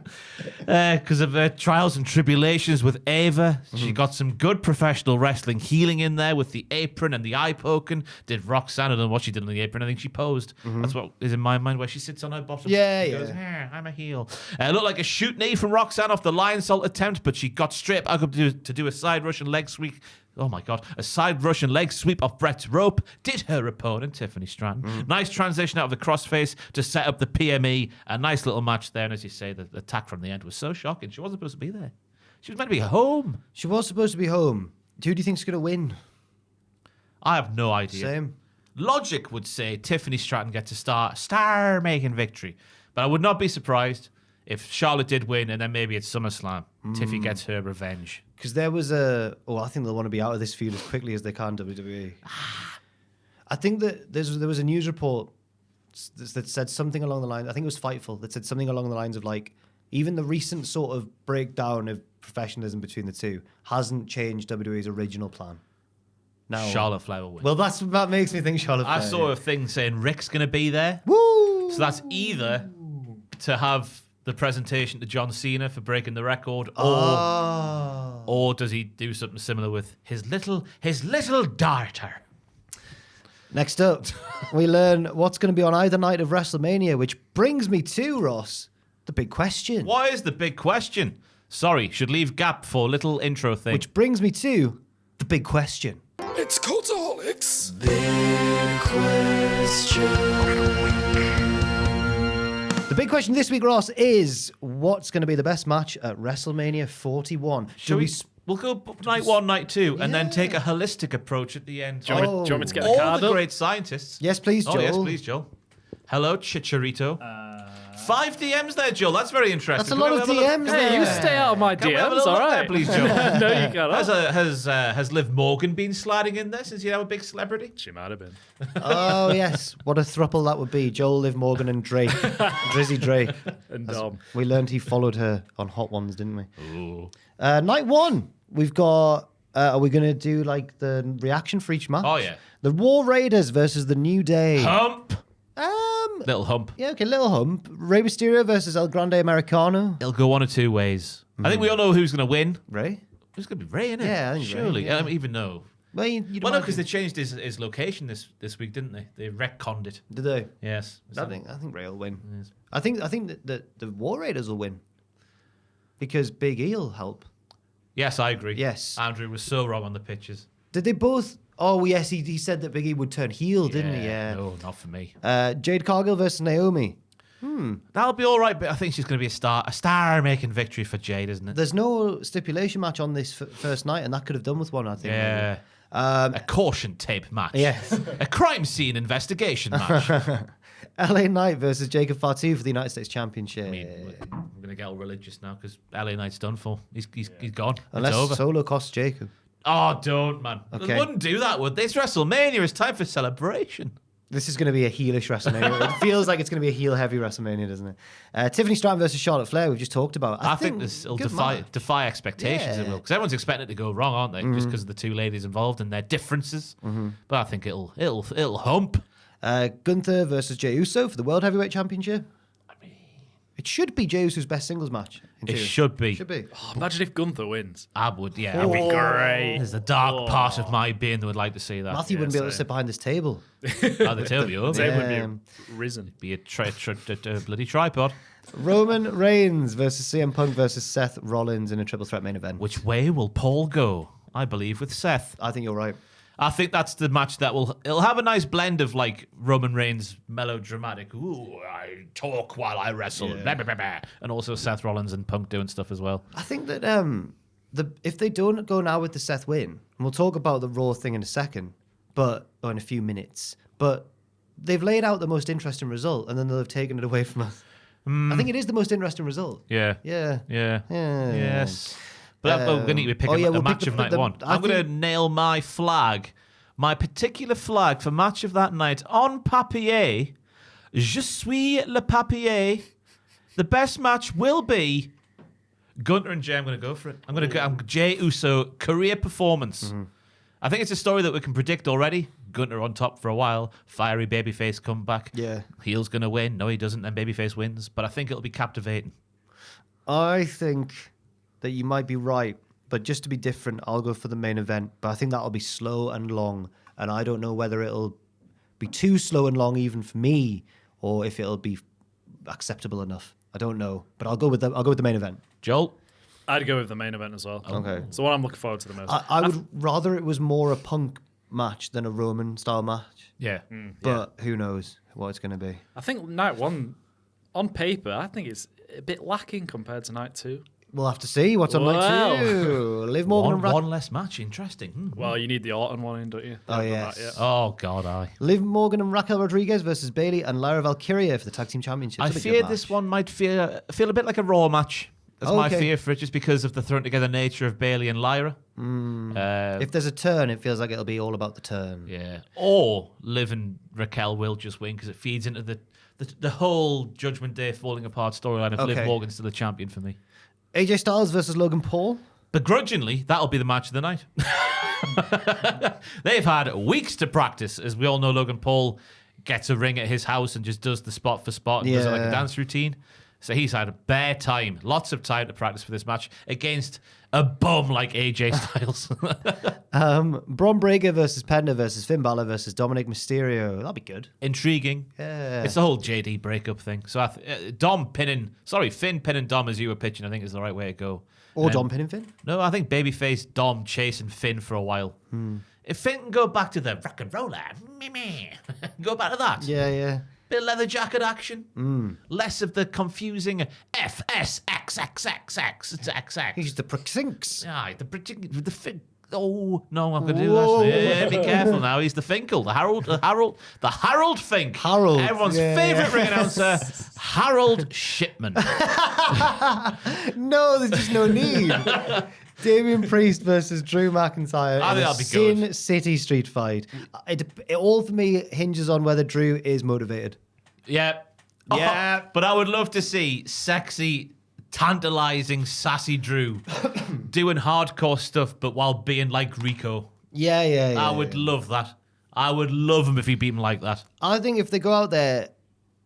Because of her trials and tribulations with Ava. She got some good professional wrestling healing in there with the apron and the eye poking. Did Roxanne, I don't know what she did on the apron. I think she posed. That's what is in my mind, where she sits on her bottom. Yeah, She yeah. goes, I'm a heel. Looked like a shoot knee from Roxanne off the lion salt attempt, but she got straight back up to do a side Russian leg sweep Oh my God. A side Russian leg sweep off Brett's rope did her opponent, Tiffany Stratton. Nice transition out of the crossface to set up the PME. A nice little match there. And as you say, the attack from the end was so shocking. She wasn't supposed to be there. She was meant to be home. She was supposed to be home. Who do you think's going to win? I have no idea. Same. Logic would say Tiffany Stratton gets a star-making victory. But I would not be surprised if Charlotte did win and then maybe at SummerSlam, Tiffy gets her revenge. Because there was I think they'll want to be out of this feud as quickly as they can, WWE. I think that there was a news report that said something along the lines, I think it was Fightful, that said something along the lines of like, even the recent sort of breakdown of professionalism between the two hasn't changed WWE's original plan. Now, Charlotte Flair will win. Well, that makes me think Charlotte Flair. I saw a thing saying Rick's going to be there. Woo! So that's either to have the presentation to John Cena for breaking the record, or does he do something similar with his little daughter? Next up, we learn what's going to be on either night of WrestleMania, which brings me to, Ross, the big question. What is the big question? Sorry, should leave gap for little intro thing. Which brings me to the big question. It's Cultaholic's Big question. The big question this week, Ross, is what's going to be the best match at WrestleMania 41? We'll go night 1, night 2, and then take a holistic approach at the end. Do you want me to get the All card the up? great scientists. Yes, please, Joel. Oh, yes, please, Joel. Hello, Chicharito. 5 DMs there, Joel. That's very interesting. That's a lot of DMs there. Hey, you stay out of my Can we have a DMs, little all look there, right? please, Joel? No, you can't. Has Liv Morgan been sliding in there since you're now a big celebrity? She might have been. Oh, yes. What a throuple that would be. Joel, Liv Morgan, and Drake. Drizzy Drake. And Dom. We learned he followed her on Hot Ones, didn't we? Ooh. Night 1, we've got... are we going to do like the reaction for each match? Oh, yeah. The War Raiders versus the New Day. Hump. Little hump. Yeah, okay, little hump. Rey Mysterio versus El Grande Americano. It'll go one of two ways. I think we all know who's going to win. Ray? It's going to be Ray, isn't it? Yeah, I think surely. Ray, yeah. Even though. Well, you Well, no, because they changed his location this week, didn't they? They retconned it. Did they? Yes. I think Ray will win. Yes. I think that the War Raiders will win because Big E will help. Yes, I agree. Yes. Andrew was so wrong on the pitches. Did they both? Oh yes, he said that Big E would turn heel, didn't he? Yeah. No, not for me. Jade Cargill versus Naomi. That'll be all right, but I think she's going to be a star-making victory for Jade, isn't it? There's no stipulation match on this first night, and that could have done with one, I think. Yeah. Maybe. A caution tape match. Yes. A crime scene investigation match. LA Knight versus Jacob Fatu for the United States Championship. I mean, I'm going to get all religious now because LA Knight's done for. He's gone. Unless it's over. Solo costs Jacob. Oh, don't, man. Okay. They wouldn't do that, would they? It's WrestleMania. It's time for celebration. This is going to be a heelish WrestleMania. It feels like it's going to be a heel-heavy WrestleMania, doesn't it? Tiffany Stratton versus Charlotte Flair, we've just talked about. I think this will good defy expectations. Yeah. It will, because everyone's expecting it to go wrong, aren't they? Just because of the two ladies involved and their differences. But I think it'll hump. Gunther versus Jey Uso for the World Heavyweight Championship. It should be Jey Uso's best singles match. In It theory. should be. Should be. Oh, imagine if Gunther wins. I would, yeah. That'd be great. There's a dark part of my being that would like to see that. Matthew wouldn't be able to same. sit behind this table. Oh, the two of you. They would Yeah. be risen. Be a bloody tripod. Roman Reigns versus CM Punk versus Seth Rollins in a triple threat main event. Which way will Paul go? I believe with Seth. I think you're right. I think that's the match that it'll have a nice blend of like Roman Reigns melodramatic, ooh, I talk while I wrestle, blah, blah, blah, blah, and also Seth Rollins and Punk doing stuff as well. I think that if they don't go now with the Seth win, and we'll talk about the Raw thing in a second, or in a few minutes, but they've laid out the most interesting result, and then they'll have taken it away from us. I think it is the most interesting result. Yeah. Yeah. Yes. But we're going to need to pick a we'll match pick of night one. I'm going to nail my flag, my particular flag for match of that night on papier. Je suis le papier. The best match will be Gunther and Jey. I'm going to go for it. I'm going to go Jey Uso career performance. I think it's a story that we can predict already. Gunther on top for a while, fiery babyface comeback. Yeah. Heel's going to win. No, he doesn't. Then babyface wins. But I think it'll be captivating. I think that you might be right, but just to be different, I'll go for the main event. But I think that'll be slow and long, and I don't know whether it'll be too slow and long even for me, or if it'll be acceptable enough. I don't know, but I'll go with the main event. Joel? I'd go with the main event as well. Okay. It's the one I'm looking forward to the most. I would rather it was more a Punk match than a Roman style match. Yeah. But who knows what it's going to be. I think night one, on paper, I think it's a bit lacking compared to night two. We'll have to see what's on night 2. Liv Morgan and One less match. Interesting. Well, you need the Orton one in, don't you? Oh, yes. Oh, God, aye. Liv Morgan and Raquel Rodriguez versus Bayley and Lyra Valkyria for the tag team championship. I fear this one might feel a bit like a Raw match. That's my fear for it, just because of the thrown together nature of Bayley and Lyra. If there's a turn, it feels like it'll be all about the turn. Yeah. Or Liv and Raquel will just win because it feeds into the whole Judgment Day falling apart storyline of Liv Morgan still the champion for me. AJ Styles versus Logan Paul. Begrudgingly, that'll be the match of the night. They've had weeks to practice. As we all know, Logan Paul gets a ring at his house and just does the spot for spot and does it like a dance routine. So he's had a bare time, lots of time to practice for this match against a bum like AJ Styles. Braun Breaker versus Penta versus Finn Balor versus Dominic Mysterio. That'll be good. Intriguing. Yeah. It's the whole JD breakup thing. So Finn pinning Dom as you were pitching, I think is the right way to go. Or Dom pinning Finn. No, I think babyface Dom chasing Finn for a while. If Finn can go back to the rock and roller, go back to that. Yeah. Bit of leather jacket action. Less of the confusing FSXXXX. It's XX. He's the Prixinks. Aye, the Finn. Oh no, I'm going to do that. Yeah, be careful now. He's the Finkel, the Harold Fink. Harold, everyone's favourite ring announcer, Harold Shipman. No, there's just no need. Damian Priest versus Drew McIntyre I in think a that'll be Sin good. City street fight. It all for me hinges on whether Drew is motivated. Yeah. But I would love to see sexy, tantalizing, sassy Drew doing hardcore stuff, but while being like Rico. Yeah. I would love that. I would love him if he beat him like that. I think if they go out there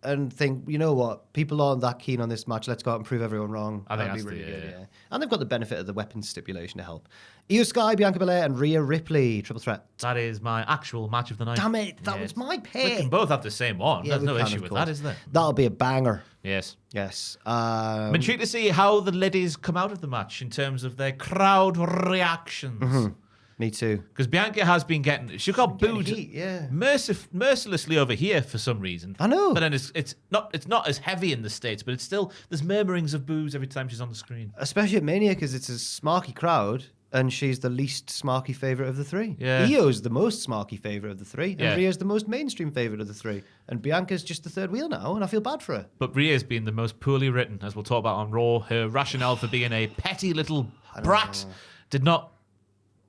and think, you know what, people aren't that keen on this match, let's go out and prove everyone wrong. I think That'd that's be really the- good, yeah. yeah. And they've got the benefit of the weapons stipulation to help. Io Sky, Bianca Belair, and Rhea Ripley, triple threat. That is my actual match of the night. Damn it, that Yeah. was my We pick. can both have the same one. Yeah, There's we no can, issue of with course. that, is there? That'll be a banger. Yes. Yes. I'm intrigued to see how the ladies come out of the match in terms of their crowd reactions. Me too. Because Bianca has been she got getting booed heat, yeah. mercilessly over here for some reason. I know. But then it's not as heavy in the States, but it's still, there's murmurings of boos every time she's on the screen. Especially at Mania because it's a smarky crowd and she's the least smarky favourite of the three. Yeah. Io's the most smarky favourite of the three. And Yeah. Rhea's the most mainstream favourite of the three. And Bianca's just the third wheel now and I feel bad for her. But Rhea's been the most poorly written, as we'll talk about on Raw. Her rationale for being a petty little brat did not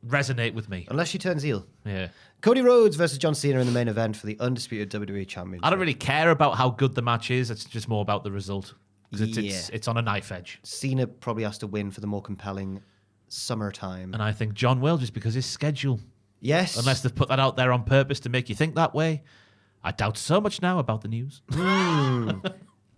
resonate with me. Unless she turns heel. Yeah. Cody Rhodes versus John Cena in the main event for the undisputed WWE Championship. I don't really care about how good the match is. It's just more about the result. 'Cause Yeah. it's on a knife edge. Cena probably has to win for the more compelling summertime. And I think John will, just because his schedule. Yes. Unless they've put that out there on purpose to make you think that way. I doubt so much now about the news.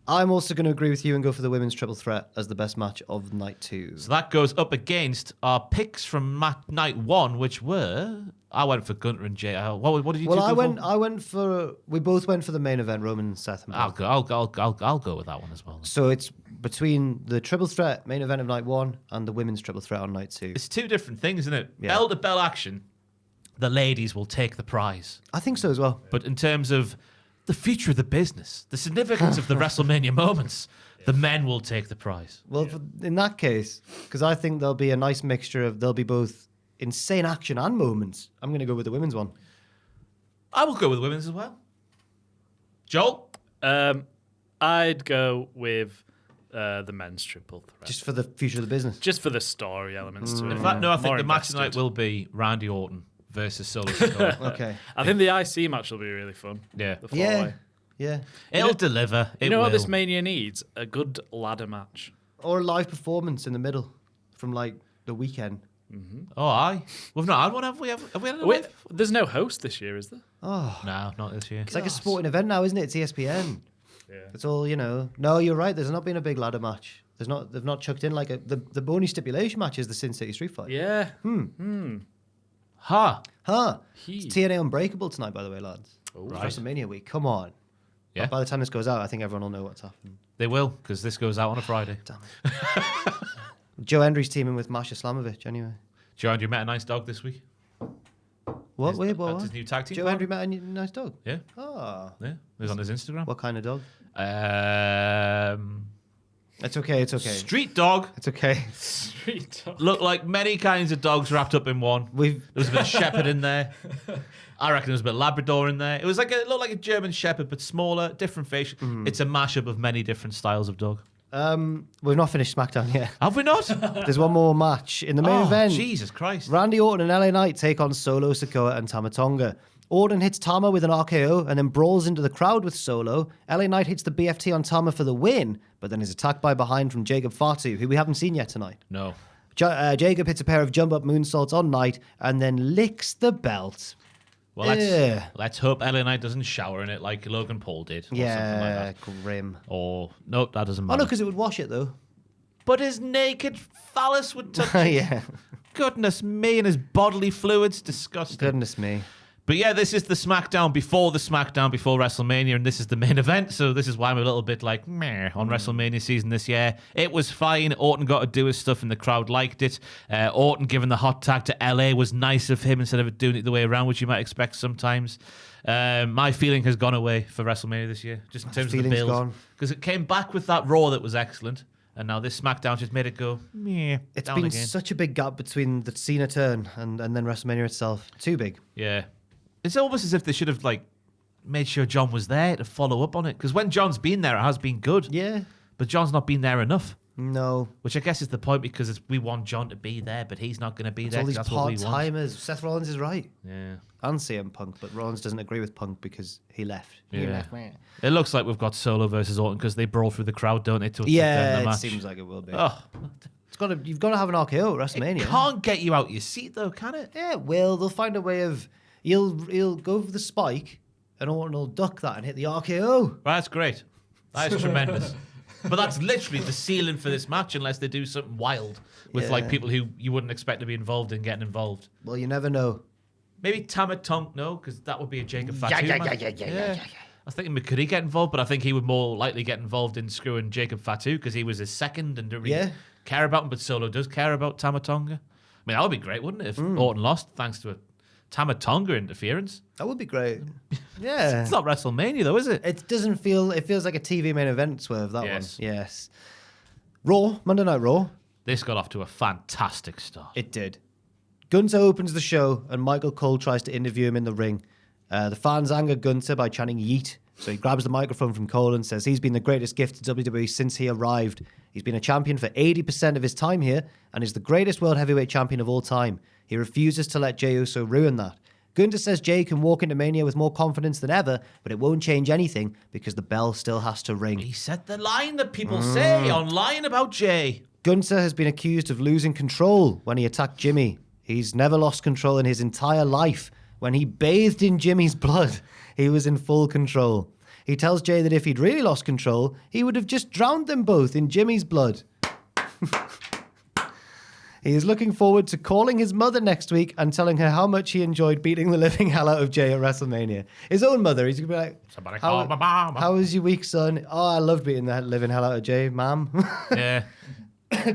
I'm also going to agree with you and go for the women's triple threat as the best match of night 2. So that goes up against our picks from night 1, which were... I went for Gunter and Jay. What did you do? We both went for the main event, Roman and Seth. And I'll go with that one as well. So it's between the triple threat main event of night 1 and the women's triple threat on night 2. It's two different things, isn't it? Yeah. Bell to bell action, the ladies will take the prize. I think so as well. But in terms of the future of the business, the significance of the WrestleMania moments, the men will take the prize. Well, in that case, because I think there'll be a nice mixture of, there'll be both insane action and moments. I'm going to go with the women's one. I will go with women's as well. Joel? I'd go with the men's triple threat. Just for the future of the business. Just for the story elements to it. In fact, no, I think More the match tonight invested. will be Randy Orton versus Solo Sikoa. Okay. I think the IC match will be really fun. Yeah. The four-way. Yeah. It'll deliver. You know what this Mania needs? A good ladder match. Or a live performance in the middle from like the weekend. Oh, aye. We've not had one, have we? Have we had a Wait, there's no host this year, is there? Oh, No, not this year. it's like a sporting event now, isn't it? It's ESPN. Yeah. It's all, No, you're right. There's not been a big ladder match. They've not chucked in like the only stipulation match is the Sin City Street Fight. Yeah. Ha! Huh. He. It's TNA Unbreakable tonight, by the way, lads. It's right. WrestleMania week. Come on. Yeah. By the time this goes out, I think everyone will know what's happened. They will, because this goes out on a Friday. Damn it. Joe Hendry's teaming with Masha Slamovich anyway. Joe Hendry met a nice dog this week. What? Wait, That's what? his new tag team. Joe Hendry met a nice dog? Yeah. Oh. Yeah. It was on his Instagram. What kind of dog? It's okay. Street dog. It's okay. Street dog. Looked like many kinds of dogs wrapped up in one. There was a bit of shepherd in there. I reckon there was a bit of Labrador in there. It looked like a German shepherd, but smaller, different face. It's a mashup of many different styles of dog. We've not finished SmackDown yet. Have we not? There's one more match in the main event. Jesus Christ. Randy Orton and LA Knight take on Solo Sikoa and Tama Tonga. Orton hits Tama with an RKO and then brawls into the crowd with Solo. LA Knight hits the BFT on Tama for the win, but then is attacked by behind from Jacob Fatu, who we haven't seen yet tonight. No. Jacob hits a pair of jump-up moonsaults on Knight and then licks the belt. Well, let's hope LA Knight doesn't shower in it like Logan Paul did. Or something like that. Grim. Or, nope, that doesn't Oh, matter. no, because it would wash it, though. But his naked phallus would touch it. Yeah. Goodness me, and his bodily fluids. Disgusting. Goodness me. But yeah, this is the SmackDown before WrestleMania, and this is the main event, so this is why I'm a little bit like, meh, on WrestleMania season this year. It was fine. Orton got to do his stuff, and the crowd liked it. Orton giving the hot tag to LA was nice of him instead of doing it the way around, which you might expect sometimes. My feeling has gone away for WrestleMania this year, just in terms of the build. Because it came back with that Raw that was excellent. And now this SmackDown just made it go, meh. It's been such a big gap between the Cena turn and then WrestleMania itself. Too big. Yeah. It's almost as if they should have made sure John was there to follow up on it. Because when John's been there, it has been good. Yeah. But John's not been there enough. No. Which I guess is the point, because we want John to be there, but he's not going to be there. All these that's what we want. part-timers. Seth Rollins is right. Yeah. And CM Punk, but Rollins doesn't agree with Punk because he left. He Yeah. left, man. It looks like we've got Solo versus Orton because they brawl through the crowd, don't they? To Yeah, the it match. seems like it will be. Oh, You've got to have an RKO at WrestleMania. it can't get you out your seat though, can it? Yeah, well, they'll find a way of... He'll go for the spike and Orton will duck that and hit the RKO. Well, that's great. That is tremendous. But that's literally the ceiling for this match, unless they do something wild with people who you wouldn't expect to be involved in getting involved. Well, you never know. Maybe Tama Tonk, no, because that would be a Jacob Fatu match. Yeah. I was thinking, could he get involved? But I think he would more likely get involved in screwing Jacob Fatu because he was his second and didn't really care about him. But Solo does care about Tama Tonga. I mean, that would be great, wouldn't it, if Orton lost thanks to a Tama Tonga interference? That would be great. Yeah. It's not WrestleMania, though, is it? It doesn't feel... It feels like a TV main event swerve, that Yes. one. Yes. Raw, Monday Night Raw. This got off to a fantastic start. It did. Gunther opens the show and Michael Cole tries to interview him in the ring. The fans anger Gunther by chanting yeet. So he grabs the microphone from Cole and says he's been the greatest gift to WWE since he arrived. He's been a champion for 80% of his time here and is the greatest world heavyweight champion of all time. He refuses to let Jey Uso ruin that. Gunther says Jey can walk into Mania with more confidence than ever, but it won't change anything because the bell still has to ring. He said the line that people say online about Jey. Gunther has been accused of losing control when he attacked Jimmy. He's never lost control in his entire life. When he bathed in Jimmy's blood, he was in full control. He tells Jey that if he'd really lost control, he would have just drowned them both in Jimmy's blood. He is looking forward to calling his mother next week and telling her how much he enjoyed beating the living hell out of Jey at WrestleMania. His own mother. He's going to be like, Somebody call my mom. How was your week, son? Oh, I loved beating the living hell out of Jey, ma'am. Yeah.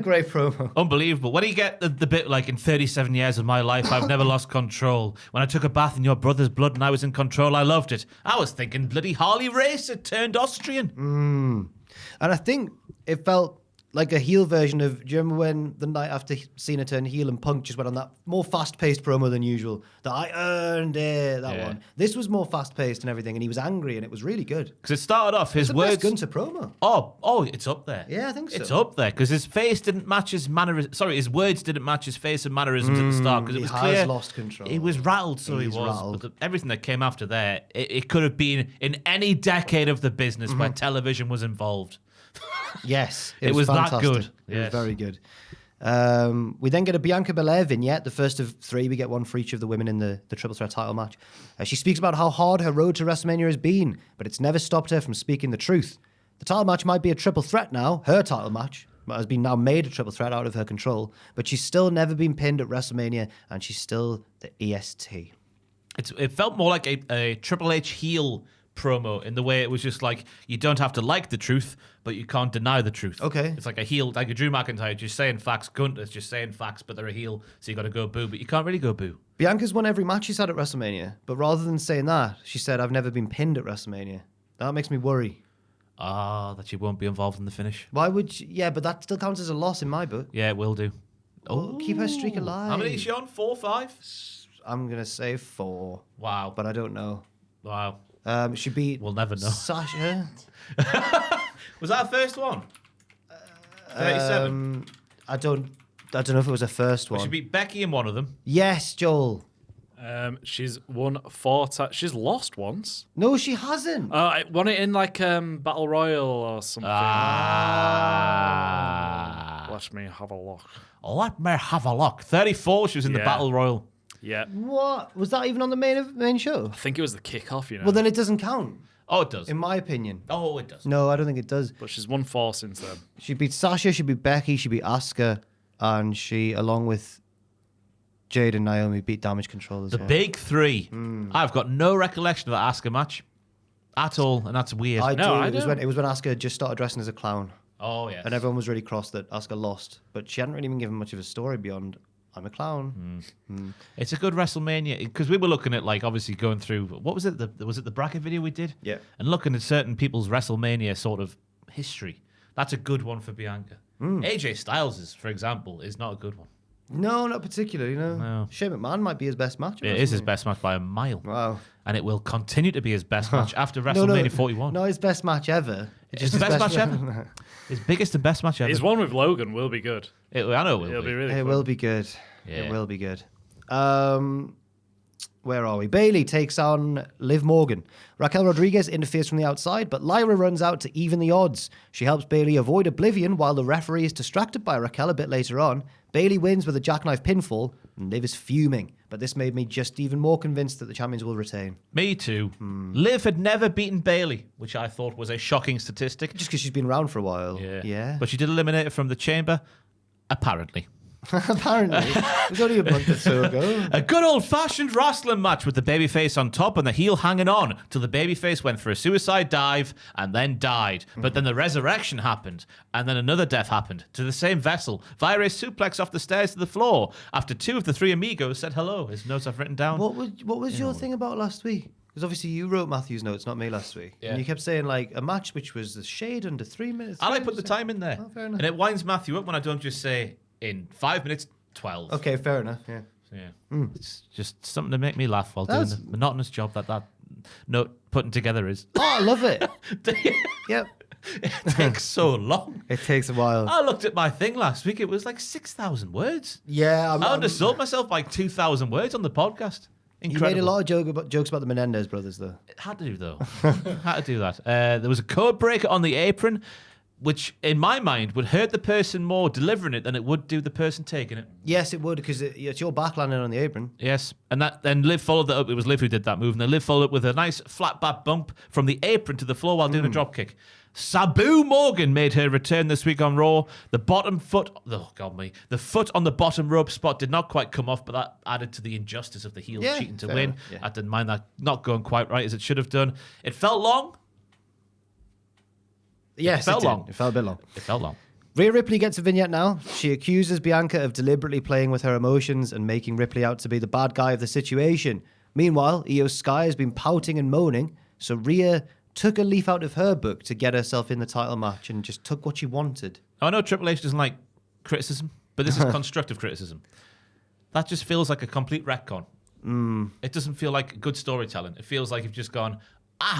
Great promo. Unbelievable. When you get the bit like, in 37 years of my life, I've never lost control. When I took a bath in your brother's blood and I was in control, I loved it. I was thinking bloody Harley Racer turned Austrian. And I think it felt like a heel version of, do you remember when the night after Cena turned heel and Punk just went on that more fast-paced promo than usual? That I earned it, that one. This was more fast-paced and everything, and he was angry, and it was really good. Because it started off, his It's the words... best Gunther promo. Oh, it's up there. Yeah, I think so. It's up there, because his face didn't match his mannerisms. Sorry, his words didn't match his face and mannerisms at the start, because it was he clear... has lost control. He was rattled, so he He's was. rattled. But everything that came after there, it could have been in any decade of the business where television was involved. Yes. It was that fantastic. good. It was Yes. very good. We then get a Bianca Belair vignette, the first of 3. We get one for each of the women in the Triple Threat title match. She speaks about how hard her road to WrestleMania has been, but it's never stopped her from speaking the truth. The title match might be a triple threat now, her title match, has been now made a triple threat out of her control, but she's still never been pinned at WrestleMania, and she's still the EST. It felt more like a Triple H heel promo in the way it was just like, you don't have to like the truth, but you can't deny the truth. Okay. It's like a heel, like a Drew McIntyre, just saying facts. Gunther's just saying facts, but they're a heel, so you got to go boo, but you can't really go boo. Bianca's won every match she's had at WrestleMania, but rather than saying that, she said, I've never been pinned at WrestleMania. That makes me worry. That she won't be involved in the finish. Why would she? Yeah, but that still counts as a loss in my book. Yeah, it will do. Oh, keep her streak alive. How many is she on? 4 or 5? I'm going to say 4. Wow. But I don't know. Wow. She beat... We'll never know. Sasha. Was that her first one? 37. I don't know if it was her first one. She beat Becky in one of them. Yes, Joel. She's won 4 times. She's lost once. No, she hasn't. I won it in like Battle Royal or something. Let me have a look. Let me have a look. 34, she was in the Battle Royal. Yeah. What? Was that even on the main show? I think it was the kickoff, you know. Well, then it doesn't count, Oh, it does. in my opinion. Oh, it does. No, I don't think it does. But she's won 4 since then. She beat Sasha, she beat Becky, she beat Asuka, and she, along with Jade and Naomi, beat Damage Control as The well. big 3. I've got no recollection of that Asuka match at all, and that's weird. I No, do. I It was don't. when Asuka just started dressing as a clown, Oh, yes. and everyone was really cross that Asuka lost, but she hadn't really been given much of a story beyond I'm a clown. It's a good WrestleMania, because we were looking at, like, obviously going through, what was it? Was it the bracket video we did? Yeah. And looking at certain people's WrestleMania sort of history. That's a good one for Bianca. AJ Styles', for example, is not a good one. No, not particularly. No. No. Shane McMahon might be his best match. It is his best match by a mile. Wow. And it will continue to be his best match after WrestleMania 41. No, his best match ever. It's His best match ever. His biggest and best match ever. His one with Logan will be good. I know it It'll will be be. really It fun. will be good. Yeah. It will be good. Where are we? Bailey takes on Liv Morgan. Raquel Rodriguez interferes from the outside, but Lyra runs out to even the odds. She helps Bailey avoid oblivion while the referee is distracted by Raquel a bit later on. Bailey wins with a jackknife pinfall, and Liv is fuming. But this made me just even more convinced that the champions will retain. Me too. Liv had never beaten Bailey, which I thought was a shocking statistic. Just because she's been around for a while. Yeah. But she did eliminate her from the chamber, apparently. Apparently. It was only a month or so ago. A good old-fashioned wrestling match with the babyface on top and the heel hanging on till the babyface went for a suicide dive and then died. But then the resurrection happened, and then another death happened to the same vessel via a suplex off the stairs to the floor after 2 of the 3 amigos said hello. His notes I've written down. What was your thing about last week? Because obviously you wrote Matthew's notes, not me last week. Yeah. And you kept saying like a match which was the shade under 3 minutes. I put the time in there. Oh, fair enough. And it winds Matthew up when I don't just say in 5 minutes, 12. Okay, fair enough. Yeah. Yeah. It's just something to make me laugh while That's- doing the monotonous job that note putting together is. Oh, I love it. Yep. It takes so long. It takes a while. I looked at my thing last week. It was like 6,000 words. Yeah, I undersold myself by 2,000 words on the podcast. You Incredible. made a lot of jokes about the Menendez brothers, though. It had to do, though. Had to do that. There was a code breaker on the apron, which in my mind would hurt the person more delivering it than it would do the person taking it. Yes, it would, because it's your back landing on the apron. Yes, and then Liv followed that up. It was Liv who did that move, and then Liv followed up with a nice flat back bump from the apron to the floor while doing a drop kick. Sabu Morgan made her return this week on Raw. The foot on the bottom rope spot did not quite come off, but that added to the injustice of the heel Yeah, cheating to fair win. enough, yeah. I didn't mind that not going quite right as it should have done. It felt long. Yes, felt did. long. It felt a bit long. It felt long. Rhea Ripley gets a vignette now. She accuses Bianca of deliberately playing with her emotions and making Ripley out to be the bad guy of the situation. Meanwhile, Io Sky has been pouting and moaning, so Rhea took a leaf out of her book to get herself in the title match and just took what she wanted. I know Triple H doesn't like criticism, but this is constructive criticism. That just feels like a complete retcon. It doesn't feel like good storytelling. It feels like you've just gone,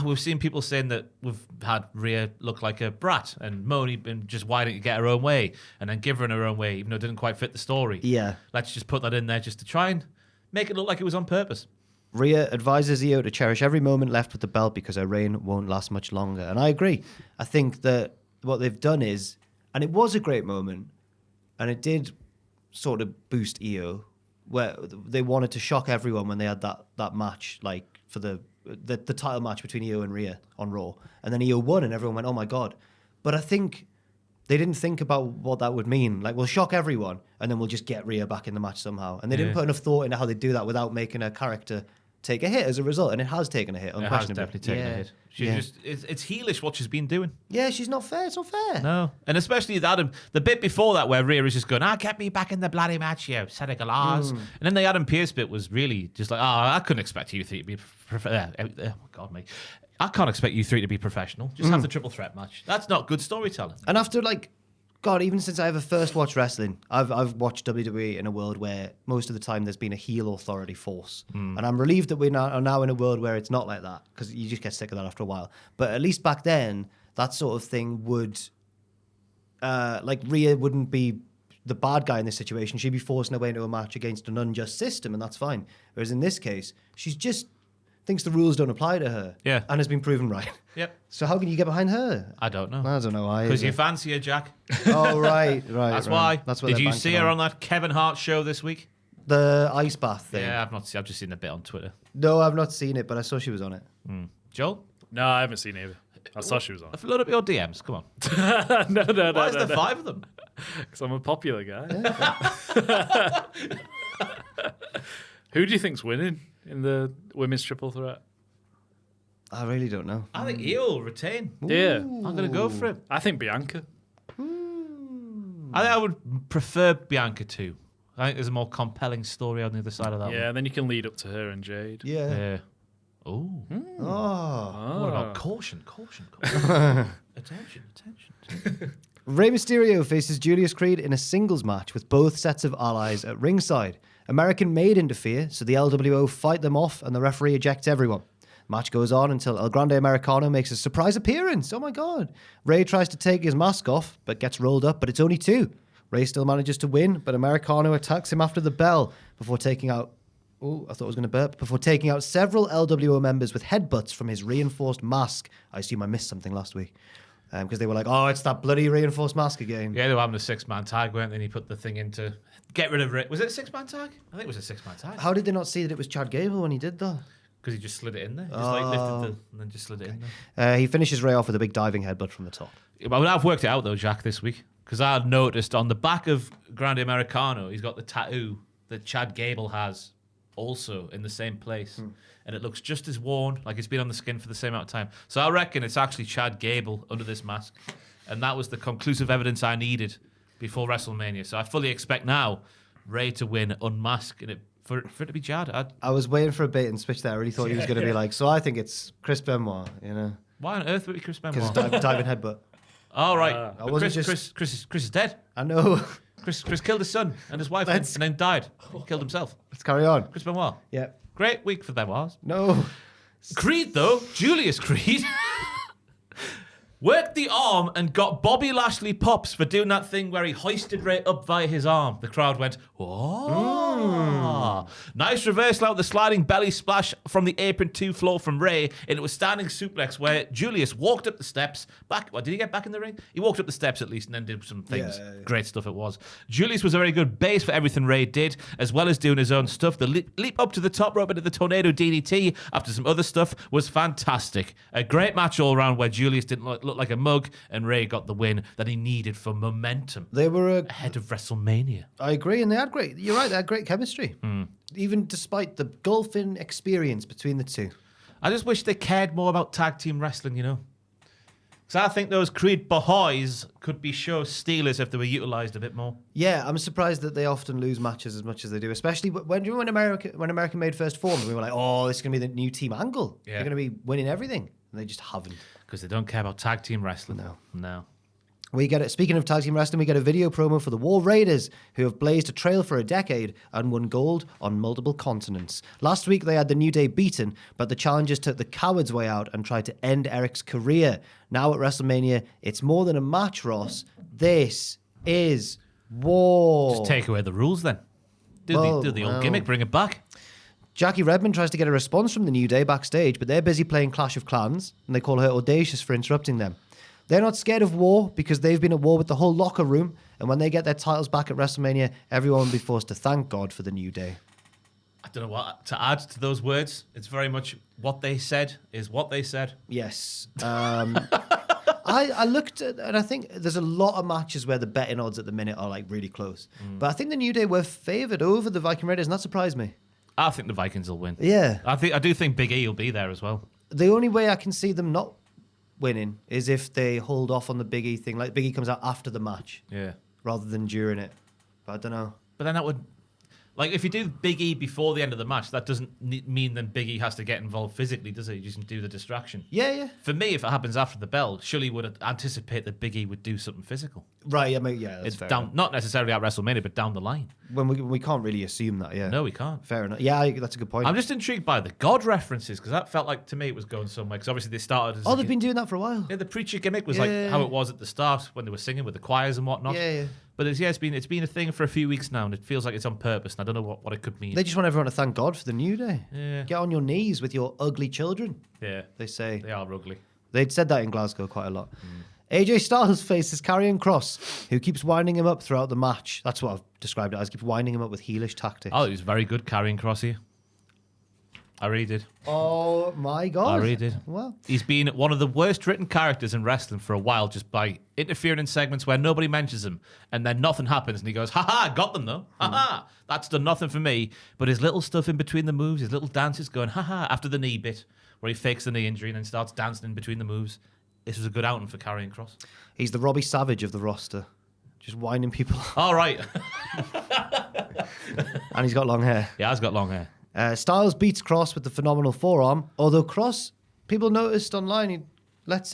we've seen people saying that we've had Rhea look like a brat and moany and just why don't you get her own way and then give her in her own way even though it didn't quite fit the story. Yeah. Let's just put that in there just to try and make it look like it was on purpose. Rhea advises Io to cherish every moment left with the belt because her reign won't last much longer. And I agree. I think that what they've done is, and it was a great moment, and it did sort of boost Io, where they wanted to shock everyone when they had that match, like for the title match between Io and Rhea on Raw. And then Io won and everyone went, oh my God. But I think they didn't think about what that would mean. Like, we'll shock everyone and then we'll just get Rhea back in the match somehow. And they didn't put enough thought into how they do that without making her character take a hit as a result, and it has taken a hit. It has Unquestionably, definitely taken a hit. It's heelish what she's been doing. Yeah, she's not fair. It's not fair. No, and especially Adam, the bit before that where Rhea is just going, get me back in the bloody match, you cynical arse. And then the Adam Pearce bit was really just like, I couldn't expect you three to be oh God, mate. I can't expect you three to be professional. Just have the triple threat match. That's not good storytelling. And after God, even since I ever first watched wrestling, I've watched WWE in a world where most of the time there's been a heel authority force. And I'm relieved that we are now in a world where it's not like that, because you just get sick of that after a while. But at least back then, that sort of thing would, Rhea wouldn't be the bad guy in this situation. She'd be forcing her way into a match against an unjust system, and that's fine. Whereas in this case, she's just thinks the rules don't apply to her. Yeah. And has been proven right. Yep. So how can you get behind her? I don't know. I don't know why. Because you fancy her, Jack. Oh, right. That's why. That's what Did they're you banking see her on that Kevin Hart show this week? The ice bath thing? Yeah, I've just seen a bit on Twitter. No, I've not seen it, but I saw she was on it. Joel? No, I haven't seen it either. I saw she was on. I've loaded up your DMs. Come on. No. Why is there 5 of them? Because I'm a popular guy. Who do you think's winning in the women's triple threat? I really don't know. I think he'll retain. Yeah. I'm going to go for it. I think Bianca. I think I would prefer Bianca too. I think there's a more compelling story on the other side of that Yeah, one. and then you can lead up to her and Jade. Yeah. Yeah. Oh. Oh. What about caution? Attention. Rey Mysterio faces Julius Creed in a singles match with both sets of allies at ringside. American Made interfere, so the LWO fight them off and the referee ejects everyone. Match goes on until El Grande Americano makes a surprise appearance. Oh my God. Rey tries to take his mask off, but gets rolled up, but it's only 2. Rey still manages to win, but Americano attacks him after the bell before taking out... Oh, I thought I was going to burp. Before taking out several LWO members with headbutts from his reinforced mask. I assume I missed something last week. Because they were like, oh, it's that bloody reinforced mask again. Yeah, they were having a 6-man tag, weren't they? And he put the thing in to get rid of it. Was it a 6-man tag? I think it was a 6-man tag. How did they not see that it was Chad Gable when he did that? Because he just slid it in there. He just lifted and then just slid it in there. He finishes Rey off with a big diving headbutt from the top. Well, I've worked it out though, Jack, this week. Because I noticed on the back of Grande Americano, he's got the tattoo that Chad Gable has also in the same place. And it looks just as worn, like it's been on the skin for the same amount of time. So I reckon it's actually Chad Gable under this mask. And that was the conclusive evidence I needed before WrestleMania. So I fully expect now Rey to win unmasked. And for it to be Chad. I was waiting for a bait and switch there. I really thought he was going to be like, so I think it's Chris Benoit, you know. Why on earth would it be Chris Benoit? Because diving headbutt. Oh, right. I wasn't Chris is dead. I know. Chris killed his son and his wife and then died. Killed himself. Let's carry on. Chris Benoit. Yeah. Great week for Benoit. No. Creed, though, Julius Creed, worked the arm and got Bobby Lashley pops for doing that thing where he hoisted Rey up via his arm. The crowd went, oh. Nice reversal out the sliding belly splash from the apron 2 floor from Rey into a standing suplex where Julius walked up the steps. Did he get back in the ring? He walked up the steps at least and then did some things. Yeah. Great stuff it was. Julius was a very good base for everything Rey did, as well as doing his own stuff. The leap up to the top rope into the tornado DDT after some other stuff was fantastic. A great match all around where Julius didn't look like a mug and Rey got the win that he needed for momentum. They were ahead of WrestleMania. I agree, and they had great. You're right, they had great chemistry, even despite the golfing experience between the two. I just wish they cared more about tag team wrestling, you know. So I think those Creed boys could be show stealers if they were utilised a bit more. Yeah, I'm surprised that they often lose matches as much as they do, especially when American Made first formed. We were like, oh, this is going to be the new team angle. Yeah. They're going to be winning everything, and they just haven't. Because they don't care about tag team wrestling. No. We get it. Speaking of tag team wrestling, we get a video promo for the War Raiders, who have blazed a trail for a decade and won gold on multiple continents. Last week, they had the New Day beaten, but the challengers took the coward's way out and tried to end Eric's career. Now at WrestleMania, it's more than a match, Ross. This is war. Just take away the rules then. Do the old gimmick, bring it back. Jackie Redmond tries to get a response from the New Day backstage, but they're busy playing Clash of Clans, and they call her audacious for interrupting them. They're not scared of war because they've been at war with the whole locker room, and when they get their titles back at WrestleMania, everyone will be forced to thank God for the New Day. I don't know what to add to those words. It's very much what they said is what they said. Yes. I looked at, and I think there's a lot of matches where the betting odds at the minute are like really close. But I think the New Day were favoured over the Viking Raiders, and that surprised me. I think the Vikings will win. Yeah. I do think Big E will be there as well. The only way I can see them not winning is if they hold off on the Big E thing. Like Big E comes out after the match Yeah. rather than during it. But I don't know. But then that would, like, if you do Big E before the end of the match, that doesn't mean then Big E has to get involved physically, does it? You just do the distraction. Yeah. For me, if it happens after the bell, surely would anticipate that Big E would do something physical. Right, that's It's fair down, enough. not necessarily at WrestleMania, but down the line. When we can't really assume that, yeah. No, we can't. Fair enough. Yeah, that's a good point. I'm just intrigued by the God references, because that felt like, to me, it was going somewhere. Because obviously they started as... they've been doing that for a while. Yeah, the preacher gimmick was like how it was at the start when they were singing with the choirs and whatnot. Yeah. But it's been a thing for a few weeks now, and it feels like it's on purpose, and I don't know what it could mean. They just want everyone to thank God for the New Day. Yeah. Get on your knees with your ugly children, Yeah, they say. they are ugly. They'd said that in Glasgow quite a lot. AJ Styles faces Karrion Kross, who keeps winding him up throughout the match. That's what I've described it as. Keeps winding him up with heelish tactics. Oh, he was very good carrying Cross here. I really did. Oh my God. I really did. Well, He's been one of the worst written characters in wrestling for a while, just by interfering in segments where nobody mentions him, and then nothing happens, and he goes, "Ha got them though. Ha that's done nothing for me." But his little stuff in between the moves, his little dances going, "Ha after the knee bit, where he fakes the knee injury and then starts dancing in between the moves. This was a good outing for Karrion Kross. he's the Robbie Savage of the roster. Just winding people up. All right. And he's got long hair. Yeah, he's got long hair. Styles beats Kross with the phenomenal forearm. Although Kross, people noticed online, he puts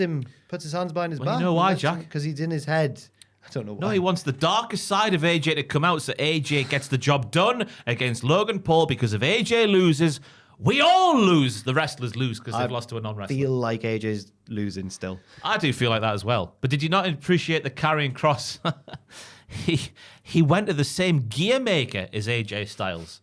his hands behind his Well, back. you know why, Jack? Because he's in his head. I don't know why. No, he wants the darkest side of AJ to come out so AJ gets the job done against Logan Paul, because if AJ loses, we all lose. The wrestlers lose because they've lost to a non-wrestler. feel like AJ's losing still. I do feel like that as well. But did you not appreciate the Karrion Kross? he went to the same gear maker as AJ Styles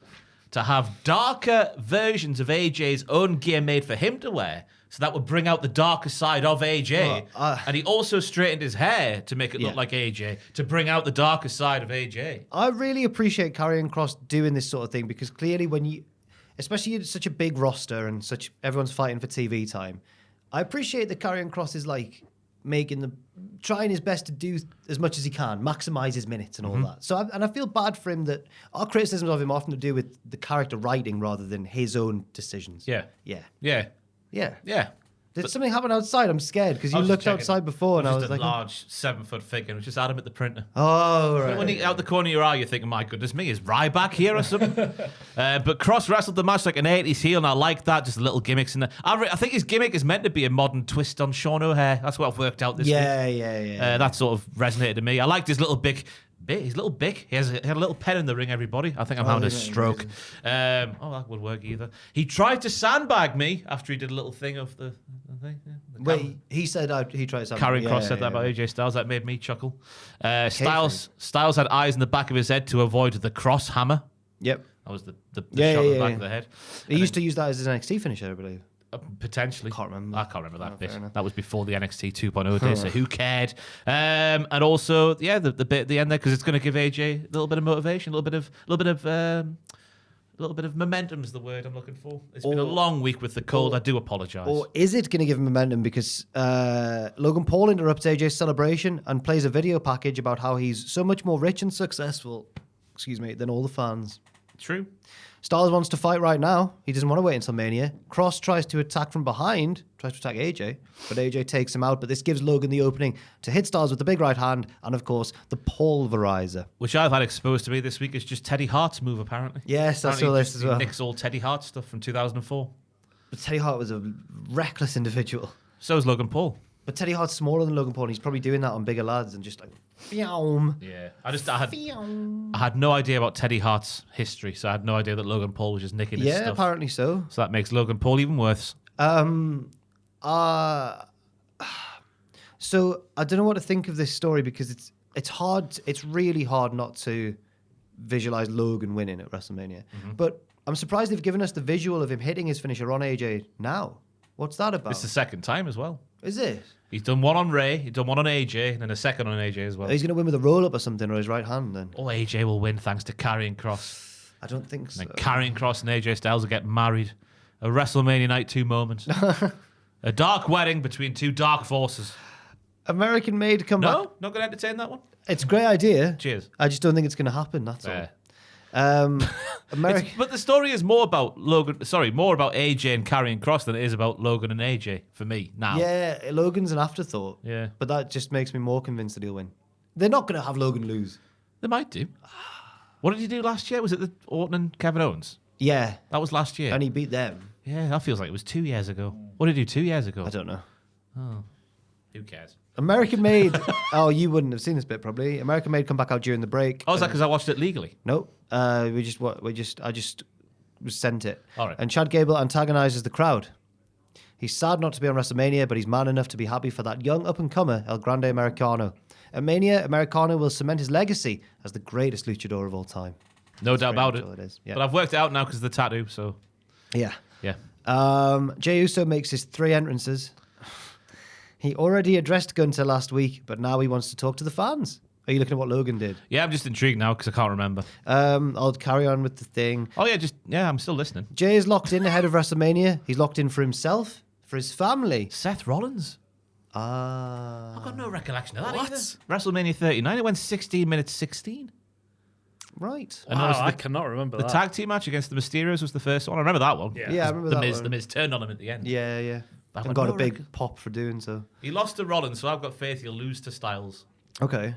to have darker versions of AJ's own gear made for him to wear. So that would bring out the darker side of AJ. And he also straightened his hair to make it look like AJ, to bring out the darker side of AJ. I really appreciate Karrion Kross doing this sort of thing, because clearly when you, especially in such a big roster and such everyone's fighting for TV time, I appreciate that Karrion Kross is like trying his best to do as much as he can, maximize his minutes and all that. So, I feel bad for him that our criticisms of him often to do with the character writing rather than his own decisions. Yeah. Did something happen outside? I'm scared because you looked outside before and I was just like, a large 7-foot figure. It was just Adam at the printer. oh, right. When you out the corner of your eye, you're thinking, my goodness me, is Ryback here or something? But Kross wrestled the match like an 80s heel, and I like that, just little gimmicks in there. I think his gimmick is meant to be a modern twist on Sean O'Hare. That's what I've worked out this week. Yeah. That sort of resonated to me. I liked his little big. He's a little big. He had a little pen in the ring, everybody. I think I'm having a stroke. That would work either. He tried to sandbag me after he did a little thing of the thing. Yeah, Wait, he said he tried something. Karrion Kross said that about AJ Styles. That made me chuckle. Styles had eyes in the back of his head to avoid the cross hammer. Yep. That was the shot in the back of the head. He used to use that as his NXT finisher, I believe. Potentially. Can't remember. I can't remember that bit. Fair enough. That was before the NXT 2.0 days, so who cared? And also, the bit at the end there, because it's going to give AJ a little bit of motivation, a little bit of momentum is the word I'm looking for. It's been a long week with the cold. I do apologise. Or is it going to give him momentum because Logan Paul interrupts AJ's celebration and plays a video package about how he's so much more rich and successful, than all the fans. True. Styles wants to fight right now. He doesn't want to wait until Mania. Kross tries to attack from behind, tries to attack AJ, but AJ takes him out. But this gives Logan the opening to hit Styles with the big right hand and, of course, the pulverizer. Which I've had exposed to me this week is just Teddy Hart's move, apparently. Yes, I saw this as well. Nick's all Teddy Hart stuff from 2004. But Teddy Hart was a reckless individual. So is Logan Paul. But Teddy Hart's smaller than Logan Paul, and he's probably doing that on bigger lads and just like, pheom. Yeah. I had no idea about Teddy Hart's history, so I had no idea that Logan Paul was just nicking his stuff. Yeah, apparently so. So that makes Logan Paul even worse. So I don't know what to think of this story because it's hard. It's really hard not to visualize Logan winning at WrestleMania. But I'm surprised they've given us the visual of him hitting his finisher on AJ now. What's that about? It's the second time as well. Is it? He's done one on Ray, he's done one on AJ, and then a second on AJ as well. He's going to win with a roll-up or something, or his right hand then? Oh, AJ will win thanks to Karrion Kross. I don't think so. And Karrion Kross and AJ Styles will get married. A WrestleMania Night 2 moment. A dark wedding between two dark forces. American-made comeback. No? Not going to entertain that one? It's a great idea. Cheers. I just don't think it's going to happen, that's all. America. But the story is more about more about AJ and Karrion Kross than it is about Logan and AJ for me now. Yeah, Logan's an afterthought. Yeah. But that just makes me more convinced that he'll win. They're not going to have Logan lose. They might do. What did he do last year? Was it the Orton and Kevin Owens? Yeah. That was last year. And he beat them. Yeah, that feels like it was 2 years ago. What did he do 2 years ago? I don't know. Who cares? American Made. Oh, you wouldn't have seen this bit probably. American Made come back out during the break. Oh, is that because I watched it legally? Nope. I just sent it. All right. And Chad Gable antagonizes the crowd. He's sad not to be on WrestleMania, but he's man enough to be happy for that young up-and-comer, El Grande Americano. At Mania, Americano will cement his legacy as the greatest luchador of all time. No doubt about much it. all it is, yeah. But I've worked it out now because of the tattoo, so Yeah. yeah. Jey Uso makes his 3 entrances. He already addressed Gunther last week, but now he wants to talk to the fans. Are you looking at what Logan did? Yeah, I'm just intrigued now because I can't remember. I'll carry on with the thing. Oh, yeah, I'm still listening. Jey is locked in ahead of WrestleMania. He's locked in for himself, for his family. Seth Rollins? I've got no recollection of that either. WrestleMania 39, it went 16 minutes 16. Right. And obviously I cannot remember The that. tag team match against the Mysterios was the first one. I remember that one. Yeah, I remember that one. The Miz turned on him at the end. Yeah. That And one, got no a big record. pop for doing so. He lost to Rollins, so I've got faith he'll lose to Styles. Okay.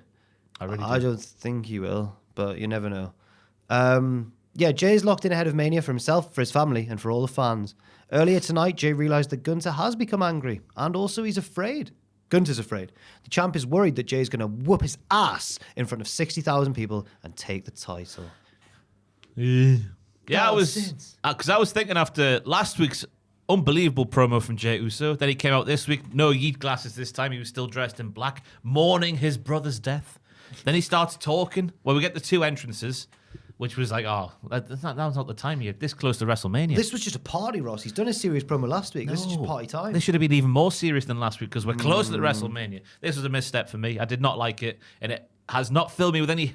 I really do. I don't think he will, but you never know. Jay's locked in ahead of Mania for himself, for his family, and for all the fans. Earlier tonight, Jay realized that Gunther has become angry, and also he's afraid. Gunther's afraid. The champ is worried that Jay's going to whoop his ass in front of 60,000 people and take the title. Yeah, I was because I was thinking after last week's unbelievable promo from Jey Uso, then he came out this week, no yeet glasses this time. He was still dressed in black, mourning his brother's death. Then he starts talking. Well, we get the 2 entrances, which was like, that was not the time you're this close to WrestleMania. This was just a party, Ross. He's done a serious promo last week. This is just party time. This should have been even more serious than last week because we're closer to WrestleMania. This was a misstep for me. I did not like it, and it has not filled me with any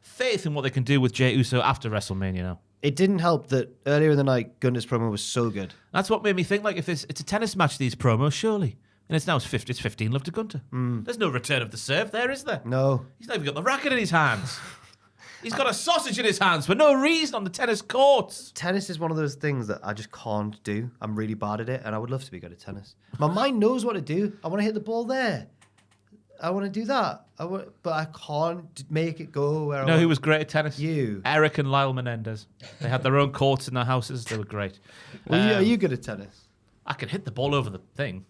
faith in what they can do with Jey Uso after WrestleMania now. It didn't help that earlier in the night, Gunther's promo was so good. That's what made me think, like, if it's a tennis match, these promos, surely. And it's 15 love to Gunther. There's no return of the serve there, is there? No. He's not even got the racket in his hands. He's got a sausage in his hands for no reason on the tennis courts. Tennis is one of those things that I just can't do. I'm really bad at it, and I would love to be good at tennis. My mind knows what to do. I want to hit the ball there. I want to do that. But I can't make it go where I You know want. who was great at tennis? You. Eric and Lyle Menendez. They had their own courts in their houses. They were great. Are you good at tennis? I can hit the ball over the thing.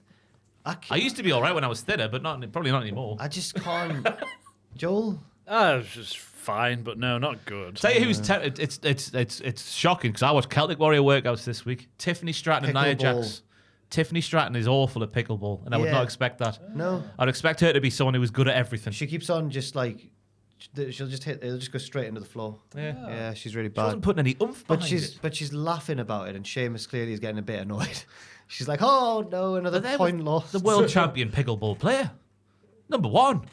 I can't. used to be all right when I was thinner, but probably not anymore. I just can't. Joel? It's just fine, but no, not good. Tell you who's it's shocking because I watched Celtic Warrior workouts this week. Tiffany Stratton and Nia Pickleball. Jax. Tiffany Stratton is awful at pickleball, and I would Yeah. not expect that. No. I'd expect her to be someone who was good at everything. She keeps on just like, she'll just hit, it'll just go straight into the floor. Yeah. Yeah, she's really She bad. wasn't putting any oomph But behind it. she's laughing about it, and Sheamus clearly is getting a bit annoyed. She's like, "Oh no, another But there point was lost." The world champion pickleball player, number 1.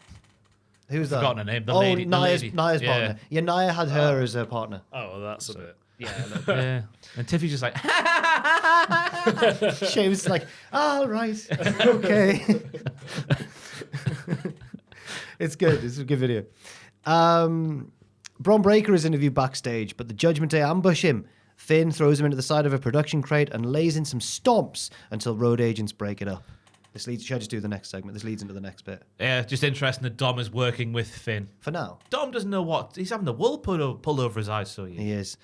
Who's that? Forgotten her name, the oh, lady- the Nia's lady. Nia's Yeah. partner. Yeah, Nia had her as her partner. Oh, well, that's a bit. Yeah, and Tiffany's just like, Sheamus is like, "All right, okay." It's good. It's a good video. Braun Breaker is interviewed backstage, but the Judgment Day ambush him. Finn throws him into the side of a production crate and lays in some stomps until road agents break it up. Should I just do the next segment? This leads into the next bit. yeah, just interesting that Dom is working with Finn. For now, Dom doesn't know what he's having the wool pulled over his eyes. So he is.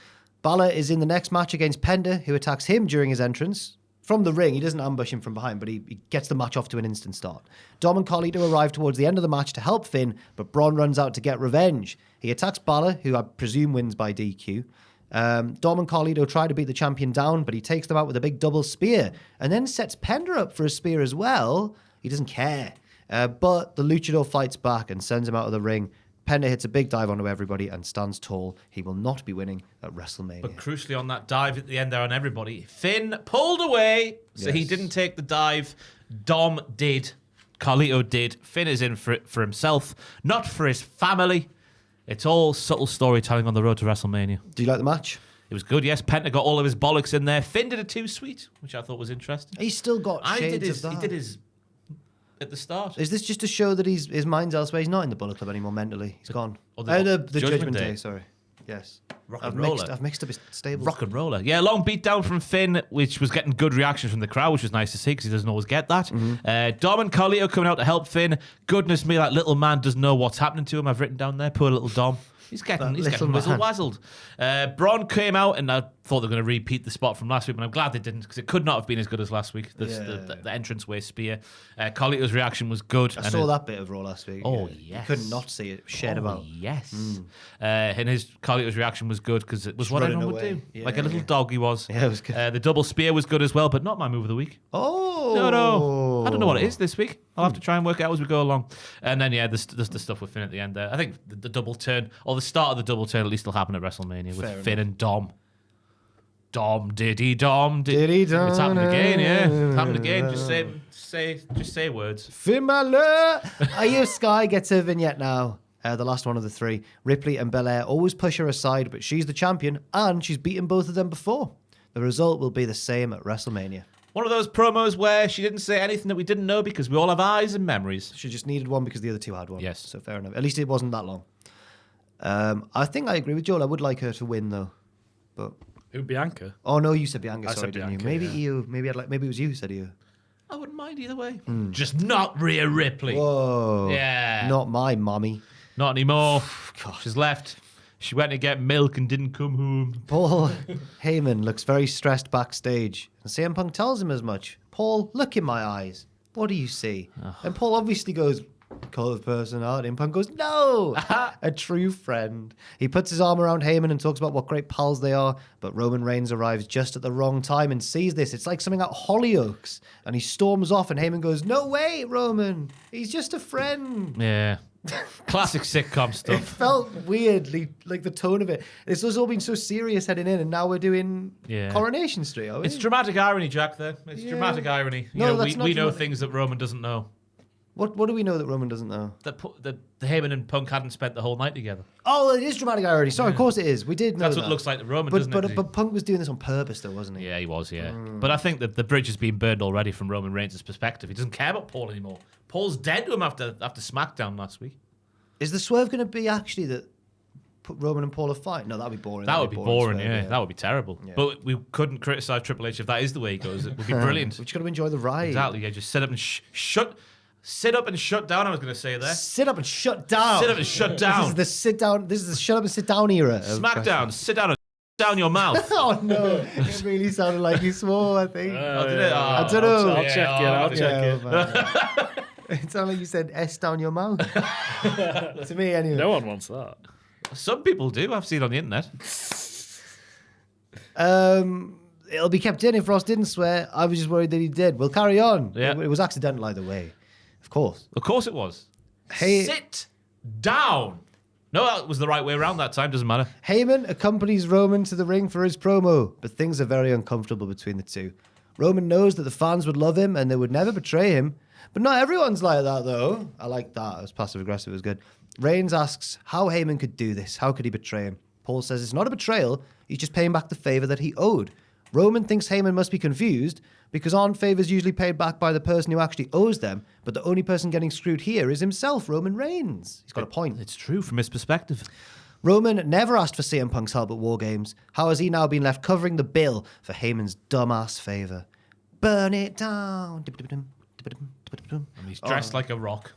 Balor is in the next match against Pender, who attacks him during his entrance. From the ring, he doesn't ambush him from behind, but he gets the match off to an instant start. Dom and Carlito arrive towards the end of the match to help Finn, but Braun runs out to get revenge. He attacks Balor, who I presume wins by DQ. Dom and Carlito try to beat the champion down, but he takes them out with a big double spear, and then sets Pender up for a spear as well. He doesn't care. But the luchador fights back and sends him out of the ring. Pender hits a big dive onto everybody and stands tall. He will not be winning at WrestleMania. But crucially on that dive at the end there on everybody, Finn pulled away, so he Yes. didn't take the dive. Dom did. Carlito did. Finn is in for it for himself, not for his family. It's all subtle storytelling on the road to WrestleMania. Do you like the match? It was good, yes. Penta got all of his bollocks in there. Finn did a too sweet, which I thought was interesting. He's still got He shades of that. did his at the start. Is this just to show that his mind's elsewhere? He's not in the Bullet Club anymore mentally. He's gone. or the The Judgment Judgment Day. Day, sorry. Yes. Rock and roller. I've mixed up his stables. Rock and roller. Yeah, long beatdown from Finn, which was getting good reactions from the crowd, which was nice to see because he doesn't always get that. Dom and Carlito coming out to help Finn. Goodness me, that little man doesn't know what's happening to him. I've written down there. Poor little Dom. He's getting whizzle-wazzled. Braun came out, and I thought they were going to repeat the spot from last week, but I'm glad they didn't because it could not have been as good as last week. The entranceway spear. Carlito's reaction was good. I saw that bit of Raw last week. Oh, You yes. couldn't not see it shared about. Yes. And Carlito's reaction was good because it was what running everyone would away. do. Yeah, Like a little dog he was. Yeah, it was good. The double spear was good as well, but not my move of the week. Oh. No. I don't know what it is this week. I'll have to try and work it out as we go along. And then, there's the stuff with Finn at the end there. I think the double turn, or the start of the double turn, at least will happen at WrestleMania with Finn and Dom. Diddy Dom. Diddy Dom. It's happened again, yeah. It's happened again. Just say words. Finn Balor. Io Sky gets her vignette now. The last one of the three. Ripley and Belair always push her aside, but she's the champion, and she's beaten both of them before. The result will be the same at WrestleMania. One of those promos where she didn't say anything that we didn't know because we all have eyes and memories. She just needed one because the other two had one. Yes. So fair enough. At least it wasn't that long. I think I agree with Joel. I would like her to win, though. But Who, Bianca? oh no, you said Bianca. I Sorry, said didn't Bianca, you? Maybe yeah. you. Maybe maybe it was you who said you. I wouldn't mind either way. Just not Rhea Ripley. Whoa. Yeah. Not my mommy. Not anymore. She's left. She went to get milk and didn't come home. Paul Heyman looks very stressed backstage, and CM Punk tells him as much. Paul, look in my eyes. What do you see? And Paul obviously goes, cult of personality. And Punk goes, no, a true friend. He puts his arm around Heyman and talks about what great pals they are. But Roman Reigns arrives just at the wrong time and sees this. It's like something out of Hollyoaks. And he storms off, and Heyman goes, no way, Roman. He's just a friend. Yeah. Classic sitcom It stuff. felt weirdly like the tone of it. This has all been so serious heading in, and now we're doing Coronation Street, are we? It's dramatic irony, Jack, there. It's dramatic irony. That's not we know dramatic. things that Roman doesn't know. What do we know that Roman doesn't know? That Heyman and Punk hadn't spent the whole night together. Oh, it is dramatic irony. Sorry, of course it is. We did know That's that. what it looks like to Roman, but, doesn't but, it? But Punk was doing this on purpose, though, wasn't he? Yeah, he was, yeah. But I think that the bridge has been burned already from Roman Reigns' perspective. He doesn't care about Paul anymore. Paul's dead to him after SmackDown last week. Is the swerve going to be actually that put Roman and Paul a fight? No, that would be boring. That would be boring, swerve, yeah. That would be terrible. Yeah. But we couldn't criticize Triple H if that is the way he goes. It would be brilliant. We just got to enjoy the ride. Exactly, yeah. Just sit up and sit up and shut down, I was going to say there. Sit up and shut down. Sit up and shut down. This is the sit down. This is the shut up and sit down era. of SmackDown, sit down and down your mouth. Oh no! It really sounded like you swore. I think. Oh, did it? Oh, I don't know. I'll check it. I'll check it. Man. It sounded like you said S down your mouth. To me, anyway. No one wants that. Some people do. I've seen it on the internet. It'll be kept in if Ross didn't swear. I was just worried that he did. We'll carry on. Yeah. It was accidental either way. Of course. Of course it was. Hey- Sit down. No, that was the right way around that time. Doesn't matter. Heyman accompanies Roman to the ring for his promo, but things are very uncomfortable between the two. Roman knows that the fans would love him and they would never betray him, but not everyone's like that, though. I like that. It was passive-aggressive. It was good. Reigns asks how Heyman could do this. How could he betray him? Paul says it's not a betrayal. He's just paying back the favor that he owed. Roman thinks Heyman must be confused because aren't favors usually paid back by the person who actually owes them, but the only person getting screwed here is himself, Roman Reigns. He's got a point. It's true from his perspective. Roman never asked for CM Punk's help at War Games. How has he now been left covering the bill for Heyman's dumbass favor? Burn it down. And he's dressed like a rock.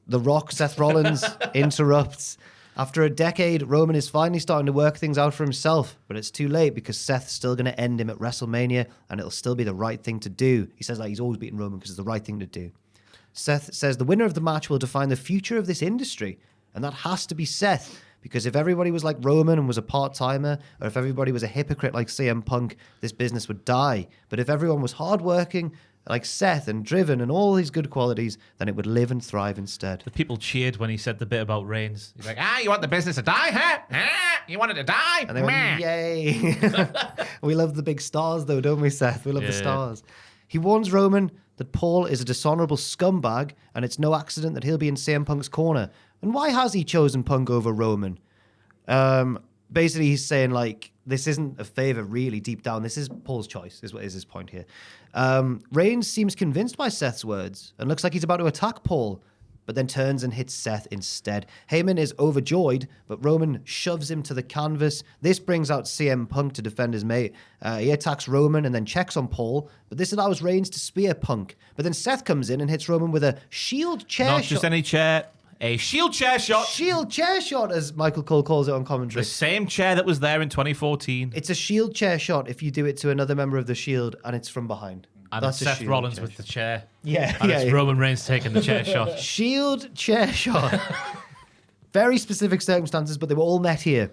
The Rock, Seth Rollins, interrupts. After a decade, Roman is finally starting to work things out for himself, but it's too late because Seth's still going to end him at WrestleMania, and it'll still be the right thing to do. He says like he's always beaten Roman because it's the right thing to do. Seth says the winner of the match will define the future of this industry, and that has to be Seth, because if everybody was like Roman and was a part-timer, or if everybody was a hypocrite like CM Punk, this business would die. But if everyone was hardworking, like Seth, and driven, and all his good qualities, then it would live and thrive instead. The people cheered when he said the bit about Reigns. He's like, you want the business to die, huh? You want it to die? And they went, yay. We love the big stars, though, don't we, Seth? We love the stars. He warns Roman that Paul is a dishonorable scumbag, and it's no accident that he'll be in CM Punk's corner. And why has he chosen Punk over Roman? Basically, he's saying, like, this isn't a favor, really, deep down. This is Paul's choice, is what is his point here. Reigns seems convinced by Seth's words and looks like he's about to attack Paul. but then turns and hits Seth instead. Heyman is overjoyed, but Roman shoves him to the canvas. This brings out CM Punk to defend his mate. He attacks Roman and then checks on Paul, but this allows Reigns to spear Punk. But then Seth comes in and hits Roman with a shield chair shot. Not just any chair, a shield chair shot. Shield chair shot, as Michael Cole calls it on commentary. The same chair that was there in 2014. It's a shield chair shot if you do it to another member of the Shield and it's from behind. And That's it's a Seth shield Rollins chair with the shot. chair. Yeah, And yeah, it's yeah. Roman Reigns taking the chair shot. Shield chair shot. Very specific circumstances, but they were all met here.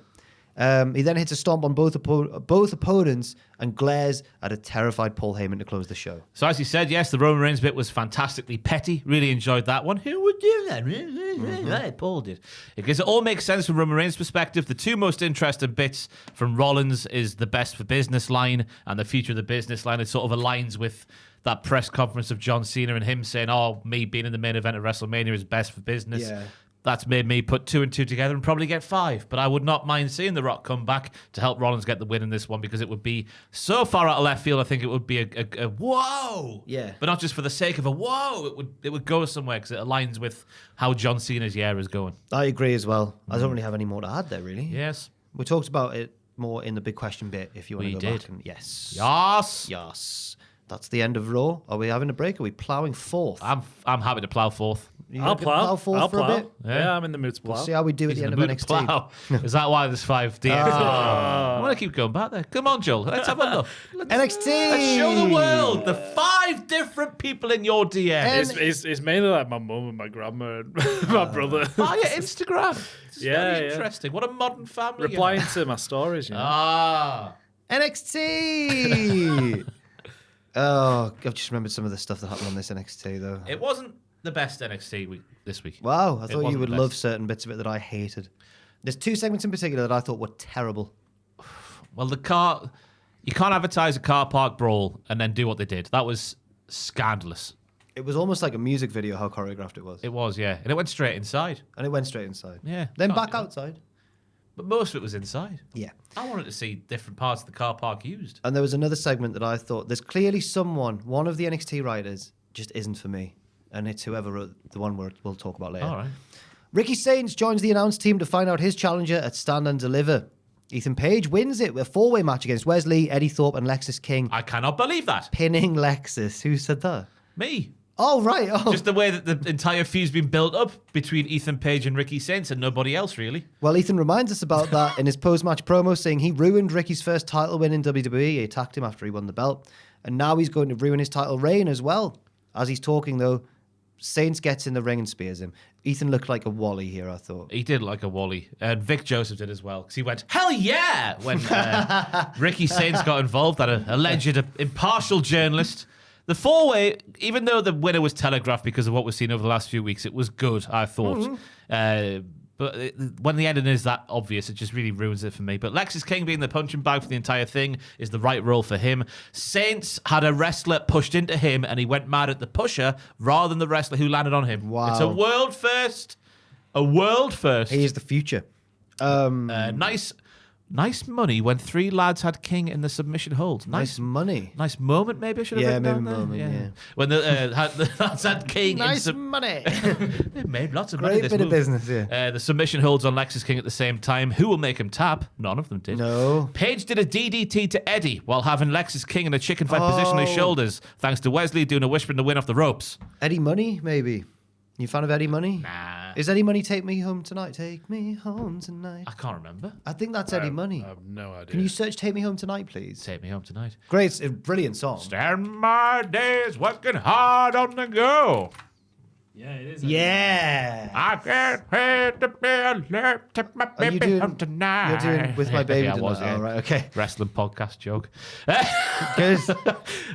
He then hits a stomp on both opponents and glares at a terrified Paul Heyman to close the show. So as you said, yes, the Roman Reigns bit was fantastically petty. Really enjoyed that one. Who would do that? Right, Paul did. Because it all makes sense from Roman Reigns' perspective. The two most interesting bits from Rollins is the best for business line and the future of the business line. It sort of aligns with that press conference of John Cena and him saying, me being in the main event of WrestleMania is best for business. Yeah. That's made me put 2 and 2 together and probably get 5. But I would not mind seeing The Rock come back to help Rollins get the win in this one because it would be so far out of left field. I think it would be a whoa. Yeah. But not just for the sake of a whoa. It would go somewhere because it aligns with how John Cena's year is going. I agree as well. I don't really have any more to add there, really. Yes. We talked about it more in the big question bit, if you want We to go did. back. And, yes. Yes. Yes. That's the end of Raw. Are we having a break? Are we ploughing forth? I'm happy to plough forth. You I'll reckon plow. forth I'll for plow. a bit? Yeah, I'm in the mood to plow. See how we do at He's the in end the of mood to NXT. plough. Is that why there's 5 DMs? I want to keep going back there. Come on, Joel. Let's have a look. NXT! Let's show the world the 5 different people in your DM. It's mainly like my mum and my grandma and my brother. Via Instagram. It's Yeah, very yeah. interesting. What a modern family. Replying to my stories, you know. NXT! Oh, I've just remembered some of the stuff that happened on this NXT, though. It wasn't the best NXT week this week. Wow, I thought you wasn't would the love best. certain bits of it that I hated. There's 2 segments in particular that I thought were terrible. Well, you can't advertise a car park brawl and then do what they did. That was scandalous. It was almost like a music video how choreographed it was. It was, yeah. And it went straight inside. And it went straight inside. Yeah. Then Can't back do that. outside. But most of it was inside. Yeah. I wanted to see different parts of the car park used. And there was another segment that I thought, there's clearly one of the NXT writers just isn't for me. And it's whoever wrote the one we'll talk about later. All right. Ricky Saints joins the announced team to find out his challenger at Stand and Deliver. Ethan Page wins it with a 4-way match against Wesley, Eddie Thorpe, and Lexis King, I cannot believe that. pinning Lexis. Who said that? Me. Oh, right. Oh. Just the way that the entire feud's been built up between Ethan Page and Ricky Saints and nobody else, really. Well, Ethan reminds us about that in his post-match promo, saying he ruined Ricky's first title win in WWE. He attacked him after he won the belt. And now he's going to ruin his title reign as well. As he's talking, though, Saints gets in the ring and spears him. Ethan looked like a Wally here, I thought. He did like a Wally. And Vic Joseph did as well. Because he went, hell yeah! When Ricky Saints got involved, that alleged impartial journalist. The 4-way, even though the winner was telegraphed because of what we've seen over the last few weeks, it was good, I thought. But when the ending is that obvious, it just really ruins it for me. But Lexis King being the punching bag for the entire thing is the right role for him. Saints had a wrestler pushed into him, and he went mad at the pusher rather than the wrestler who landed on him. Wow. It's a world first. A world first. He is the future. Nice money when 3 lads had King in the submission hold. Nice money. Nice moment, maybe I should have Yeah, written down maybe there. moment, yeah. When the lads had King Nice in money. They made lots of money. Great This bit of move. business, yeah. The submission holds on Lexis King at the same time. Who will make him tap? None of them did. No. Page did a DDT to Eddie while having Lexis King in a chicken fight position on his shoulders, thanks to Wesley doing a whispering to win off the ropes. Eddie Money, maybe. You a fan of Eddie Money? Nah. Is Eddie Money Take Me Home Tonight? Take Me Home Tonight. I can't remember. I think that's Eddie Money. I have no idea. Can you search Take Me Home Tonight, please? Take me home tonight. Great, it's a brilliant song. Stand my days working hard on the go. Yeah, it is. Yeah. I can't pay the bill. Take my Are you baby doing, home tonight. you're doing With My Baby Yeah, I Tonight? was, yeah. Oh, right, okay. Wrestling podcast joke. Good.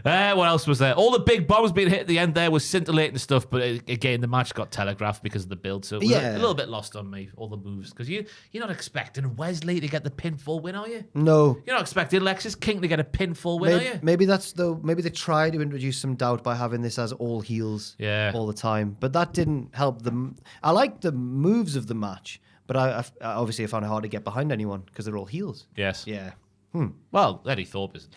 What else was there? All the big bombs being hit at the end there was scintillating stuff, but again, the match got telegraphed because of the build, so it was Yeah. a little bit lost on me, all the moves, because you're not expecting Wesley to get the pinfall win, are you? No. You're not expecting Lexis King to get a pinfall win, are you? Maybe maybe they tried to introduce some doubt by having this as all heels all the time, but that didn't help them. I like the moves of the match, but I obviously I found it hard to get behind anyone because they're all heels. Yes. Yeah. Well, Eddie Thorpe isn't.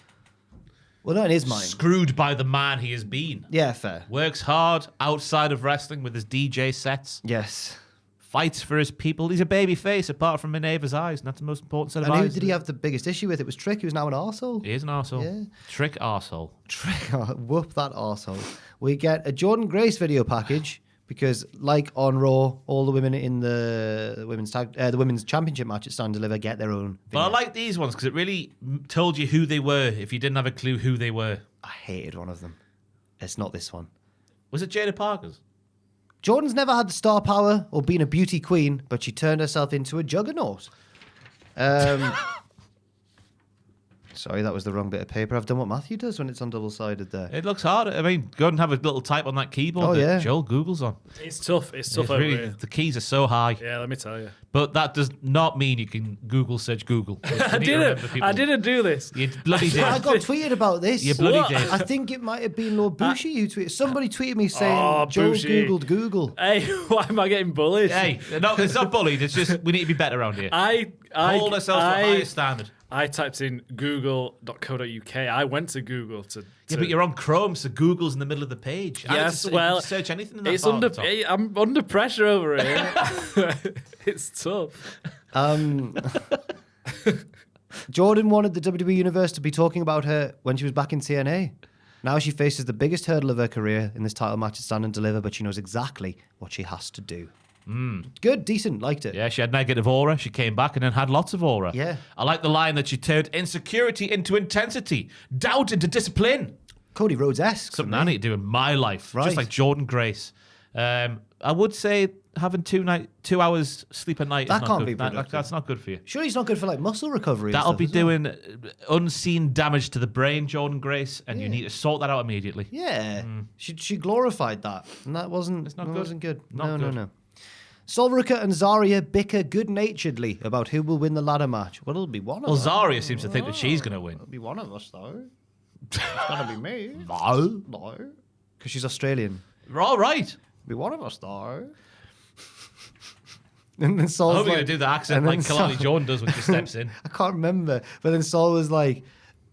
Well, not in his mind. Screwed by the man he has been. Yeah, fair. Works hard outside of wrestling with his DJ sets. Yes. Fights for his people. He's a baby face apart from Minerva's eyes, and that's the most important set of And who eyes. did he have the biggest issue with? It was Trick, who's now an arsehole. He is an arsehole. Yeah. Trick arsehole. Trick, whoop that arsehole. We get a Jordan Grace video package because, like on Raw, all the women in the women's championship match at Stand Deliver get their own But I vignette. like these ones because it really told you who they were if you didn't have a clue who they were. I hated one of them. It's not this one. Was it Jada Parker's? Jordan's never had the star power or been a beauty queen, but she turned herself into a juggernaut. Sorry, that was the wrong bit of paper. I've done what Matthew does when it's on double-sided there. It looks hard. I mean, go and have a little type on that keyboard Oh, that yeah. Joel Google's on. It's tough. It's tough It's over really, here. the keys are so high. Yeah, let me tell you. But that does not mean you can Google search Google. I didn't do this. You bloody did. I got tweeted about this. You bloody What? did. I think it might have been Lord Bushi who tweeted. Somebody tweeted me saying, Oh, Joe Bushi. Googled Google. Hey, why am I getting bullied? Hey, no, it's not bullied. It's just we need to be better around here. Hold ourselves to a higher standard. I typed in google.co.uk. I went to Google to Yeah, but you're on Chrome, so Google's in the middle of the page. I Yes, had to well, search anything in that it's bar at under. the top. I'm under pressure over here. It's tough. Jordan wanted the WWE Universe to be talking about her when she was back in TNA. Now she faces the biggest hurdle of her career in this title match at Stand and Deliver, but she knows exactly what she has to do. Good, decent, liked it. Yeah, she had negative aura. She came back and then had lots of aura. Yeah. I like the line that she turned insecurity into intensity, doubt into discipline. Cody Rhodes-esque. Something I need to do in my life, Right. just like Jordan Grace. I would say having 2 hours sleep a night. That is not can't good. be productive. That's not good for you. Sure, he's not good for like muscle recovery. and That'll stuff be as well. doing unseen damage to the brain, Jordan Grace, and you Yeah. need to sort that out immediately. Yeah, she glorified that, and that wasn't. not that good. Wasn't good. Not good. No. Solruka and Zarya bicker good-naturedly about who will win the ladder match. Well, it'll be one of Well, us. Zarya seems to think that she's going to win. It'll be one of us, though. It's gonna be me. No. No, because she's Australian. All right. It'll be one of us, though. And then I Saul's hope you're like, going to do the accent and like then Kalani Saul- Jordan does when she steps in. I can't remember, but then Saul was like,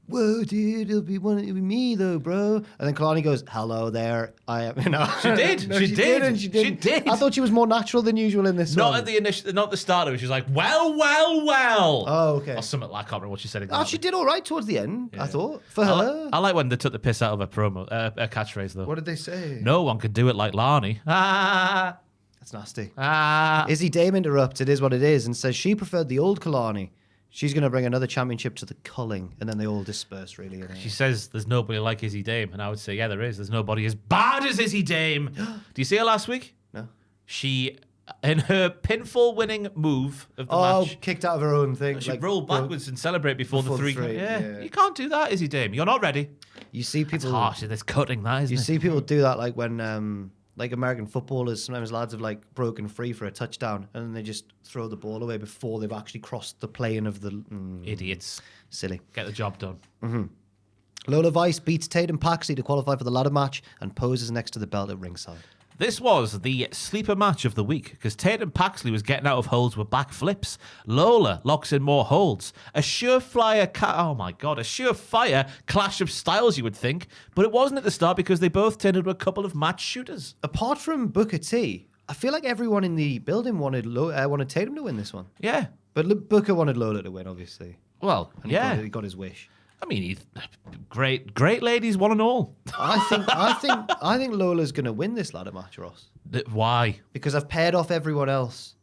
"Whoa, dude, it'll be me though, bro." And then Kalani goes, "Hello there, I am." You know, She did. No, She did. didn't, She She didn't. did. I thought she was more natural than usual in this Not one. at the initial, not the start of it. She was like, well. Oh, okay. Or something like, I can't remember what she said Oh, exactly. she did all right towards the end. I thought for I her. like, I like when they took the piss out of her promo, her catchphrase though. What did they say? No one could do it like Lani. Ah, That's nasty. ah. Izzy Dame interrupts. It is what it is, and says she preferred the old Kalani. She's going to bring another championship to the culling, and then they all disperse. Really, She says there's nobody like Izzy Dame, and I would say, yeah, there is. There's nobody as bad as Izzy Dame. Do you see her last week? no. She, in her pinfall winning move of the Oh, match, kicked out of her own thing. she like, rolled broke- backwards and celebrate before the before the three. three, Yeah. yeah. You can't do that, Izzy Dame. You're not ready. You see It's people. harsh. It's cutting that, isn't You it? see people do that, like when, like American footballers, sometimes lads have like broken free for a touchdown, and then they just throw the ball away before they've actually crossed the plane of the. Idiots. Silly. Get the job done. Lola Vice beats Tatum Paxley to qualify for the ladder match and poses next to the belt at ringside. This was the sleeper match of the week because Tatum Paxley was getting out of holds with back flips. Lola locks in more holds. A surefire clash of styles, you would think, but it wasn't at the start because they both turned into a couple of match shooters. Apart from Booker T, I feel like everyone in the building wanted Tatum to win this one, Yeah. but Booker wanted Lola to win, obviously. Well, And yeah. he got his wish. I mean, great ladies, one and all. I think Lola's gonna win this ladder match, Ross, Why? because I've paired off everyone else.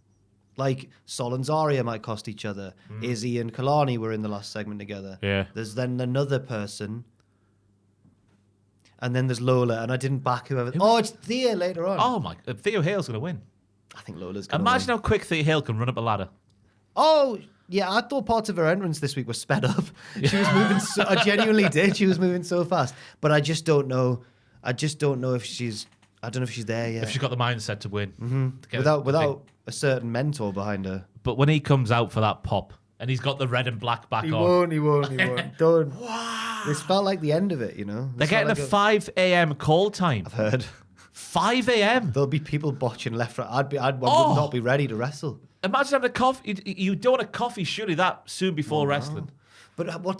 Like Sol and Zarya might cost each other. Izzy and Kalani were in the last segment together. Yeah. There's then another person, and then there's Lola, and I didn't back whoever. Oh, it's Thea later on. Oh my! Theo Hale's going to win. I think Lola's gonna. Imagine win. how quick Theo Hale can run up a ladder. Oh. Yeah, I thought parts of her entrance this week were sped up. She was moving. I genuinely did. She was moving so fast, but I just don't know. I don't know if she's there yet. If she's got the mindset to win. To get without the thing. a certain mentor behind her. But when he comes out for that pop and he's got the red and black back on, He won't. Don't. This felt like the end of it, you know. they're This felt getting like a 5 a.m. call time. I've heard 5 a.m. there'll be people botching left, right. I would Oh. not be ready to wrestle. Imagine having a coffee. You don't want a coffee surely that soon before wrestling. But what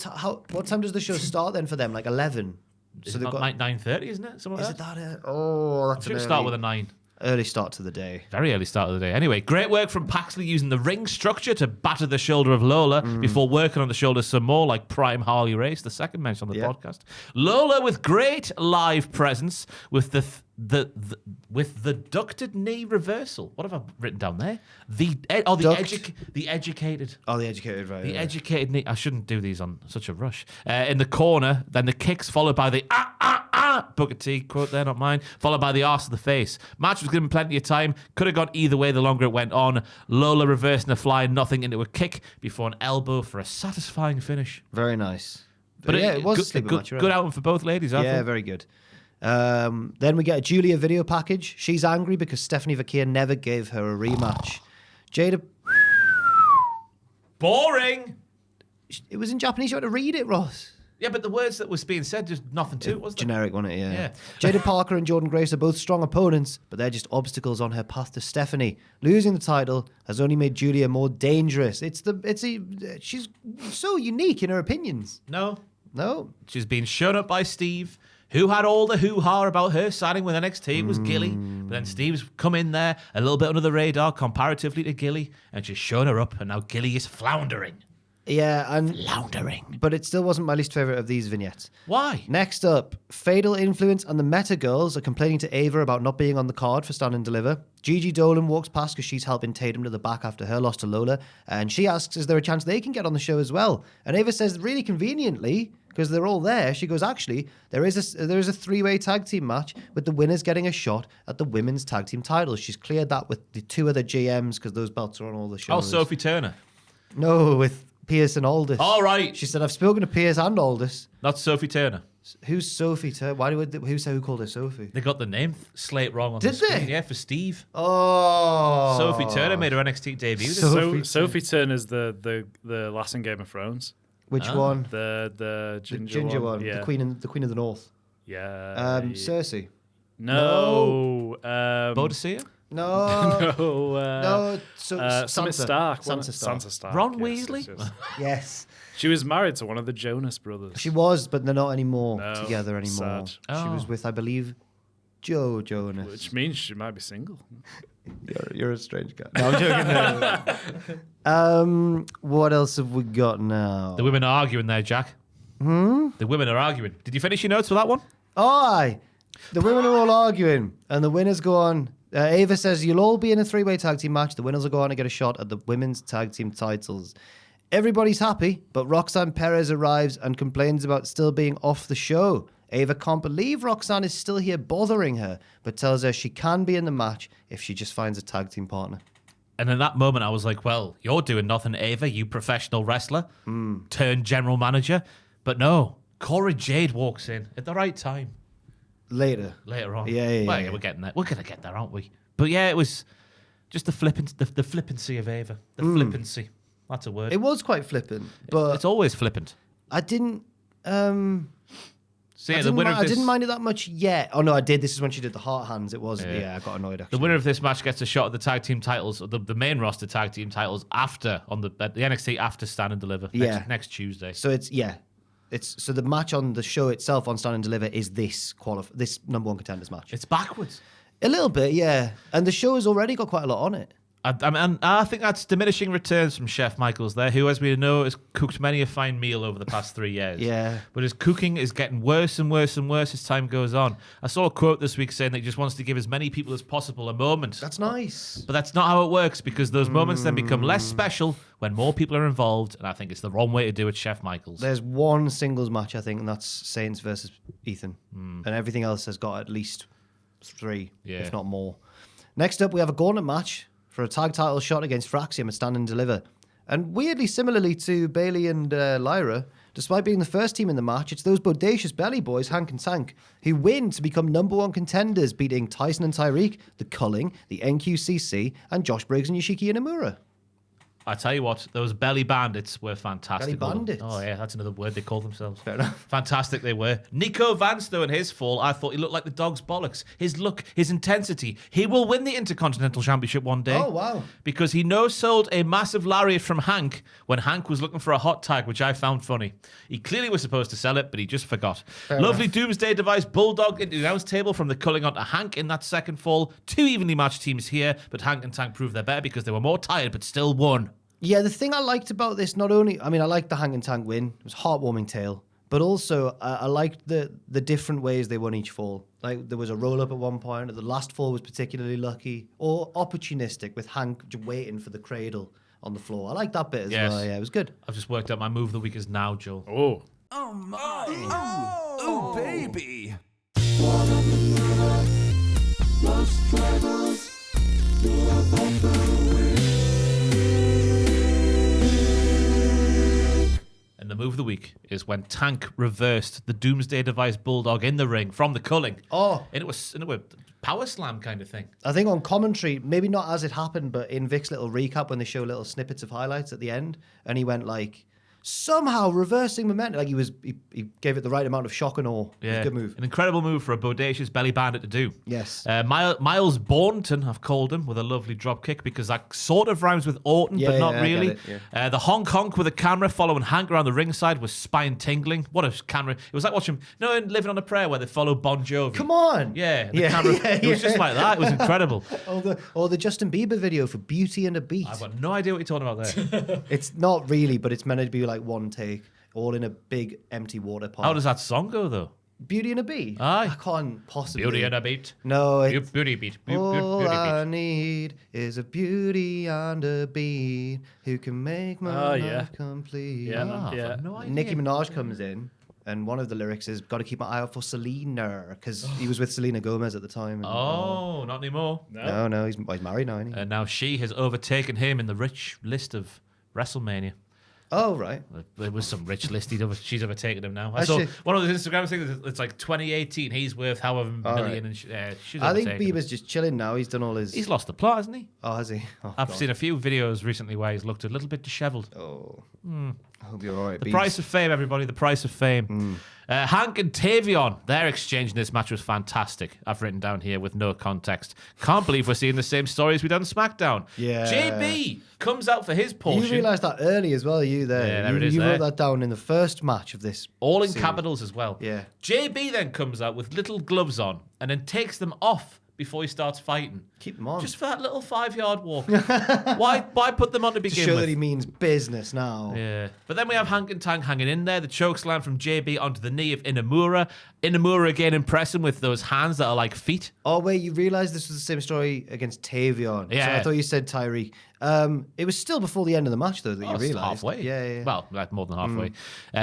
time does the show start then for them? Like 11? So they've got 9:30, isn't it? Something Is like it that? that? Oh, that's Should start with a 9. Early start to the day. Very early start of the day. Anyway, great work from Paxley using the ring structure to batter the shoulder of Lola before working on the shoulder some more, like Prime Harley Race, the second mention on the podcast. Lola with great live presence with with the ducted knee reversal. What have I written down there? The educated. Oh, the educated, right. The educated knee. I shouldn't do these on such a rush. In the corner, then the kicks followed by the Booker T quote there, not mine, followed by the arse of the face. Match was given plenty of time. Could have gone either way the longer it went on. Lola reversing a flying nothing into a kick before an elbow for a satisfying finish. Very nice. But yeah, it was a good outing for both ladies, I Yeah, thought. very good. Then we get a Julia video package. She's angry because Stephanie Vaquer never gave her a rematch. Jada... Boring! It was in Japanese. You had to read it, Ross. Yeah, but the words that was being said, just nothing to it, wasn't it? Generic, wasn't it? Yeah. Yeah. Jada Parker and Jordan Grace are both strong opponents, but they're just obstacles on her path to Stephanie. Losing the title has only made Julia more dangerous. She's so unique in her opinions. No. She's been shown up by Steve, who had all the hoo-ha about her signing with NXT. It was Gilly. But then Steve's come in there a little bit under the radar comparatively to Gilly and just shown her up, and now Gilly is floundering. Yeah, and Floundering. but it still wasn't my least favorite of these vignettes. Why? Next up, Fatal Influence and the Meta Girls are complaining to Ava about not being on the card for Stand and Deliver. Gigi Dolan walks past because she's helping Tatum to the back after her loss to Lola, and she asks, is there a chance they can get on the show as well? And Ava says, really conveniently, because they're all there, she goes, actually, there is a three-way tag team match with the winners getting a shot at the women's tag team titles. She's cleared that with the two other GMs because those belts are on all the shows. Oh, Sophie Turner. No, with Pierce and Aldous. All right. She said, I've spoken to Pierce and Aldous. Not Sophie Turner. Who's Sophie Turner? Who called her Sophie? They got the name slate wrong on Did the screen. they? Yeah, for Steve. Oh. Sophie Turner made her NXT debut. Sophie Turner's the lass in Game of Thrones. Which one? The Ginger one. Yeah. The Queen of the North. Yeah. Cersei. No. Bodicea? No. No. So Summit Stark. Sansa Stark. Ron yes, Weasley? yes, yes. Yes. She was married to one of the Jonas brothers. She was, but they're not anymore No, together anymore. sad. She Oh. was with, I believe, Joe Jonas. Which means she might be single. You're a strange guy. No, I'm joking. No. What else have we got now? The women are arguing there, Jack. The women are arguing. Did you finish your notes for that one? Aye. The women are all arguing, and the winners go on. Ava says, you'll all be in a three-way tag team match. The winners will go on and get a shot at the women's tag team titles. Everybody's happy, but Roxanne Perez arrives and complains about still being off the show. Ava can't believe Roxanne is still here bothering her, but tells her she can be in the match if she just finds a tag team partner. And in that moment, I was like, well, you're doing nothing, Ava, you professional wrestler turned general manager. But no, Cora Jade walks in at the right time. Later on. Yeah. We're getting there. We're going to get there, aren't we? But yeah, it was just the flippancy of Ava. The flippancy. That's a word. It was quite flippant, but it's always flippant. I didn't... So yeah, I didn't mind it that much yet. Oh no, I did. This is when she did the heart hands. It was I got annoyed actually. The winner of this match gets a shot at the tag team titles, the main roster tag team titles after on the NXT after Stand and Deliver. Next Tuesday. So so the match on the show itself on Stand and Deliver is this number one contenders match. It's backwards. A little bit, yeah. And the show has already got quite a lot on it. I think that's diminishing returns from Chef Michaels there, who, as we know, has cooked many a fine meal over the past 3 years. Yeah. But his cooking is getting worse and worse and worse as time goes on. I saw a quote this week saying that he just wants to give as many people as possible a moment. That's nice. But that's not how it works, because those moments then become less special when more people are involved, and I think it's the wrong way to do it, Chef Michaels. There's one singles match, I think, and that's Saints versus Ethan. And everything else has got at least 3, if not more. Next up, we have a gauntlet match for a tag title shot against Fraxium at Stand and Deliver. And weirdly, similarly to Bailey and Lyra, despite being the first team in the match, it's those bodacious belly boys, Hank and Tank, who win to become number one contenders, beating Tyson and Tyreek, the Culling, the NQCC, and Josh Briggs and Yoshiki Inamura. I tell you what, those belly bandits were fantastic. Belly bandits? Oh, yeah, that's another word they call themselves. Fair enough. Fantastic they were. Nico Vance, though, in his fall, I thought he looked like the dog's bollocks. His look, his intensity. He will win the Intercontinental Championship one day. Oh, wow. Because he no-sold a massive lariat from Hank when Hank was looking for a hot tag, which I found funny. He clearly was supposed to sell it, but he just forgot. Lovely Doomsday Device Bulldog into the announce table from the culling onto Hank in that second fall. Two evenly matched teams here, but Hank and Tank proved they're better because they were more tired, but still won. Yeah, the thing I liked about this, not only, I mean, I liked the Hank and Tank win. It was a heartwarming tale. But also, I liked the different ways they won each fall. Like, there was a roll-up at one point. The last fall was particularly lucky. Or opportunistic, with Hank waiting for the cradle on the floor. I liked that bit as well. Yeah, it was good. I've just worked out my move of the week is now, Joel. Oh. Oh my! Oh baby! And the move of the week is when Tank reversed the Doomsday Device Bulldog in the ring from the culling. Oh. And it was power slam kind of thing. I think on commentary, maybe not as it happened, but in Vic's little recap when they show little snippets of highlights at the end, and he went like, somehow reversing momentum. Like he gave it the right amount of shock and awe. Yeah, Good move. An incredible move for a bodacious belly bandit to do. Yes. Miles Bourneton, I've called him, with a lovely drop kick because that sort of rhymes with Orton, but not I really. get it, yeah. The honk honk with a camera following Hank around the ringside was spine tingling. What a camera. It was like watching, in Living on a Prayer where they follow Bon Jovi. Come on. Yeah, the camera. It was just like that. It was incredible. Or the Justin Bieber video for Beauty and a Beat. I've got no idea what you're talking about there. It's not really, but it's meant to be like one take, all in a big empty water park. How does that song go, though? Beauty and a Beat? Aye. I can't possibly. Beauty and a beat. No, Beauty beat. all Beauty I beat. need is a beauty and a beat who can make my yeah. life complete. Yeah, I've yeah. got no idea. Nicki Minaj comes in, and one of the lyrics is "Got to keep my eye out for Selena," because he was with Selena Gomez at the time. And, Oh, not anymore. no, he's married now, isn't he? And now she has overtaken him in the rich list of WrestleMania. Oh, right. There was some rich list. She's overtaken him now. I Has saw she? one of those Instagram things. It's like 2018. He's worth however million, and she's I think overtaken him. Bieber's just chilling now. He's done all his. He's lost the plot, hasn't he? Oh, has he? Oh, I've God. seen a few videos recently where he's looked a little bit dishevelled. Oh. I hope you're all right. The price of fame, everybody. The price of fame. Hank and Tavion, their exchange in this match was fantastic. I've written down here with no context. Can't believe we're seeing the same story as we done on SmackDown. Yeah. JB comes out for his portion. You realised that early as well, you there. Yeah, there it is You there. wrote that down in the first match of this. All in series. capitals as well. Yeah. JB then comes out with little gloves on and then takes them off before he starts fighting. Keep them on. Just for that little 5-yard walk. Why put them on to to begin show with? that he means business now. Yeah. But then we have Hank and Tank hanging in there. The chokeslam from JB onto the knee of Inamura. Inamura again impressing with those hands that are like feet. Oh, wait, you realised this was the same story against Tavion. So Yeah. I thought you said Tyreek. It was still before the end of the match, though, that you It's realised. halfway. Yeah. Well, like more than halfway.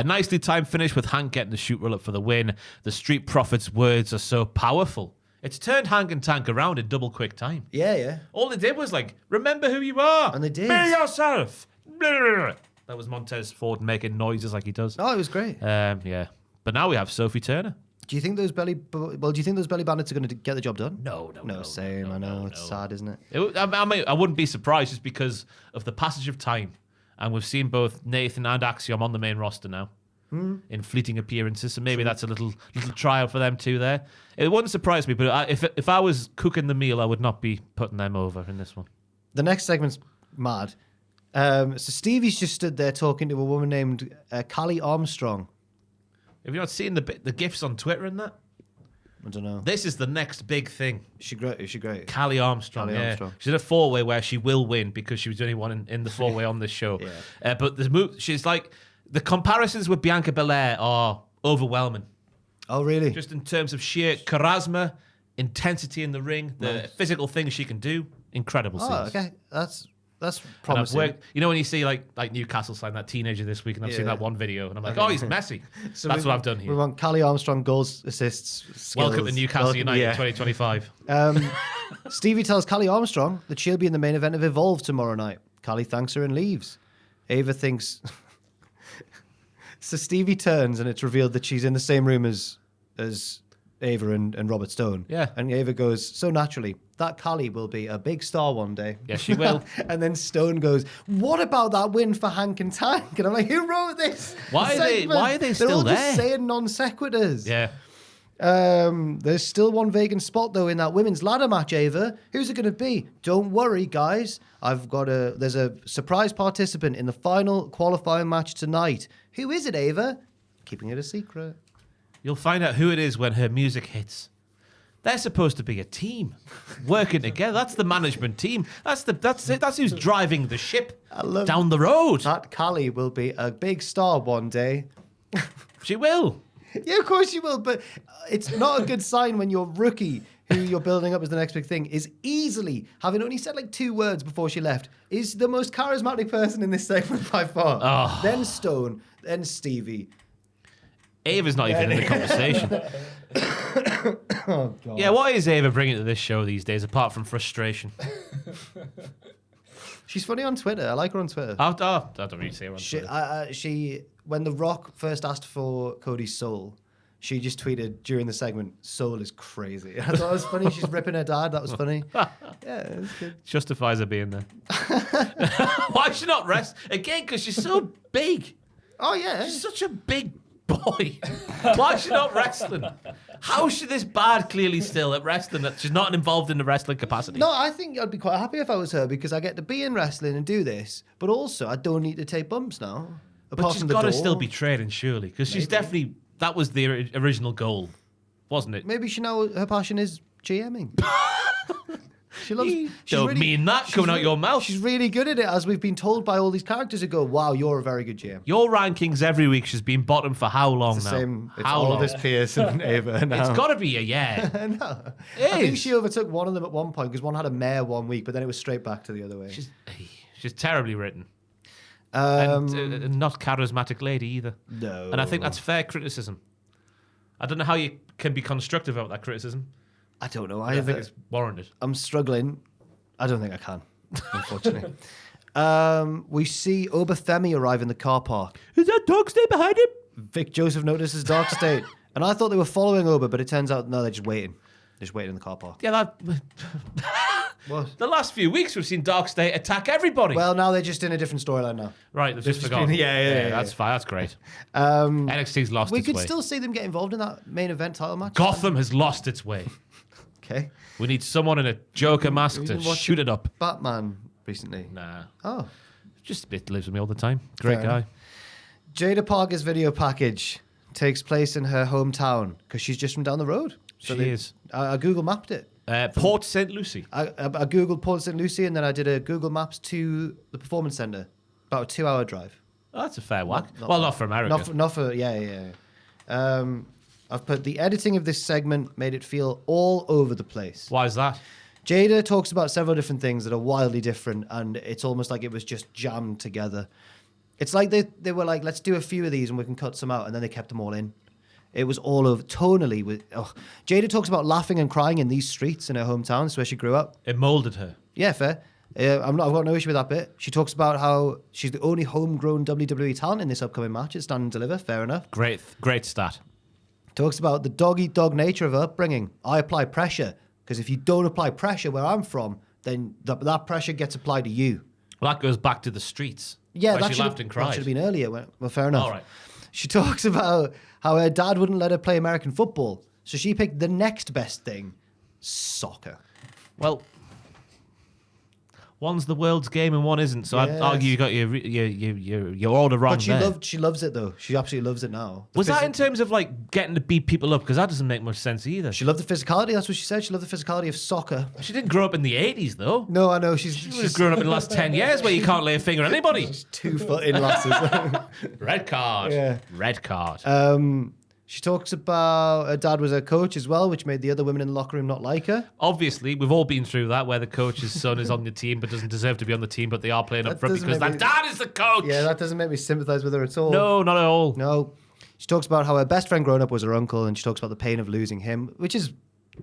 Nicely timed finish with Hank getting the shoot roll up for the win. The Street Profits' words are so powerful. It's turned Hank and Tank around in double quick time. Yeah. All they did was like, remember who you are. And they did. Be yourself. That was Montez Ford making noises like he does. Oh, it was great. Yeah. But now we have Sophie Turner. Do you think those belly bandits are going to get the job done? No, Same. I know. It's sad, isn't it? I mean, I wouldn't be surprised just because of the passage of time. And we've seen both Nathan and Axiom on the main roster now. In fleeting appearances, so maybe that's a little trial for them too. There, it wouldn't surprise me. But if I was cooking the meal, I would not be putting them over in this one. The next segment's mad. So Stevie's just stood there talking to a woman named Callie Armstrong. Have you not seen the gifs on Twitter and that? I don't know. This is the next big thing. Is she great? Callie Armstrong. Callie Yeah. Armstrong. She's in a 4-way where she will win because she was the only one in the 4-way on this show. Yeah. But the move, she's like, the comparisons with Bianca Belair are overwhelming. Oh, really? Just in terms of sheer charisma, intensity in the ring, the physical things she can do. Incredible scenes. Oh, okay. That's And I've promising. worked, when you see like Newcastle sign that teenager this week, and I've seen that one video, and I'm like, oh, he's messy. So That's we- what I've done We here. want Callie Armstrong goals, assists, skills. Welcome to Newcastle United Yeah. 2025. Stevie tells Callie Armstrong that she'll be in the main event of Evolve tomorrow night. Callie thanks her and leaves. Ava thinks... So Stevie turns and it's revealed that she's in the same room as Ava and Robert Stone. Yeah. And Ava goes, so naturally, that Callie will be a big star one day. Yes, she will. And then Stone goes, what about that win for Hank and Tank? And I'm like, who wrote this? Why are they still They're all there? just saying non sequiturs. Yeah. There's still one vacant spot though in that women's ladder match, Ava. Who's it going to be? Don't worry, guys. There's a surprise participant in the final qualifying match tonight. Who is it, Ava? Keeping it a secret. You'll find out who it is when her music hits. They're supposed to be a team, working together. That's the management team. That's it. That's who's driving the ship down the road. That Callie will be a big star one day. She will. Yeah, of course you will, but it's not a good sign when your rookie, who you're building up as the next big thing, is easily, having only said like 2 words before she left, is the most charismatic person in this segment by far. Oh. Then Stone, then Stevie. Ava's not even in the conversation. Oh, God. Yeah, what is Ava bringing to this show these days, apart from frustration? She's funny on Twitter. I like her on Twitter. I don't really see her on Twitter. She, when The Rock first asked for Cody's soul, she just tweeted during the segment, "Soul is crazy." I thought it was funny. She's ripping her dad. That was funny. Yeah, it was good. Justifies her being there. Why should she not rest? Again, because she's so big. Oh, yeah. She's such a big boy. Why is she not wrestling? How is she this bad, clearly still at wrestling, that she's not involved in the wrestling capacity? No, I think I'd be quite happy if I was her because I get to be in wrestling and do this, but also I don't need to take bumps now. But she's got to still be training, surely, because she's definitely, that was the original goal, wasn't it? Maybe she now, her passion is GMing. She loves. Don't mean that coming out your mouth. She's really good at it, as we've been told by all these characters who go, "Wow, you're a very good GM." Your rankings every week, she's been bottom for how long It's now? the same. It's how long? Aldous Pierce and Ava now. It's got to be a yeah. No. It I think is. she overtook one of them at one point because one had a mare one week, but then it was straight back to the other way. She's terribly written. And not charismatic lady either. No. And I think that's fair criticism. I don't know how you can be constructive about that criticism. I don't know. I think it's warranted. I'm struggling. I don't think I can, unfortunately. We see Obafemi arrive in the car park. Is that Dark State behind him? Vic Joseph notices Dark State. And I thought they were following Oba, but it turns out, no, they're just waiting. Just waiting in the car park. Yeah, that. What? The last few weeks we've seen Dark State attack everybody. Well, now they're just in a different storyline now. Right, they've just just forgotten. been- yeah. That's fine. That's great. NXT's lost We its could way. still see them get involved in that main event title match. Gotham has lost its way. Okay. We need someone in a Joker mask We've to been watching shoot it up. Batman recently. Nah. Oh. Just it lives with me all the time. Great Fair guy. enough. Jada Parker's video package takes place in her hometown because she's just from down the road. She is. I Google mapped it. Port St. Lucie. I Googled Port St. Lucie and then I did a Google Maps to the Performance Centre. About a 2-hour drive. Oh, that's a fair whack. Not Well, bad. not for America. Not for yeah. I've put the editing of this segment made it feel all over the place. Why is that? Jada talks about several different things that are wildly different, and it's almost like it was just jammed together. It's like they were like, let's do a few of these and we can cut some out, and then they kept them all in. It was all over tonally. Jada talks about laughing and crying in these streets in her hometown. That's where she grew up. It molded her. Yeah, fair. I've got no issue with that bit. She talks about how she's the only homegrown WWE talent in this upcoming match at Stand and Deliver. Fair enough. Great stat. Talks about the dog-eat-dog nature of her upbringing. I apply pressure because if you don't apply pressure where I'm from, then that pressure gets applied to you. Well, that goes back to the streets. Yeah, where that she laughed and cried. should have been earlier. Well, fair enough. All right. She talks about how her dad wouldn't let her play American football, so she picked the next best thing, soccer. Well, one's the world's game and one isn't. So I'd Yes. argue you got your order wrong But she loves it though. She absolutely loves it now. Was that in terms of like getting to beat people up? Because that doesn't make much sense either. She loved the physicality. That's what she said. She loved the phicality of soccer. She didn't grow up in the 80s though. No, I know. She's She's grown up in the last 10 years where you can't lay a finger on anybody. 2 foot in lasses. Red card. Yeah. Red card. She talks about her dad was a coach as well, which made the other women in the locker room not like her. Obviously, we've all been through that where the coach's son is on the team but doesn't deserve to be on the team, but they are playing up That front doesn't because make their me- dad is the coach. Yeah, that doesn't make me sympathise with her at all. No, not at all. No. She talks about how her best friend growing up was her uncle, and she talks about the pain of losing him, which is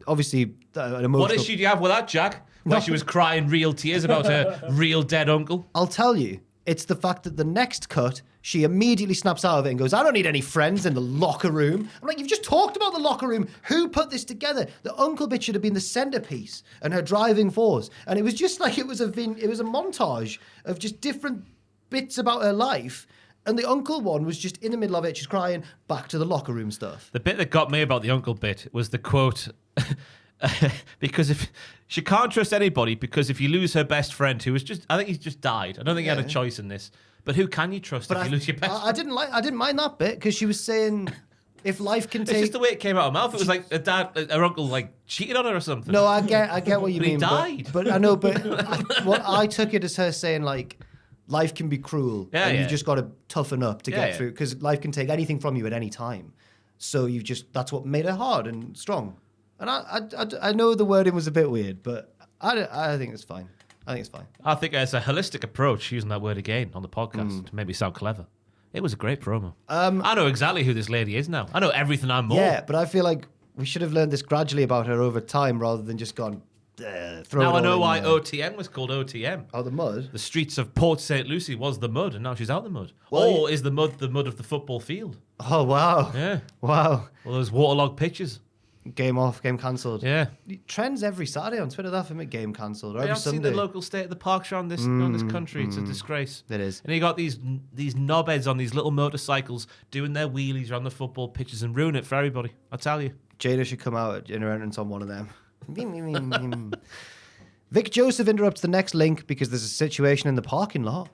obviously an emotional... What issue do you have with that, Jack? Where she was crying real tears about her real dead uncle? I'll tell you, It's the fact that the next cut, she immediately snaps out of it and goes, I don't need any friends in the locker room. I'm like, you've just talked about the locker room. Who put this together? The uncle bit should have been the centerpiece and her driving force. And it was just like, it was a montage of just different bits about her life. And the uncle one was just in the middle of it. She's crying, back to the locker room stuff. The bit that got me about the uncle bit was the quote, because if she can't trust anybody, because if you lose her best friend, who was just, I think he's just died. I don't think he had a choice in this. But who can you trust if you lose your best friend? I didn't mind that bit because she was saying, if life can take... It's just the way it came out of her mouth. It was like her uncle like cheated on her or something. No, I get what you mean. He died. But I know, I took it as her saying like, life can be cruel, and you've just got to toughen up to get through, because life can take anything from you at any time. So that's what made her hard and strong. And I know the wording was a bit weird, but I think it's fine. I think it's fine. I think it's a holistic approach, using that word again on the podcast to make me sound clever. It was a great promo. I know exactly who this lady is now. I know everything and more. Yeah, but I feel like we should have learned this gradually about her over time, rather than just gone. Now I know why OTM was called OTM. Oh, the mud? The streets of Port St. Lucie was the mud, and now she's out the mud. Well, or is the mud of the football field? Oh, wow. Yeah. Wow. Well, those waterlogged pitches. Game off, game cancelled. Yeah. Trends every Saturday on Twitter, that for me, game cancelled. Or every I've Sunday. seen the local state of the parks on this country. It's a disgrace. It is. And you got these knobheads on these little motorcycles doing their wheelies around the football pitches and ruin it for everybody. I tell you. Jada should come out in her entrance on one of them. Vic Joseph interrupts the next link because there's a situation in the parking lot.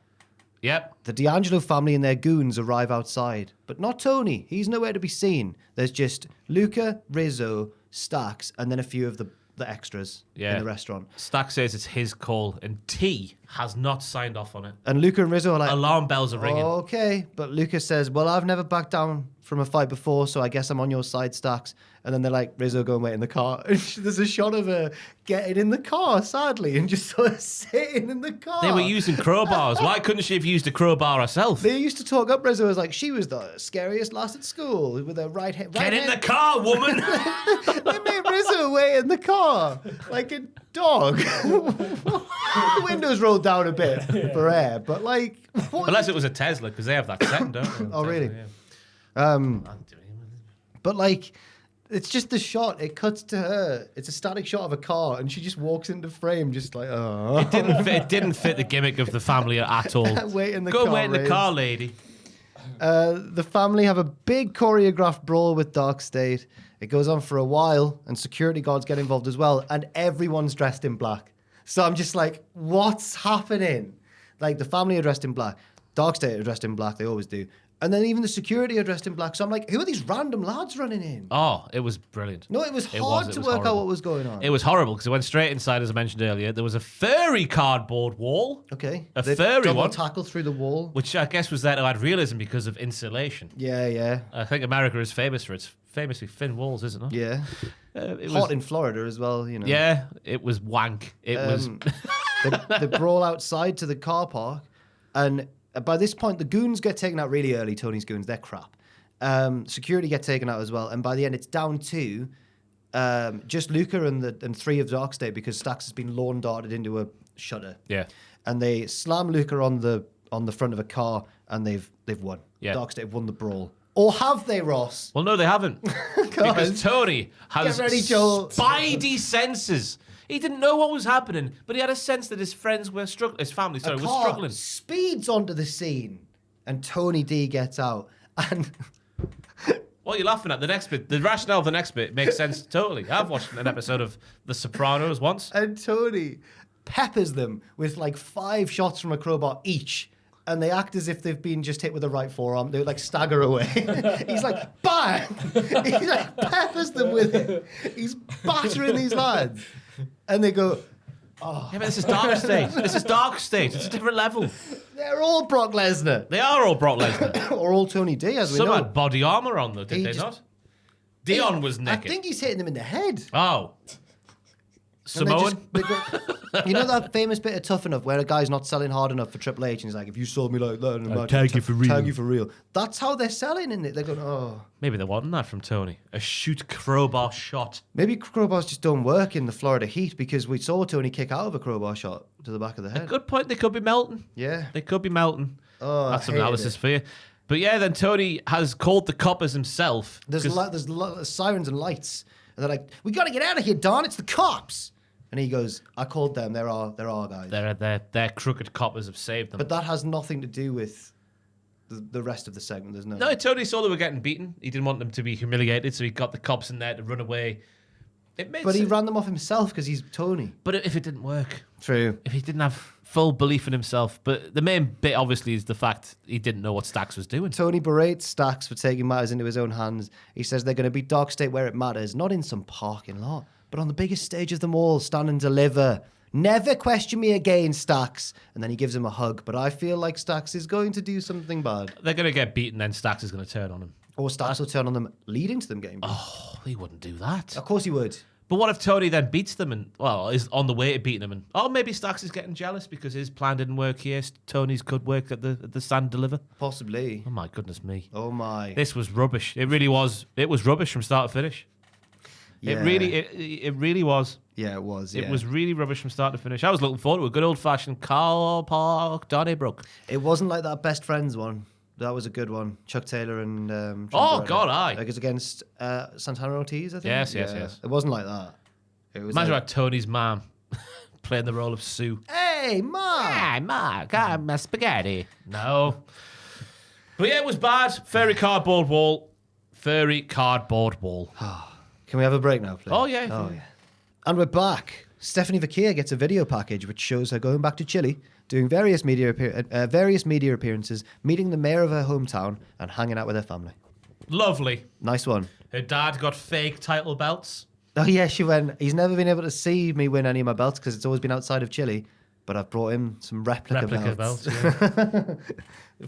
Yep. The D'Angelo family and their goons arrive outside, but not Tony. He's nowhere to be seen. There's just Luca, Rizzo, Stax, and then a few of the extras in the restaurant. Stax says it's his call, and T has not signed off on it. And Luca and Rizzo are like... Alarm bells are ringing. Okay, but Luca says, well, I've never backed down from a fight before, so I guess I'm on your side, Stax. And then they're like, Rizzo, go and wait in the car. And there's a shot of her getting in the car, sadly, and just sort of sitting in the car. They were using crowbars. Why couldn't she have used a crowbar herself? They used to talk up Rizzo as like, she was the scariest lass at school with her right hand. Get in the car, woman! They made Rizzo wait in the car like a dog. The windows rolled down a bit for air, but like... Unless it was a Tesla, because they have that setting, don't they? Oh, really? Yeah. But like... It's just the shot. It cuts to her. It's a static shot of a car, and she just walks into frame, just like, oh. It didn't fit the gimmick of the family at all. Wait in the Go car. and wait in the car, lady. The family have a big choreographed brawl with Dark State. It goes on for a while, and security guards get involved as well, and everyone's dressed in black. So I'm just like, what's happening? Like, the family are dressed in black. Dark State are dressed in black. They always do. And then even the security are dressed in black. So I'm like, who are these random lads running in? Oh, it was brilliant. No, it was hard to work out what was going on. It was horrible because it went straight inside, as I mentioned earlier. There was a furry cardboard wall. Okay. A furry double one. tackle through the wall. Which I guess was there to add realism because of insulation. Yeah, yeah. I think America is famous for its famously thin walls, isn't it? Yeah. It Hot was, in Florida as well, you know. Yeah, it was wank. It was... They brawl outside to the car park, and... by this point, the goons get taken out really early. Tony's goons, they're crap. Security get taken out as well, and by the end, it's down to just Luca and three of Dark State because Stax has been lawn darted into a shutter. Yeah, and they slam Luca on the front of a car, and they've won. Yeah, Dark State have won the brawl. Or have they, Ross? Well, no, they haven't, because Tony has spidey senses. He didn't know what was happening, but he had a sense that his friends were struggling. His family, was struggling. Speeds onto the scene, and Tony D gets out. And what are you laughing at? The next bit, the rationale of the next bit makes sense totally. I've watched an episode of The Sopranos once. And Tony peppers them with like 5 shots from a crowbar each. And they act as if they've been just hit with the right forearm. They like stagger away. He's like, bang! He like peppers them with it. He's battering these lads. And they go, oh. Yeah, but this is Dark State. This is Dark State. It's a different level. They're all Brock Lesnar. They are all Brock Lesnar. Or all Tony D, as we know. Some had body armor on, though, did they not? Dion was naked. I think he's hitting them in the head. Oh. Samoan? You know that famous bit of Tough Enough where a guy's not selling hard enough for Triple H and he's like, if you sold me like that, I'll tag you for real. Tag you for real. That's how they're selling, isn't it? They're going, oh. Maybe they're wanting that from Tony. A shoot crowbar shot. Maybe crowbars just don't work in the Florida heat because we saw Tony kick out of a crowbar shot to the back of the head. Good point. They could be melting. Yeah. They could be melting. Oh, That's I some analysis for you. But yeah, then Tony has called the coppers himself. There's sirens and lights. And they're like, we got to get out of here, Don. It's the cops. And he goes, I called them. There are guys. They're crooked coppers have saved them. But that has nothing to do with the rest of the segment. There's no. No, Tony saw they were getting beaten. He didn't want them to be humiliated, so he got the cops in there to run away. But he ran them off himself because he's Tony. But if it didn't work, True. if he didn't have full belief in himself, but the main bit obviously is the fact he didn't know what Stax was doing. Tony berates Stax for taking matters into his own hands. He says they're going to beat Dark State where it matters, not in some parking lot, but on the biggest stage of them all, stand and deliver. Never question me again, Stax. And then he gives him a hug. But I feel like Stax is going to do something bad. They're going to get beaten, then Stax is going to turn on him. Or Stax will turn on them, leading to them getting beaten. Oh, he wouldn't do that. Of course he would. But what if Tony then beats them and, well, is on the way to beating them? And maybe Stax is getting jealous because his plan didn't work here. Tony's could work at the stand deliver. Possibly. Oh my goodness me! Oh my! This was rubbish. It really was. It was rubbish from start to finish. Yeah. It really was. Yeah, it was. Yeah. It was really rubbish from start to finish. I was looking forward to a good old fashioned car park Donnybrook. It wasn't like that Best Friends one. That was a good one. Chuck Taylor and God, aye. Like it's against Santana Ortiz, I think. Yes. It wasn't like that. It was Imagine like, about Tony's mom playing the role of Sue. Hey, Ma! Hey, Ma, got my spaghetti. No. But yeah, it was bad. Furry cardboard wall. Can we have a break now, please? Oh, yeah. Oh, yeah. And we're back. Stephanie Vaquia gets a video package which shows her going back to Chile, doing various media appearances, meeting the mayor of her hometown, and hanging out with her family. Lovely. Nice one. Her dad got fake title belts. Oh, yeah, she went, he's never been able to see me win any of my belts because it's always been outside of Chile, but I've brought him some replica belts. Yeah.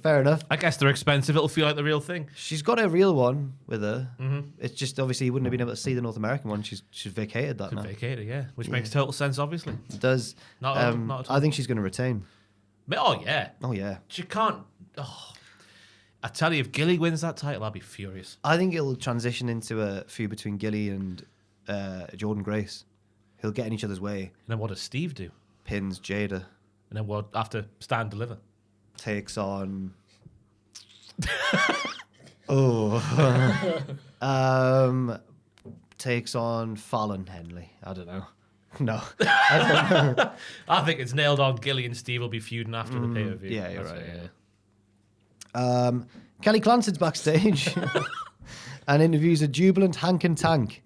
Fair enough. I guess they're expensive. It'll feel like the real thing. She's got a real one with her. Mm-hmm. It's just obviously you wouldn't have been able to see the North American one. She's vacated that now. Vacated, yeah. Which makes total sense, obviously. It does. Not at all. I think she's going to retain. Oh, yeah. Oh, yeah. She can't. Oh. I tell you, if Gilly wins that title, I'll be furious. I think it'll transition into a feud between Gilly and Jordan Grace. He'll get in each other's way. And then what does Steve do? Pins Jada. And then what after Stand Deliver? Takes on... takes on Fallon Henley. I don't know. No. I don't know. I think it's nailed on. Gilly and Steve will be feuding after the pay-per-view. Yeah, you're That's right. it, yeah. Kelly Clanson's backstage and interviews a jubilant Hank and Tank.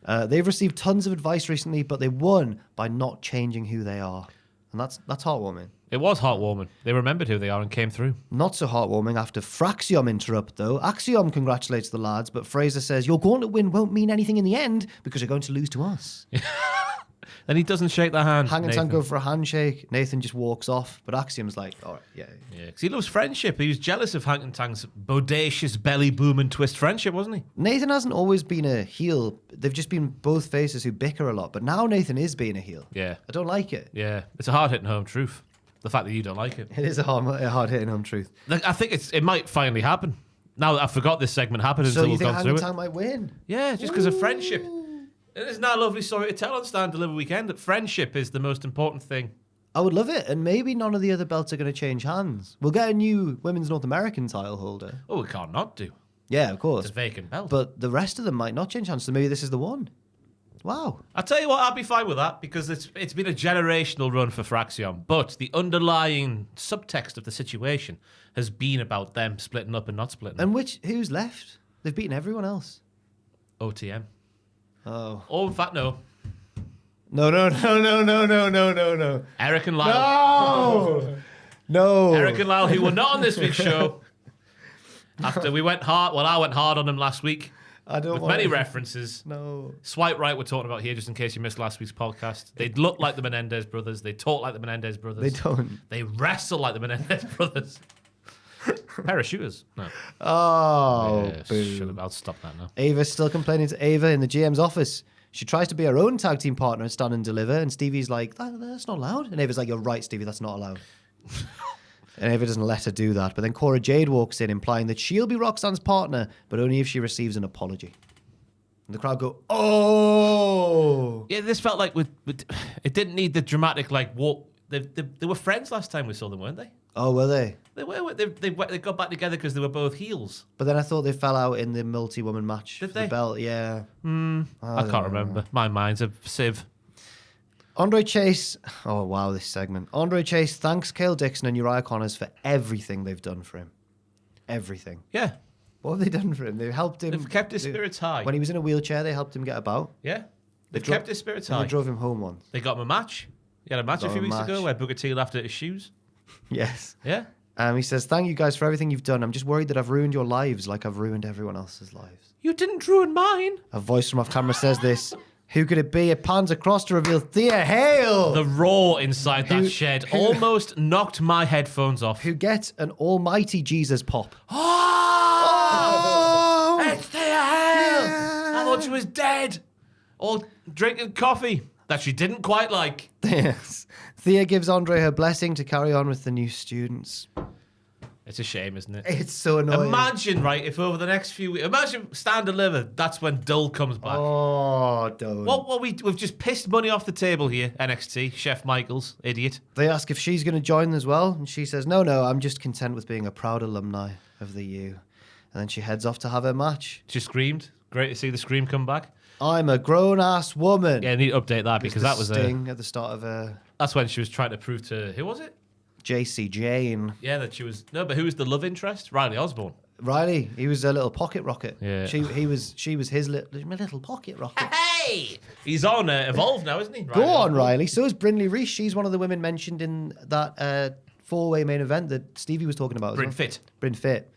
They've received tons of advice recently, but they won by not changing who they are. And that's heartwarming. It was heartwarming. They remembered who they are and came through. Not so heartwarming after Fraxiom interrupt, though. Axiom congratulates the lads, but Fraser says, your gauntlet win won't mean anything in the end because you're going to lose to us. Then he doesn't shake their hand. Hang and Tank go for a handshake. Nathan just walks off, but Axiom's like, all right, yeah. Yeah, because he loves friendship. He was jealous of Hank and Tank's bodacious belly boom and twist friendship, wasn't he? Nathan hasn't always been a heel. They've just been both faces who bicker a lot, but now Nathan is being a heel. Yeah. I don't like it. Yeah. It's a hard-hitting home truth. The fact that you don't like it. It is a hard-hitting home truth. I think it might finally happen. Now that I forgot this segment happened So until you we've think gone Hang through and it. Tank might win? Yeah, just because of friendship. And isn't that a lovely story to tell on Stand Deliver Weekend? That friendship is the most important thing. I would love it, and maybe none of the other belts are going to change hands. We'll get a new Women's North American title holder. Oh, we can't not do. Yeah, of course. It's a vacant belt. But the rest of them might not change hands, so maybe this is the one. Wow. I'll tell you what, I'd be fine with that because it's been a generational run for Fraxion, but the underlying subtext of the situation has been about them splitting up and not splitting up. And who's left? They've beaten everyone else. OTM. Oh. Oh, in fact, no. No. Eric and Lyle. No. Eric and Lyle, who were not on this week's show. After we went hard, I went hard on them last week. With many references. No. Swipe right we're talking about here, just in case you missed last week's podcast. They look like the Menendez brothers. They talk like the Menendez brothers. They don't. They wrestle like the Menendez brothers. Pair of shooters. No. Oh, Yeah, boo. should have. I'll stop that now. Ava's still complaining to Ava in the GM's office. She tries to be her own tag team partner at Stand and Deliver, and Stevie's like, that's not allowed. And Ava's like, you're right, Stevie, that's not allowed. And Ava doesn't let her do that. But then Cora Jade walks in, implying that she'll be Roxanne's partner, but only if she receives an apology. And the crowd go, oh! Yeah, this felt like it didn't need the dramatic, like, walk. They were friends last time we saw them, weren't they? Oh, were they? They got back together because they were both heels. But then I thought they fell out in the multi-woman match. Did for they? The belt, yeah. I can't remember. My mind's a sieve. Andre Chase, oh wow, this segment. Andre Chase thanks Cale Dixon and Uriah Connors for everything they've done for him. Everything. Yeah. What have they done for him? They've helped him. They've kept his spirits high. When he was in a wheelchair, they helped him get about. Yeah. They've kept his spirits high. They drove him home once. They got him a match. He had a match a few weeks ago where Booker T laughed at his shoes. Yes. Yeah. He says, thank you guys for everything you've done. I'm just worried that I've ruined your lives like I've ruined everyone else's lives. You didn't ruin mine. A voice from off camera says this. Who could it be? It pans across to reveal Thea Hale. The roar inside that shed almost knocked my headphones off. Who gets an almighty Jesus pop. Oh! It's Thea Hale! Yeah. I thought she was dead. Or drinking coffee that she didn't quite like. Yes. Thea gives Andre her blessing to carry on with the new students. It's a shame, isn't it? It's so annoying. Imagine, right, if over the next few weeks, imagine Stand Deliver, that's when Dull comes back. Oh, don't. Well, we've just pissed money off the table here, NXT, Chef Michaels, idiot. They ask if she's going to join as well, and she says, no, I'm just content with being a proud alumni of the U. And then she heads off to have her match. She screamed. Great to see the scream come back. I'm a grown-ass woman. Yeah, I need to update that because that was Sting at the start of her... That's when she was trying to prove to... Who was it? JC Jane. Yeah, that she was... No, but who was the love interest? Riley Osborne. Riley, he was a little pocket rocket. Yeah. She was his little pocket rocket. Hey! He's on Evolve now, isn't he? Go on, Riley. So is Brindley Reece. She's one of the women mentioned in that four-way main event that Stevie was talking about. Bryn Fit. Bryn Fit.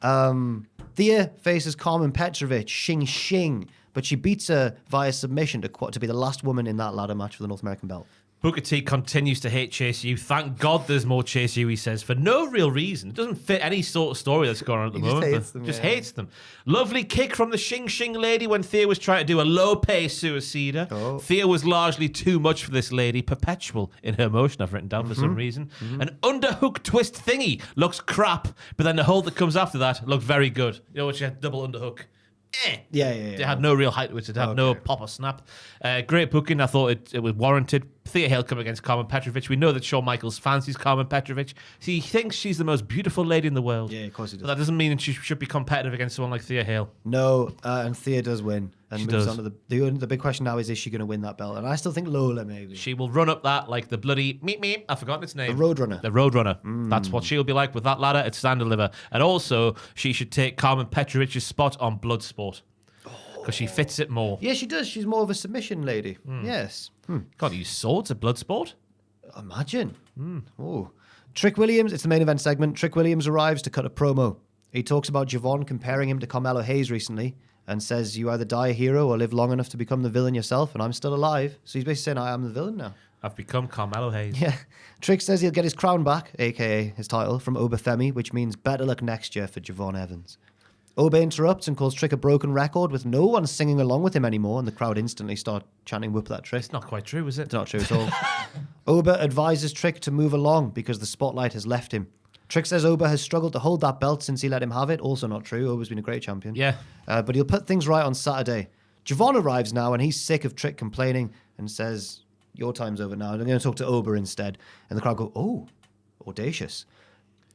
Thea faces Carmen Petrovic, Shing, but she beats her via submission to be the last woman in that ladder match for the North American belt. Booker T continues to hate Chase U. Thank God there's more Chase U, he says, for no real reason. It doesn't fit any sort of story that's going on at the moment. Just hates them. Lovely kick from the Shing lady when Thea was trying to do a low-pace suicida. Oh. Thea was largely too much for this lady, perpetual in her motion, I've written down for some reason. An underhook twist thingy looks crap, but then the hold that comes after that looked very good. You know what, she had double underhook. Yeah. It had no real height to it. It had no pop or snap. Great booking. I thought it was warranted. Thea Hale come against Carmen Petrovic. We know that Shawn Michaels fancies Carmen Petrovic. He thinks she's the most beautiful lady in the world. Yeah, of course he does. But that doesn't mean she should be competitive against someone like Thea Hale. No, and Thea does win. And she moves does. on to the big question now is she going to win that belt? And I still think Lola maybe. She will run up that like the bloody meep. I've forgotten its name. The Roadrunner. The Roadrunner. That's what she'll be like with that ladder at Stand Deliver. And also, she should take Carmen Petrovic's spot on Bloodsport. Because she fits it more. Yeah, she does. She's more of a submission lady. Yes. Can't use swords at Bloodsport. Imagine. Oh. Trick Williams, it's the main event segment. Trick Williams arrives to cut a promo. He talks about Javon comparing him to Carmelo Hayes recently and says, you either die a hero or live long enough to become the villain yourself, and I'm still alive. So he's basically saying, I am the villain now. I've become Carmelo Hayes. Yeah. Trick says he'll get his crown back, a.k.a. his title, from Obafemi, which means better luck next year for Javon Evans. Oba interrupts and calls Trick a broken record with no one singing along with him anymore, and the crowd instantly start chanting whoop that Trick. It's not quite true, is it? It's not true at all. Oba advises Trick to move along because the spotlight has left him. Trick says Oba has struggled to hold that belt since he let him have it. Also not true. Oba's been a great champion. Yeah. But he'll put things right on Saturday. Javon arrives now and he's sick of Trick complaining and says, your time's over now. I'm going to talk to Oba instead. And the crowd go, oh, audacious.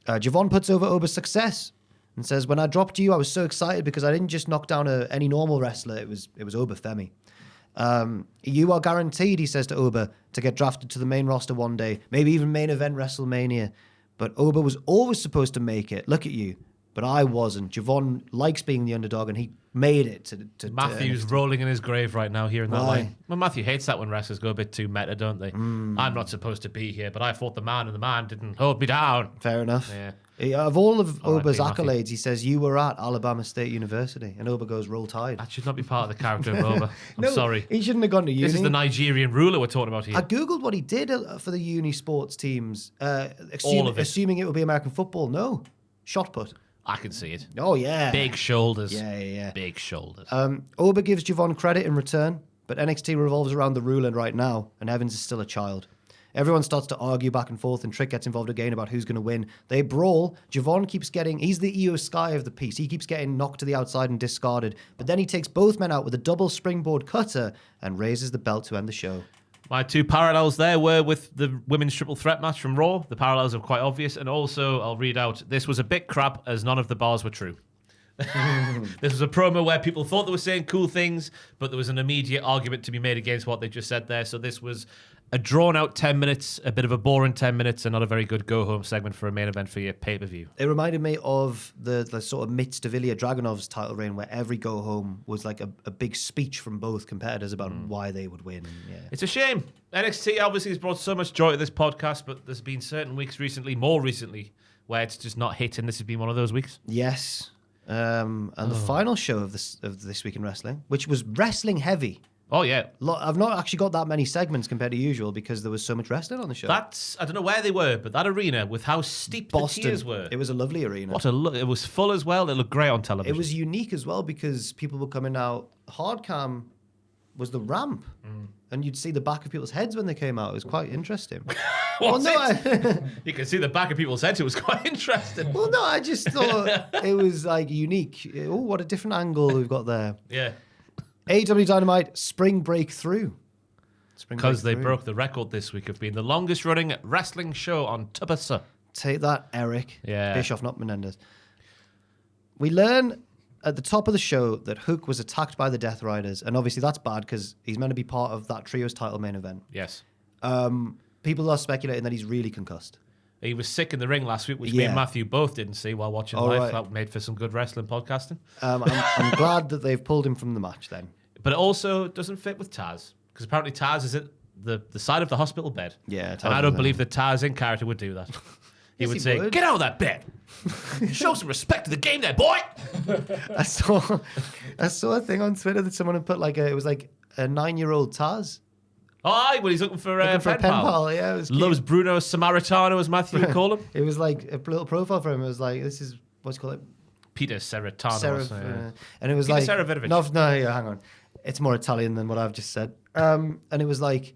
Javon puts over Oba's success and says, when I dropped you, I was so excited because I didn't just knock down any normal wrestler. It was Obafemi. You are guaranteed, he says to Oba, to get drafted to the main roster one day, maybe even main event WrestleMania. But Oba was always supposed to make it. Look at you. But I wasn't. Javon likes being the underdog, and he made it to Matthew's rolling in his grave right now hearing that Why? line. Well, Matthew hates that when wrestlers go a bit too meta, don't they? I'm not supposed to be here, but I fought the man, and the man didn't hold me down. Fair enough. Yeah. Of all of Oba's Matthew. accolades, he says, you were at Alabama State University. And Oba goes, roll tide. That should not be part of the character of Oba. I'm sorry. He shouldn't have gone to uni. This is the Nigerian ruler we're talking about here. I Googled what he did for the uni sports teams, All of it. assuming it would be American football. No. Shot put. I can see it. Oh, yeah. Big shoulders. Yeah. Big shoulders. Oba gives Javon credit in return, but NXT revolves around the ruler right now, and Evans is still a child. Everyone starts to argue back and forth, and Trick gets involved again about who's going to win. They brawl. Javon keeps he's the Io Sky of the piece. He keeps getting knocked to the outside and discarded, but then he takes both men out with a double springboard cutter and raises the belt to end the show. My two parallels there were with the women's triple threat match from Raw. The parallels are quite obvious, and also I'll read out, this was a bit crap as none of the bars were true. This was a promo where people thought they were saying cool things, but there was an immediate argument to be made against what they just said there. So this was a drawn-out 10 minutes, a bit of a boring 10 minutes, and not a very good go-home segment for a main event for your pay-per-view. It reminded me of the sort of Mitz Davilia Dragunov's title reign, where every go-home was like a big speech from both competitors about why they would win. Yeah. It's a shame. NXT obviously has brought so much joy to this podcast, but there's been certain weeks recently, more recently, where it's just not hit, and this has been one of those weeks. Yes. And the final show of this week in wrestling, which was wrestling heavy. Oh, yeah. I've not actually got that many segments compared to usual because there was so much wrestling on the show. I don't know where they were, but that arena with how steep Boston, the tiers were. it was a lovely arena. It was full as well. It looked great on television. It was unique as well because people were coming out. Hard cam was the ramp, and you'd see the back of people's heads when they came out. It was quite interesting. You can see the back of people's heads. It was quite interesting. Well, no, I just thought it was like unique. Oh, what a different angle we've got there. Yeah. AEW Dynamite Spring Breakthrough. Because they broke the record this week of being the longest running wrestling show on Tubasa. Take that, Eric. Yeah. Bischoff, not Menendez. We learn at the top of the show that Hook was attacked by the Death Riders, and obviously that's bad because he's meant to be part of that Trios title main event. Yes. People are speculating that he's really concussed. He was sick in the ring last week, which me and Matthew both didn't see while watching live. Right. That made for some good wrestling podcasting. I'm glad that they've pulled him from the match then. But it also doesn't fit with Taz, because apparently Taz is at the side of the hospital bed. Yeah. And I don't believe the Taz in character would do that. He would say, "Get out of that bed! Show some respect to the game there, boy!" I saw a thing on Twitter that someone had put it was like a 9-year-old Taz. Oh, aye, well, he's looking for a pen pal. Yeah, it was cute. Loves Bruno Samaritano, as Matthew would call him. It was like a little profile for him. It was like, this is, what's it called? Peter Seratano. And it was Peter like... Seravidovich. No, yeah, hang on. It's more Italian than what I've just said. And it was like,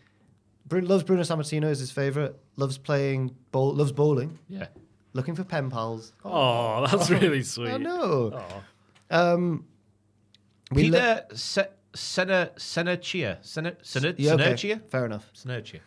loves Bruno Sammartino is his favourite. Loves bowling. Yeah. Looking for pen pals. Oh, that's really sweet. I know. Peter Senechia. Okay, fair enough. Senechia.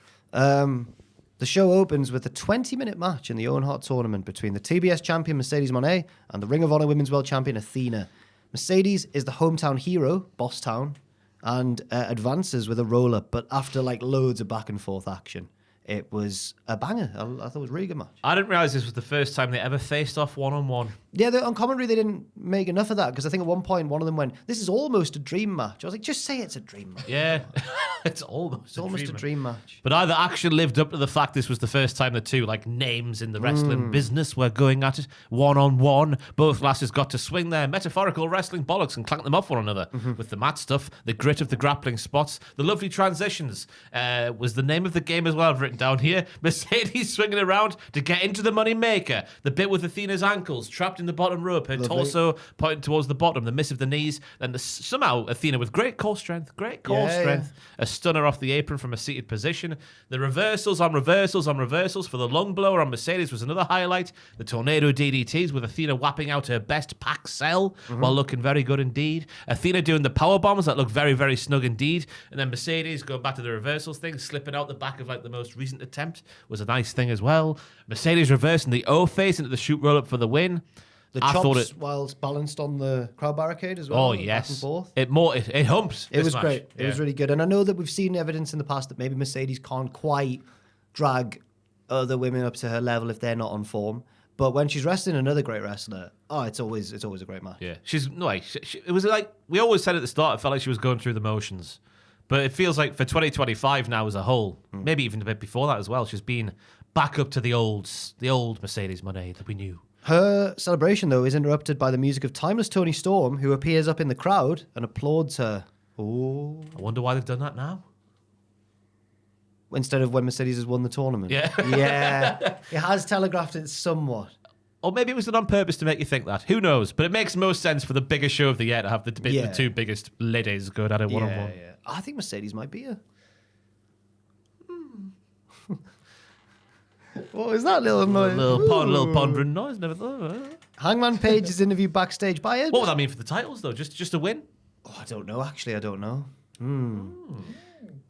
The show opens with a 20-minute match in the Owen Hart tournament between the TBS champion Mercedes Moné and the Ring of Honor Women's World Champion Athena. Mercedes is the hometown hero, Boss Town, and advances with a roll-up, but after loads of back and forth action. It was a banger. I thought it was a really good match. I didn't realise this was the first time they ever faced off one-on-one. Yeah, on commentary they didn't make enough of that because I think at one point one of them went, "This is almost a dream match." I was like, just say it's a dream match. Yeah, it's almost a dream match. But either action lived up to the fact this was the first time the two names in the wrestling business were going at it one-on-one. Both lasses got to swing their metaphorical wrestling bollocks and clank them off one another with the mat stuff, the grit of the grappling spots, the lovely transitions was the name of the game as well. I've written down here. Mercedes swinging around to get into the money maker. The bit with Athena's ankles trapped in the bottom rope, her torso pointing towards the bottom, the miss of the knees, and somehow Athena with great core strength, a stunner off the apron from a seated position. The reversals on reversals on reversals for the lung blower on Mercedes was another highlight. The tornado DDTs with Athena whapping out her best pack cell while looking very good indeed. Athena doing the power bombs that look very, very snug indeed. And then Mercedes going back to the reversals thing, slipping out the back of the most recent attempt was a nice thing as well. Mercedes reversing the O-face into the shoot roll-up for the win. The chops whilst balanced on the crowd barricade as well. Oh, yes. Back and forth. It humps. It was match. great. It was really good. And I know that we've seen evidence in the past that maybe Mercedes can't quite drag other women up to her level if they're not on form. But when she's wrestling another great wrestler, it's always a great match. Yeah. It was like, we always said at the start, it felt like she was going through the motions. But it feels like for 2025 now as a whole, maybe even a bit before that as well, she's been back up to the old Mercedes Moné that we knew. Her celebration, though, is interrupted by the music of timeless Toni Storm, who appears up in the crowd and applauds her. Oh. I wonder why they've done that now. Instead of when Mercedes has won the tournament. Yeah. Yeah. It has telegraphed it somewhat. Or maybe it was done on purpose to make you think that. Who knows? But it makes most sense for the biggest show of the year to have the two biggest ladies going at it one-on-one. Yeah. I think Mercedes might be here. What was that little noise? Little pondering noise. Never thought. Hangman Page is interviewed backstage by it. What would that mean for the titles, though? Just a win? Oh, I don't know. Actually, I don't know.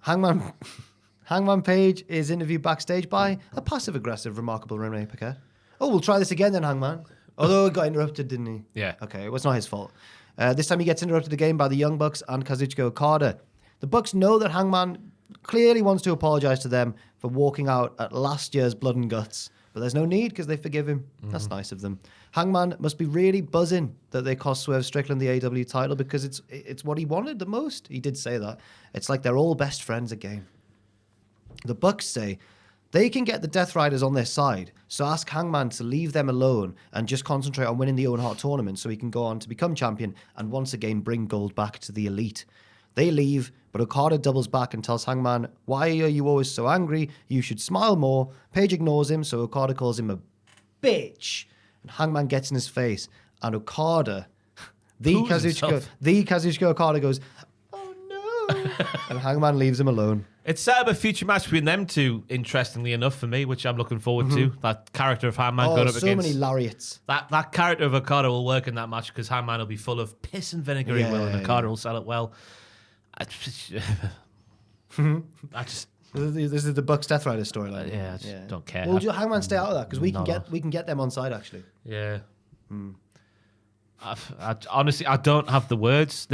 Hangman Page is interviewed backstage by a passive-aggressive, remarkable Rene Paquette. Oh, we'll try this again then, Hangman. Although he got interrupted, didn't he? Yeah. Okay, it was not his fault. This time he gets interrupted again by the Young Bucks and Kazuchika Okada. The Bucks know that Hangman clearly wants to apologize to them for walking out at last year's Blood and Guts, but there's no need because they forgive him. That's nice of them. Hangman must be really buzzing that they cost Swerve Strickland the AEW title because it's what he wanted the most. He did say that. It's like they're all best friends again. The Bucks say they can get the Death Riders on their side, so ask Hangman to leave them alone and just concentrate on winning the Owen Hart tournament so he can go on to become champion and once again bring gold back to the Elite. They leave, but Okada doubles back and tells Hangman, "Why are you always so angry? You should smile more." Page ignores him, so Okada calls him a bitch. And Hangman gets in his face, and Okada, the Kazuchika Okada goes, "Oh no!" and Hangman leaves him alone. It's set up a future match between them two, interestingly enough, for me, which I'm looking forward to. That character of Hangman going up so against... many lariats. That character of Okada will work in that match because Hangman will be full of piss and vinegar, and Okada will sell it well. I just This is the Bucks Death Rider storyline. I just don't care. Well, Hangman stay out of that because we can get them on side actually. Yeah. Honestly, I don't have the words.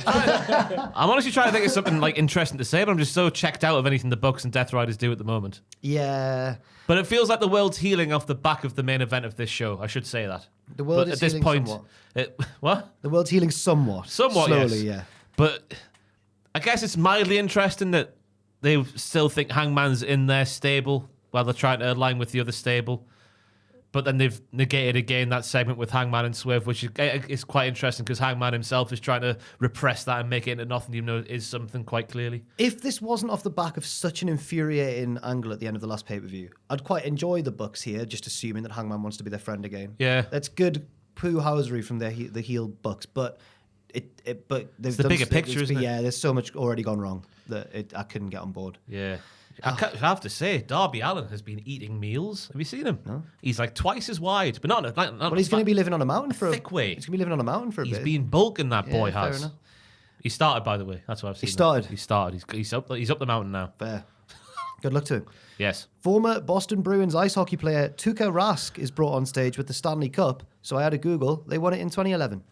I'm honestly trying to think of something like interesting to say, but I'm just so checked out of anything the Bucks and Death Riders do at the moment. Yeah. But it feels like the world's healing off the back of the main event of this show. I should say that. The world is healing somewhat. What? The world's healing somewhat. Somewhat, slowly, yes. yeah. But I guess it's mildly interesting that they still think Hangman's in their stable while they're trying to align with the other stable. But then they've negated again that segment with Hangman and Swerve, which is quite interesting because Hangman himself is trying to repress that and make it into nothing, even though it is something quite clearly. If this wasn't off the back of such an infuriating angle at the end of the last pay-per-view, I'd quite enjoy the Bucks here, just assuming that Hangman wants to be their friend again. Yeah. That's good poo-housery from the heel Bucks, but there's the bigger picture, isn't it? Yeah, there's so much already gone wrong that I couldn't get on board. Yeah. I have to say, Darby Allin has been eating meals. Have you seen him? No. He's like twice as wide, but not. Well, he's going to be living on a mountain for thick way. He's going to be living on a mountain for a bit. He's been bulking, that boy fair has. enough. He started, by the way. That's what I've seen. He started. He's up the mountain now. Fair. Good luck to him. Yes. Former Boston Bruins ice hockey player Tuukka Rask is brought on stage with the Stanley Cup, so I had a Google. They won it in 2011.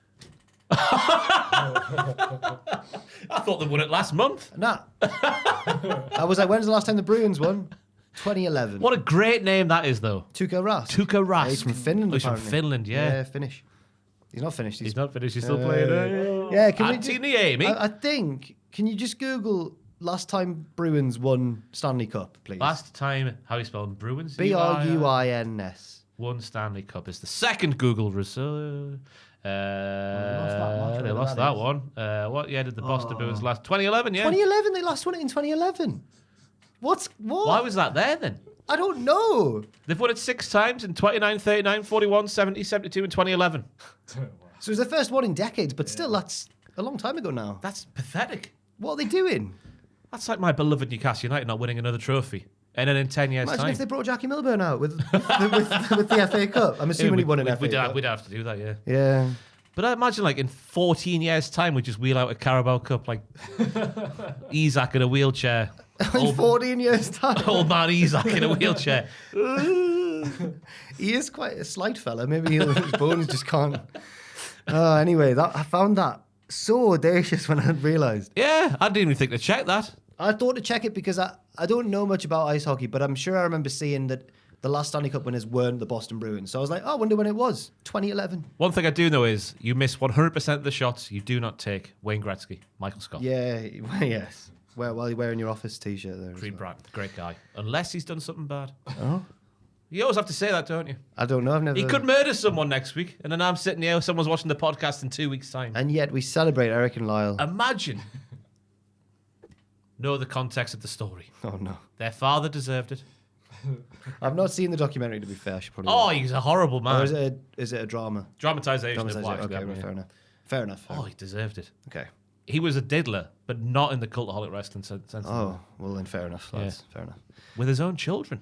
I thought they won it last month. Nah. I was like, when's the last time the Bruins won? 2011. What a great name that is, though. Tuukka Rask. Tuukka Rask. Yeah, he's from Finland, He's from apparently. Finland, yeah. Yeah, Finnish. He's not finished. He's not finished. He's still playing. Yeah, can we TNA, Amy. I think, can you just Google last time Bruins won Stanley Cup, please? Last time, how are you spelling Bruins? Bruins. Won Stanley Cup. It's the second Google result. They lost that one. What year did the Boston Bruins last? 2011, yeah. 2011, they last won it in 2011. What? Why was that there then? I don't know. They've won it 6 times in 29, 39, 41, 70, 72, and 2011. So it was their first one in decades, but still, that's a long time ago now. That's pathetic. What are they doing? That's like my beloved Newcastle United not winning another trophy. And then in 10 years' Imagine time. if they brought Jackie Milburn out with the FA Cup. I'm assuming he won an FA Cup. We'd have to do that, yeah. Yeah. But I imagine, like, in 14 years' time, we just wheel out a Carabao Cup, like Isaac in a wheelchair. In 14 years' time. Old man Isaac in a wheelchair. He is quite a slight fella. Maybe his bones just can't. Anyway, I found that so audacious when I realised. Yeah, I didn't even think to check that. I thought to check it because I don't know much about ice hockey, but I'm sure I remember seeing that the last Stanley Cup winners weren't the Boston Bruins. So I was like, I wonder when it was. 2011. One thing I do know is you miss 100% of the shots you do not take. Wayne Gretzky, Michael Scott. Yeah, yes. While you're wearing your office t-shirt there. Green Brand, great guy. Unless he's done something bad. Oh? You always have to say that, don't you? I don't know. I've never. He could murder someone next week, and then I'm sitting here, someone's watching the podcast in 2 weeks' time. And yet we celebrate Eric and Lyle. Imagine. Know the context of the story. Oh, no. Their father deserved it. I've not seen the documentary, to be fair. I should probably Oh, he's a horrible man. Or is it a drama? Dramatization of life. Okay, fair enough. Fair enough. Oh, he deserved it. Okay. he was a diddler, but not in the Cultaholic Wrestling sense. Oh, well then fair enough, lads. Fair enough. With his own children.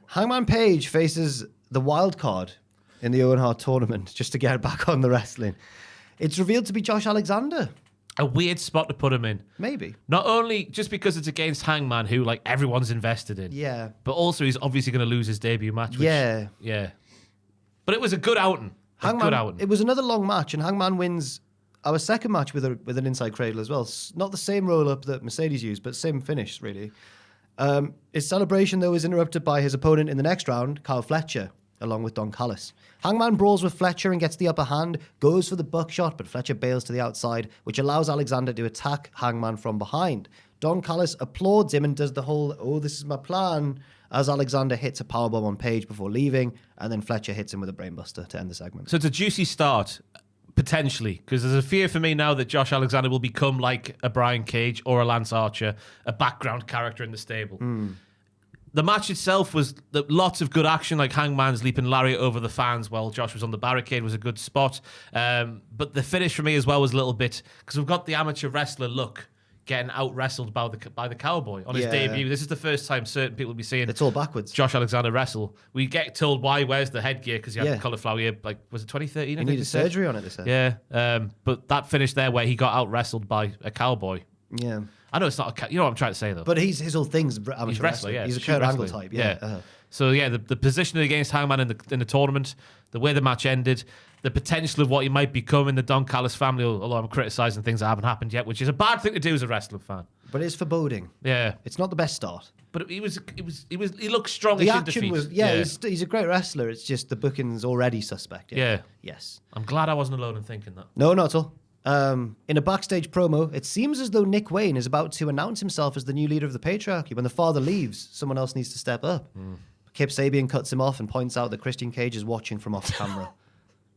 Hangman Page faces the wild card in the Owen Hart tournament just to get back on the wrestling. It's revealed to be Josh Alexander. A weird spot to put him in. Maybe. Not only just because it's against Hangman, who like everyone's invested in. Yeah. But also he's obviously going to lose his debut match. Which, Yeah. Yeah. But it was a good outing. Good outing. It was another long match, and Hangman wins our second match with an inside cradle as well. Not the same roll-up that Mercedes used, but same finish, really. His celebration, though, is interrupted by his opponent in the next round, Kyle Fletcher, along with Don Callis. Hangman brawls with Fletcher and gets the upper hand, goes for the buckshot, but Fletcher bails to the outside, which allows Alexander to attack Hangman from behind. Don Callis applauds him and does the whole, oh, this is my plan, as Alexander hits a powerbomb on Page before leaving, and then Fletcher hits him with a brainbuster to end the segment. So it's a juicy start, potentially, because there's a fear for me now that Josh Alexander will become like a Brian Cage or a Lance Archer, a background character in the stable. The match itself was lots of good action, like Hangman's leaping lariat over the fans while Josh was on the barricade was a good spot. But the finish for me as well was a little bit, because we've got the amateur wrestler look getting out-wrestled by the cowboy on his debut. This is the first time certain people will be seeing It's all backwards. Josh Alexander wrestle. We get told why he wears the headgear because he had the cauliflower ear, like, was it 2013? He needed surgery on it, they said. Yeah. But that finish there where he got out-wrestled by a cowboy. Yeah. I know it's not you know what I'm trying to say, though. But his whole thing's amateur He's wrestler, yeah. He's a shoot Kurt Angle wrestling. type, yeah. So yeah, the positioning against Hangman in the tournament, the way the match ended, the potential of what he might become in the Don Callis family, although I'm criticising things that haven't happened yet, which is a bad thing to do as a wrestling fan. But it's foreboding. Yeah. It's not the best start. But he looked strong. The action was, he's a great wrestler. It's just the booking's already suspect. Yeah. Yes. I'm glad I wasn't alone in thinking that. No, not at all. In a backstage promo, it seems as though Nick Wayne is about to announce himself as the new leader of the patriarchy. When the father leaves, someone else needs to step up. Kip Sabian cuts him off and points out that Christian Cage is watching from off camera.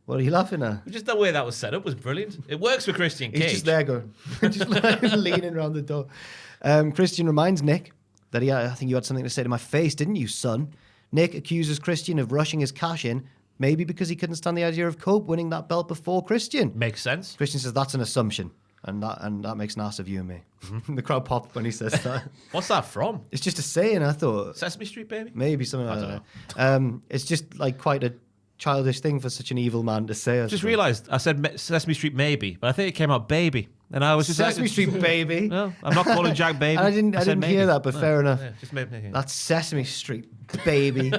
What are you laughing at? Just the way that was set up was brilliant. It works for Christian Cage. He's just there going, just like leaning around the door. Christian reminds Nick that I think you had something to say to my face, didn't you, son? Nick accuses Christian of rushing his cash in, maybe because he couldn't stand the idea of Cope winning that belt before Christian. Makes sense. Christian says that's an assumption, and that makes an ass of you and me. The crowd popped when he says that. What's that from? It's just a saying, I thought. Sesame Street, baby? Maybe something like that. It's just like quite a childish thing for such an evil man to say. Just realised I said Sesame Street maybe, but I think it came out baby. And I was just Sesame Street baby. No, I'm not calling Jack baby. I didn't hear that, but fair enough. Yeah, just maybe. That's Sesame Street baby.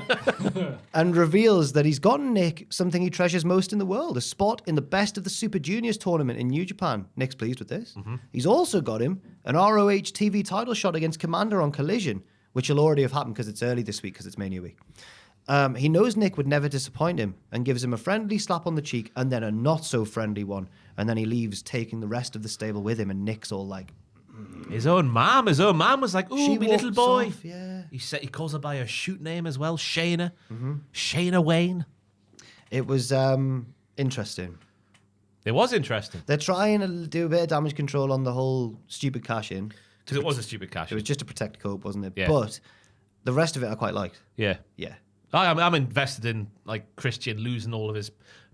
And reveals that he's gotten Nick something he treasures most in the world, a spot in the Best of the Super Juniors tournament in New Japan. Nick's pleased with this. He's also got him an ROH TV title shot against Commander on Collision, which will already have happened because it's early this week because it's Mania week. He knows Nick would never disappoint him and gives him a friendly slap on the cheek and then a not so friendly one. And then he leaves, taking the rest of the stable with him. And Nick's all like, His own mom was like, "Ooh, my little walks boy." off, yeah. He calls her by her shoot name as well, Shayna. Shayna Wayne. It was interesting. It was interesting They're trying to do a bit of damage control on the whole stupid cash in. because it was a stupid cash. It was just to protect Cope, wasn't it? Yeah. But the rest of it I quite liked. Yeah. Yeah. I'm invested in like Christian losing all of his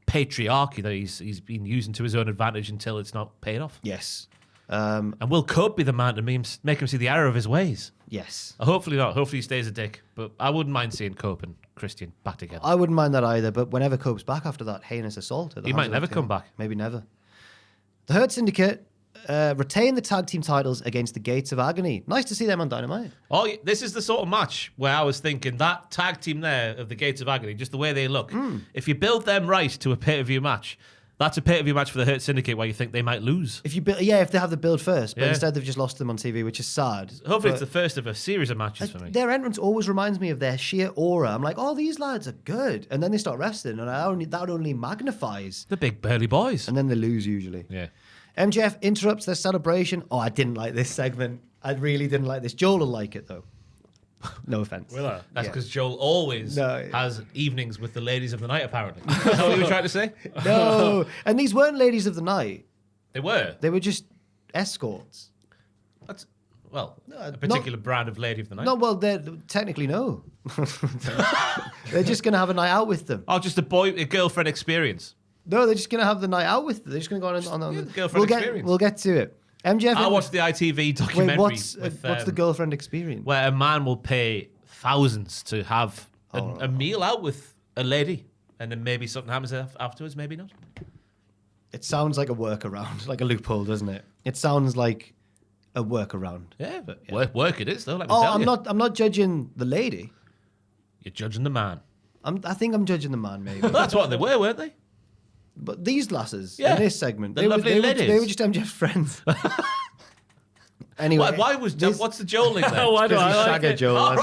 patriarchy that he's been using to his own advantage until it's not paid off. Yes. And will Cope be the man to make him see the error of his ways? Yes. Hopefully not. Hopefully he stays a dick. But I wouldn't mind seeing Cope and Christian back together. I wouldn't mind that either, but whenever Cope's back after that heinous assault... He might never come back. Maybe never. The Hurt Syndicate retain the tag team titles against the Gates of Agony. Nice to see them on Dynamite. Oh, this is the sort of match where I was thinking that tag team there of the Gates of Agony, just the way they look. If you build them right to a pay-per-view match, that's a pay-per-view match for the Hurt Syndicate where you think they might lose. If they have the build first, but Yeah. instead they've just lost them on TV, which is sad. Hopefully But it's the first of a series of matches for me. their entrance always reminds me of their sheer aura. I'm like, oh, these lads are good. And then they start wrestling, and that only magnifies. The big burly boys. And then they lose usually. Yeah. MJF interrupts their celebration. Oh, I didn't like this segment. I really didn't like this. Joel will like it, though. No offense. Will I? That's Yeah. because Joel always No. has evenings with the ladies of the night, apparently. Is that what you were trying to say? No. And these weren't ladies of the night. They were. They were just escorts. That's, well, a not- particular brand of lady of the night. No, well, they're technically no. They're just going to have a night out with them. Oh, just a girlfriend experience. No, they're just going to have the night out with. They're just going to go on the girlfriend experience. We'll get to it. MJF. I watched the ITV documentary. Wait, what's the girlfriend experience? Where a man will pay thousands to have a meal out with a lady, and then maybe something happens afterwards, maybe not. It sounds like a workaround, like a loophole, doesn't it? It sounds like a workaround. Yeah, but yeah. Work it is though. Let me tell you. I'm not judging the lady. You're judging the man. I think I'm judging the man, maybe. That's what they were, weren't they? But these lasses Yeah. in this segment, The lovely ladies. They were just MJF's friends. Anyway, Why was what's the Joel link there? Why do because I he's like Shagger it? Joel. All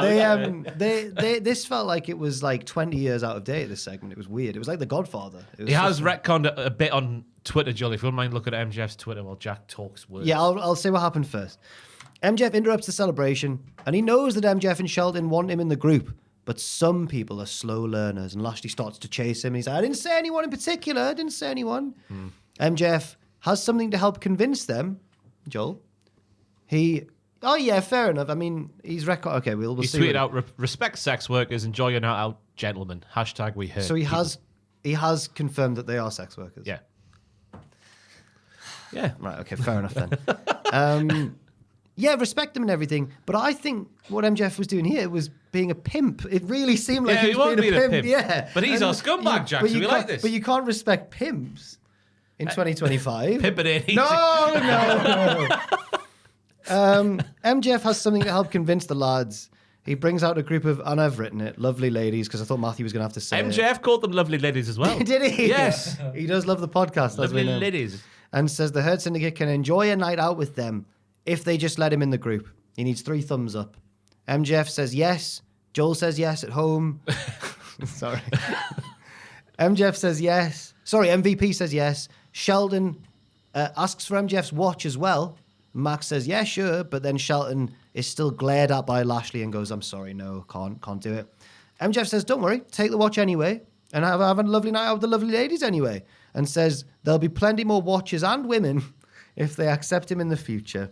Hasn't they this felt like it was like 20 years out of date. This segment, it was weird. It was like The Godfather. It was He has just- retconned a bit on Twitter, Joel. If you wouldn't mind looking at MJF's Twitter while Jack talks words. Yeah, I'll say what happened first. MJF interrupts the celebration, and he knows that MJF and Shelton want him in the group. But some people are slow learners, and Lashley starts to chase him. And he's like, I didn't say anyone in particular. I didn't say anyone. MJF has something to help convince them. Joel. Oh, yeah, fair enough. I mean, he's record. Okay, we'll He see. tweeted out, respect sex workers, enjoy your night out, gentlemen. # we heard. So he people." has confirmed that they are sex workers. Yeah. Yeah. Right, okay, fair enough then. Yeah, respect them and everything. But I think what MJF was doing here was being a pimp. It really seemed like Yeah, he was being a pimp. Yeah. But he's our scumbag, Jack, so we like this. But you can't respect pimps in 2025. Pimp it in. No. MJF has something to help convince the lads. He brings out a group of, and I've written it, lovely ladies, because I thought Matthew was going to have to say MJF called them lovely ladies as well. it. Did he? Yes. He does love the podcast, as we Lovely know. ladies. And says the Hurt Syndicate can enjoy a night out with them if they just let him in the group. He needs 3 thumbs up. MJF says yes. Joel says yes at home. Sorry. MJF says yes. Sorry, MVP says yes. Sheldon asks for MJF's watch as well. Max says, yeah, sure. But then Shelton is still glared at by Lashley and goes, I'm sorry, no, can't do it. MJF says, don't worry, take the watch anyway. And have a lovely night out with the lovely ladies anyway. And says, there'll be plenty more watches and women if they accept him in the future.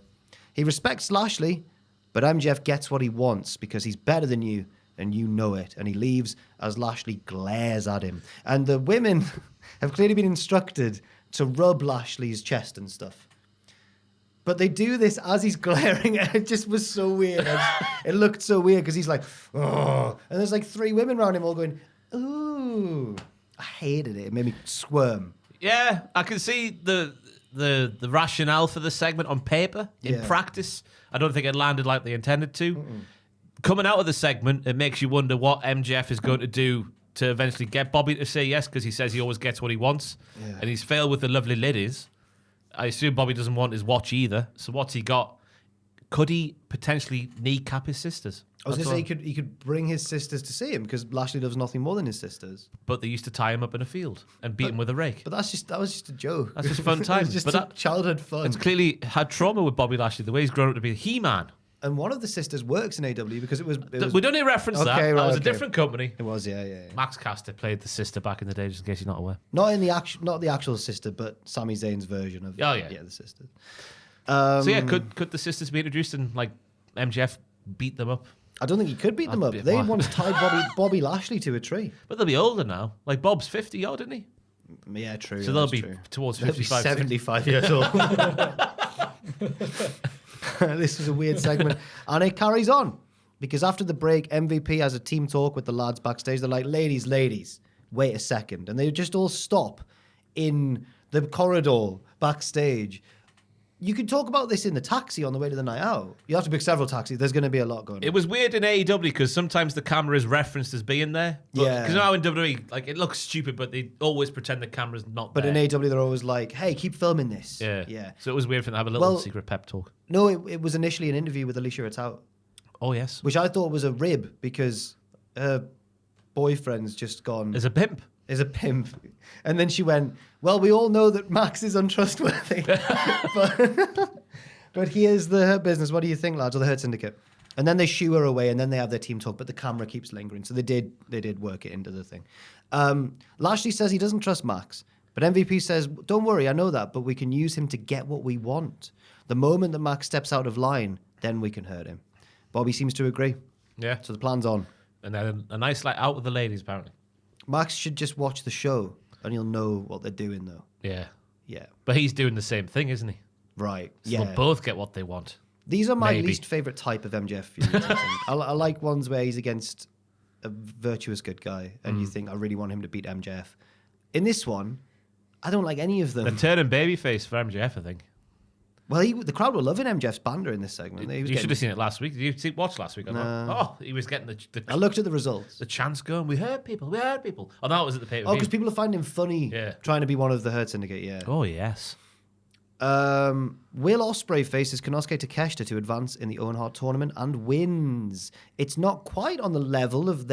He respects Lashley, but MJF gets what he wants because he's better than you and you know it. And he leaves as Lashley glares at him. And the women have clearly been instructed to rub Lashley's chest and stuff. But they do this as he's glaring. It just was so weird. It looked so weird because he's like, oh. And there's like 3 women around him all going, ooh. I hated it. It made me squirm. Yeah, I can see the rationale for the segment on paper. In Yeah. practice, I don't think it landed like they intended to. Coming out of the segment, it makes you wonder what MJF is going to do to eventually get Bobby to say yes, because he says he always gets what he wants. Yeah. And he's failed with the lovely ladies. I assume Bobby doesn't want his watch either. So what's he got? Could he potentially kneecap his sisters? I was That's going to say all. he could bring his sisters to see him because Lashley loves nothing more than his sisters. But they used to tie him up in a field and beat him with a rake. But that was just a joke. That's just fun It was times. just But a that- childhood fun. It's clearly had trauma with Bobby Lashley, the way he's grown up to be a He-Man. And one of the sisters works in AW because it was We don't need to reference that. Okay, That right, was a okay. different company. It was, yeah. Max Caster played the sister back in the day, just in case you're not aware. Not the actual sister, but Sami Zayn's version of Oh, yeah. the sisters. So yeah, could the sisters be introduced and like MJF beat them up? I don't think he could beat them up. I'd be- They why? once tied Bobby Lashley to a tree. But they'll be older now. Like Bob's 50 odd, isn't he? Yeah, true. So yeah, they'll that's be true. towards They'll be 55. 75 years old. This is a weird segment. And it carries on. Because after the break, MVP has a team talk with the lads backstage. They're like, ladies, wait a second. And they just all stop in the corridor backstage. You could talk about this in the taxi on the way to the night out. You have to book several taxis. There's going to be a lot going on. It was weird in AEW because sometimes the camera is referenced as being there. Yeah. Because now in WWE, like it looks stupid, but they always pretend the camera's not But there. in AW, they're always like, hey, keep filming this. Yeah. So it was weird for them to have a little Well- secret pep talk. No, it was initially an interview with Alicia Ratout, Oh, yes. which I thought was a rib because her boyfriend's just gone, As a pimp. is a pimp. And then she went, well, we all know that Max is untrustworthy. but here's the Hurt Business. What do you think, lads? Or the Hurt Syndicate? And then they shoo her away and then they have their team talk, but the camera keeps lingering. So they did work it into the thing. Lashley says he doesn't trust Max. But MVP says, don't worry, I know that, but we can use him to get what we want. The moment that Max steps out of line, then we can hurt him. Bobby seems to agree. Yeah. So the plan's on. And then a nice like out with the ladies, apparently. Max should just watch the show and you'll know what they're doing though. Yeah. Yeah. But he's doing the same thing, isn't he? Right. So yeah. they'll both get what they want. These are my Maybe. least favorite type of MJF feuds. I think. I like ones where he's against a virtuous good guy, and you think I really want him to beat MJF. In this one, I don't like any of them. They're turning babyface for MJF, I think. Well, the crowd were loving MJF's banter in this segment. You should have seen it last week. Did you watch last week? Oh, he was getting I looked at the results. the chants going. We heard people. Oh, that was at the pay-per-view. Oh, because people are finding him funny, trying to be one of the Hurt Syndicate. Yeah. Oh yes. Will Ospreay faces Konosuke Takeshita to advance in the Owen Hart tournament and wins. It's not quite on the level of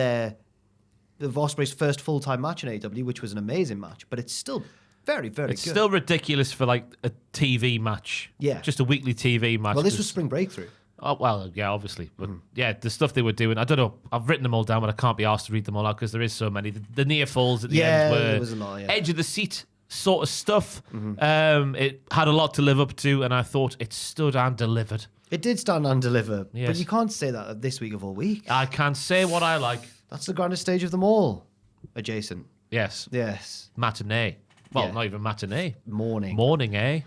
Ospreay's first full-time match in AEW, which was an amazing match, but it's still very, very It's good. still ridiculous for like a TV match. Yeah. Just a weekly TV match. Well, this was Spring Breakthrough. Oh, well, yeah, obviously. But yeah, the stuff they were doing, I don't know. I've written them all down, but I can't be asked to read them all out because there is so many. The near falls at the end were there was a lot, yeah. edge of the seat sort of stuff. It had a lot to live up to, and I thought it stood and delivered. It did stand and deliver, Yes. but you can't say that this week of all week. I can say what I like. That's the grandest stage of them all. Adjacent. Yes. Yes. Matinee. Well, Yeah. not even matinee. Morning. Morning, eh?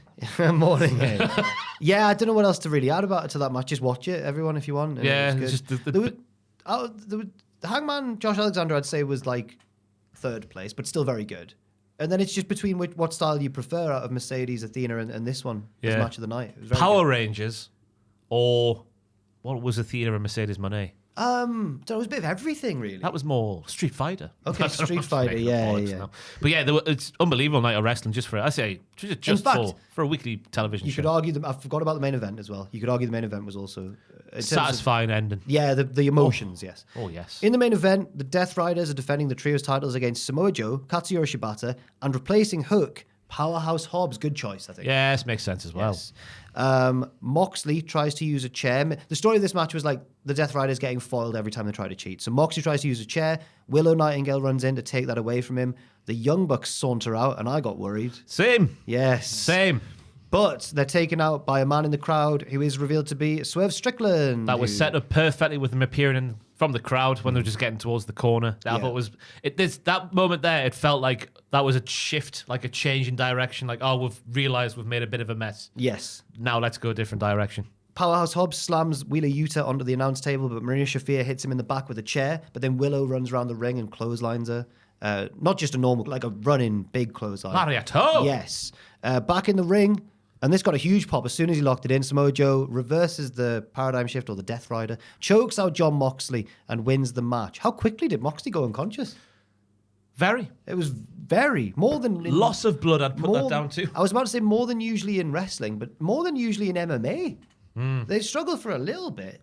Morning, eh? Yeah, I don't know what else to really add about it to that match. Just watch it, everyone, if you want. And Yeah, it was just good. the- The Hangman, Josh Alexander, I'd say was like third place, but still very good. And then it's just between what style you prefer out of Mercedes, Athena, and this one, this match of the night. It was very Power good. Rangers or what was Athena and Mercedes Moné? It was a bit of everything, really. That was more Street Fighter. Okay, I don't know, Street I'm just Fighter, making up yeah, bollocks yeah. now. But yeah, it's unbelievable night of wrestling just for I say just In fact, for a weekly television You show. could argue I forgot about the main event as well. You could argue the main event was also in terms of- Satisfying ending. yeah, the emotions, yes. Oh yes. In the main event, the Death Riders are defending the trios titles against Samoa Joe, Katsuyori Shibata, and replacing Hook, Powerhouse Hobbs. Good choice, I think. Yes, makes sense as well. Yes. Moxley tries to use a chair. The story of this match was like the Death Riders getting foiled every time they try to cheat. So Moxley tries to use a chair. Willow Nightingale runs in to take that away from him. The Young Bucks saunter out, and I got worried. Same. Yes. Same. But they're taken out by a man in the crowd who is revealed to be Swerve Strickland. That was who- set up perfectly with them appearing from the crowd when they were just getting towards the corner. I Yeah. thought that moment there. It felt like that was a shift, like a change in direction. Like, oh, we've realised we've made a bit of a mess. Yes. Now let's go a different direction. Powerhouse Hobbs slams Wheeler Yuta onto the announce table, but Marina Shafir hits him in the back with a chair. But then Willow runs around the ring and clotheslines her. Not just a normal, like a running big clothesline. Mariato. Yes. Back in the ring, and this got a huge pop as soon as he locked it in. Samoa Joe reverses the paradigm shift or the Death Rider, chokes out John Moxley, and wins the match. How quickly did Moxley go unconscious? Very. It was very more than Loss of blood. I'd put that down too. I was about to say more than usually in wrestling, but more than usually in MMA. They struggled for a little bit.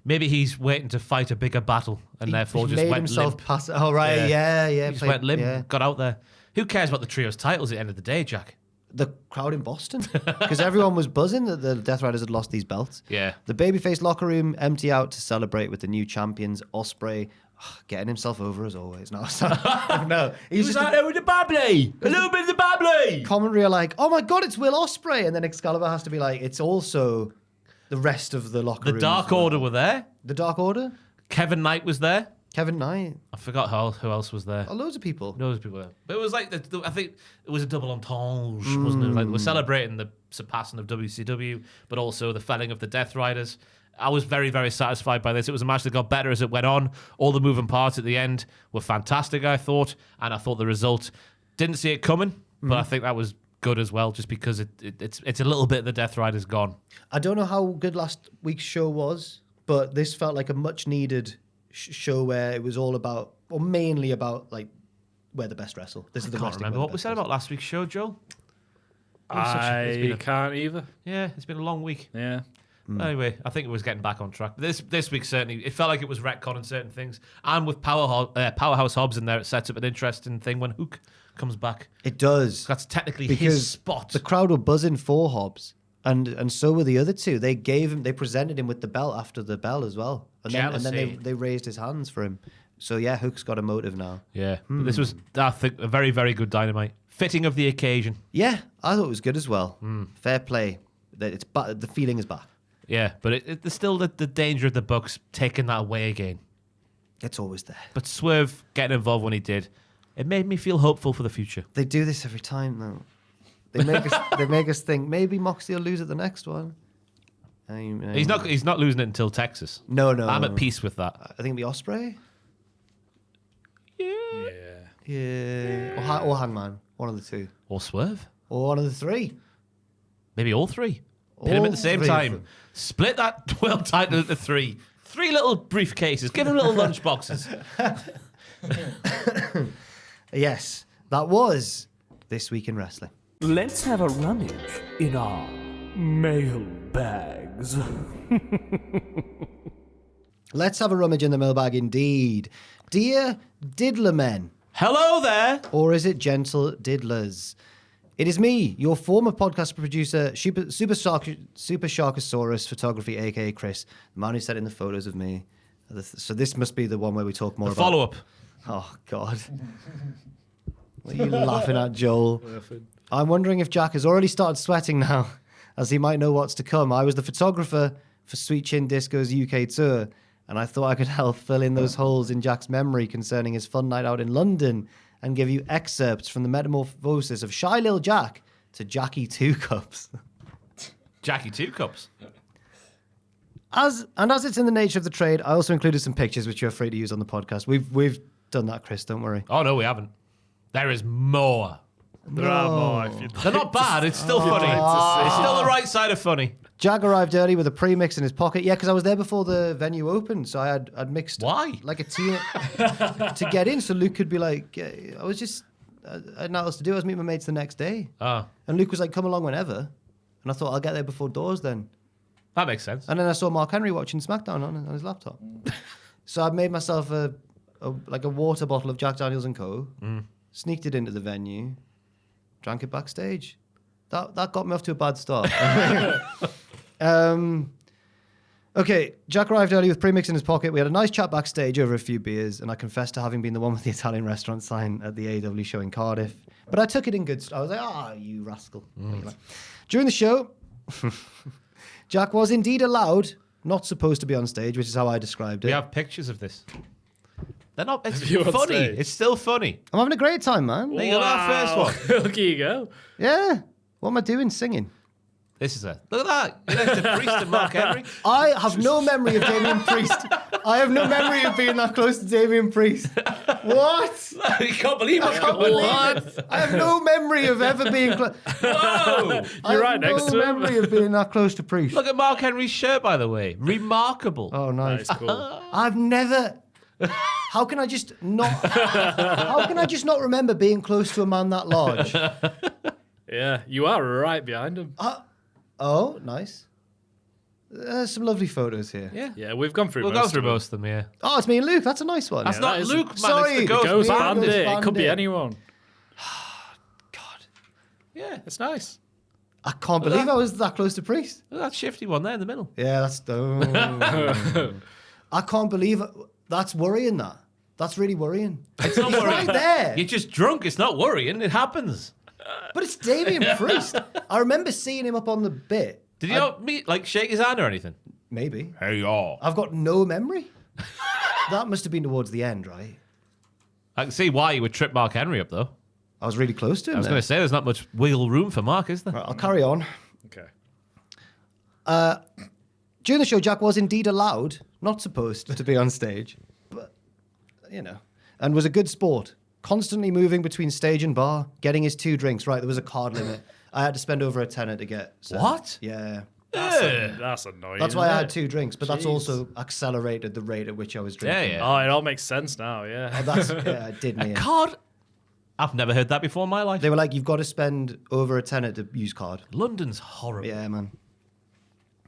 Maybe he's waiting to fight a bigger battle and therefore He just made went himself limp. pass. Oh right, yeah. He just played- went limp, yeah. got out there. Who cares about the trio's titles at the end of the day, Jack? The crowd in Boston, because everyone was buzzing that the Death Riders had lost these belts. Yeah. The babyface locker room empty out to celebrate with the new champions. Ospreay getting himself over as always. No, no, he's just there with the bubbly. A little bit of the bubbly. commentary are like, oh my god, it's Will Ospreay, and then Excalibur has to be like, it's also the rest of the locker The room. Dark as well. Order were there. The Dark Order. Kevin Knight was there. Kevin Knight. I forgot who else was there. Loads of people. Loads of people there. But it was like, I think it was a double entendre, wasn't it? Like, we're celebrating the surpassing of WCW, but also the felling of the Death Riders. I was very, very satisfied by this. It was a match that got better as it went on. All the moving parts at the end were fantastic, I thought. And I thought the result, didn't see it coming, but I think that was good as well, just because it's a little bit the Death Riders gone. I don't know how good last week's show was, but this felt like a much needed show where it was all about, or mainly about, like, where the best wrestle. This is the I can't wrestling remember where what the we best said wrestle. about last week's show, Joel. I can't either. Yeah, it's been a long week. Yeah. Anyway, I think it was getting back on track. This week, certainly, it felt like it was retconning certain things. And with Powerhouse Hobbs in there, it sets up an interesting thing when Hook comes back. It does. That's technically Because his spot. the crowd were buzzing for Hobbs, and so were the other two. They presented him with the belt after the bell as well, and then Jealousy. they raised his hands for him. So yeah, Hook's got a motive now. Yeah, but this was, I think, a very, very good Dynamite. Fitting of the occasion. Yeah, I thought it was good as well. Fair play. That it's the feeling is back. Yeah, but there's still the danger of the Bucks taking that away again. It's always there. But Swerve getting involved when he did, It made me feel hopeful for the future. They do this every time, though. They make us think maybe Moxley will lose at the next one. He's not losing it until Texas. No. I'm at peace with that. I think it'll be Ospreay. Yeah. Yeah. Or Hangman. One of the two. Or Swerve. Or one of the three. Maybe all three. Pin them at the same three of time. them. Split that world title into three. 3 little briefcases. Give them little lunch boxes. Yes, that was This Week in Wrestling. Let's have a rummage in our mailbags. Let's have a rummage in the mailbag indeed. Dear Diddlermen, Hello there. or is it gentle diddlers? It is me, your former podcast producer, Super Sharkosaurus Photography, aka Chris, the man who sent in the photos of me. So this must be the one where we talk more about... Follow-up. Oh, God. What are you laughing at, Joel? I'm wondering if Jack has already started sweating now, as he might know what's to come. I was the photographer for Sweet Chin Disco's UK tour, and I thought I could help fill in those holes in Jack's memory concerning his fun night out in London and give you excerpts from the metamorphosis of Shy Lil Jack to Jackie Two Cups. Jackie Two Cups. As it's in the nature of the trade, I also included some pictures which you're free to use on the podcast. We've done that, Chris, don't worry. Oh, no, we haven't. There is more. There are more. If you'd They're not bad. It's still funny. It's still the right side of funny. Jack arrived early with a pre-mix in his pocket. Yeah, because I was there before the venue opened, so I'd mixed. Why? Like a tea to get in, so Luke could be like, I was just, I had nothing else to do. I was meeting my mates the next day, and Luke was like, "Come along whenever," and I thought I'll get there before doors then. That makes sense. And then I saw Mark Henry watching SmackDown on his laptop, so I made myself a water bottle of Jack Daniels and Co. Sneaked it into the venue, drank it backstage. That got me off to a bad start. Okay, Jack arrived early with premix in his pocket. We had a nice chat backstage over a few beers, and I confessed to having been the one with the Italian restaurant sign at the AEW show in Cardiff. But I took it in good. I was like, you rascal. During the show, Jack was indeed allowed, not supposed to be on stage, which is how I described it. We have pictures of this. They're not. It's you on funny. stage? It's still funny. I'm having a great time, man. There you go. That first one. Look, here you go. Yeah. What am I doing? Singing. This is it. Look at that. You left the Priest and Mark Henry. I have no memory of Damian Priest. I have no memory of being that close to Damian Priest. What? You can't believe it. I can't believe it. I have no memory of ever being close. Whoa. You're right next to him. I have no memory of being that close to Priest. Look at Mark Henry's shirt, by the way. Remarkable. Oh, nice. That's cool. I've never... How can I just not remember being close to a man that large? Yeah, you are right behind him. Oh, nice. There's some lovely photos here. Yeah. Yeah, we've gone through We'll most go through of them. most of them, yeah. Oh, it's me and Luke. That's a nice one. That's not that is- Luke, man. Sorry, It's the the Ghost, Ghost Bandit. Bandit. Bandit. It could be anyone. God. Yeah. It's nice. I can't believe I was that close to Priest. Look at that shifty one there in the middle. Yeah, that's... I can't believe it. That's worrying, that. That's really worrying. It's not He's worrying. right there. You're just drunk. It's not worrying. It happens. But it's Damian Priest. I remember seeing him up on the bit. Did you not meet, like, shake his hand or anything? Maybe. Hey, y'all. I've got no memory. That must have been towards the end, right? I can see why you would trip Mark Henry up, though. I was really close to him I was there. going to say there's not much wiggle room for Mark, is there? Right, I'll carry on. Okay. During the show, Jack was indeed allowed, not supposed to be on stage, but, and was a good sport. Constantly moving between stage and bar, getting his 2 drinks. Right, there was a card limit. I had to spend over a tenner to get... What? Yeah. That's annoying. That's why I had isn't 2 drinks, but that's Jeez. also accelerated the rate at which I was drinking. Yeah, it? yeah. Oh, it all makes sense now, yeah. It did me in. Card? I've never heard that before in my life. They were like, you've got to spend over a tenner to use card. London's horrible. Yeah, man.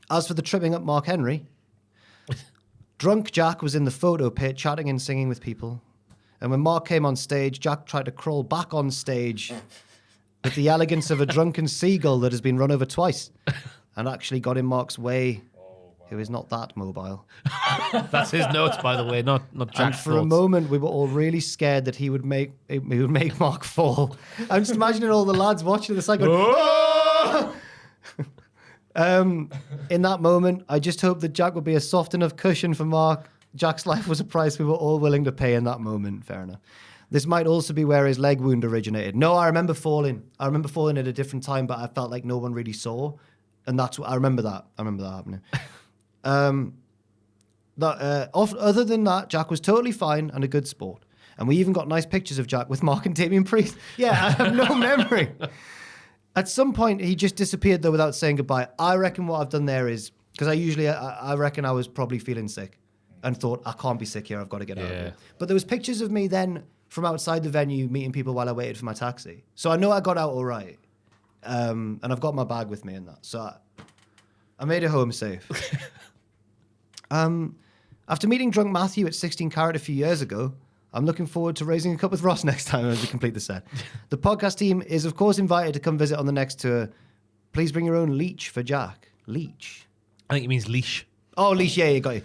As for the tripping up Mark Henry, drunk Jack was in the photo pit chatting and singing with people. And when Mark came on stage, Jack tried to crawl back on stage with the elegance of a drunken seagull that has been run over twice and actually got in Mark's way, who is not that mobile. That's his notes, by the way, not And Jack's for a thoughts. moment, we were all really scared that he would make Mark fall. I'm just imagining all the lads watching the side going, "Oh!" In that moment, I just hoped that Jack would be a soft enough cushion for Mark. Jack's life was a price we were all willing to pay in that moment. Fair enough. This might also be where his leg wound originated. No, I remember falling. I remember falling at a different time, but I felt like no one really saw. And that's what I remember that. I remember that happening. Other than that, Jack was totally fine and a good sport. And we even got nice pictures of Jack with Mark and Damien Priest. Yeah, I have no memory. At some point, he just disappeared, though, without saying goodbye. I reckon what I've done there is, because I reckon I was probably feeling sick and thought, I can't be sick here, I've got to get out of here. But there was pictures of me then from outside the venue meeting people while I waited for my taxi. So I know I got out all right. And I've got my bag with me and that. So I made it home safe. After meeting drunk Matthew at 16 Carat a few years ago, I'm looking forward to raising a cup with Ross next time as we complete the set. The podcast team is, of course, invited to come visit on the next tour. Please bring your own leech for Jack. Leech? I think it means leash. Oh, leash, yeah, you got you.